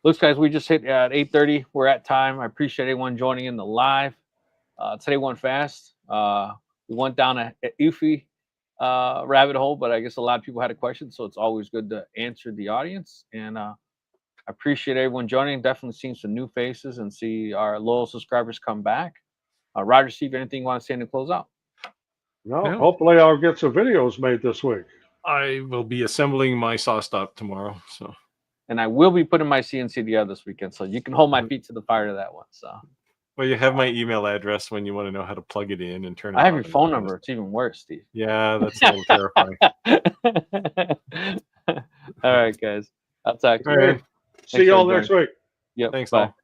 Looks, guys, we just hit at 8:30. We're at time. I appreciate everyone joining in the live. Today went fast. We went down a iffy rabbit hole, but I guess a lot of people had a question, so it's always good to answer the audience. And I appreciate everyone joining. Definitely seeing some new faces and see our loyal subscribers come back. Roger, Steve, anything you want to say to close out? No, hopefully I'll get some videos made this week. I will be assembling my saw stop tomorrow, so. And I will be putting my CNC together this weekend, so you can hold my feet to the fire to that one. So Well, you have my email address when you want to know how to plug it in and turn it I have on your and phone that kind of number. It's even worse, Steve. Yeah, that's a little terrifying. All right, guys. I'll talk to All you. right. See y'all next week. Yep. Thanks, Bye. all.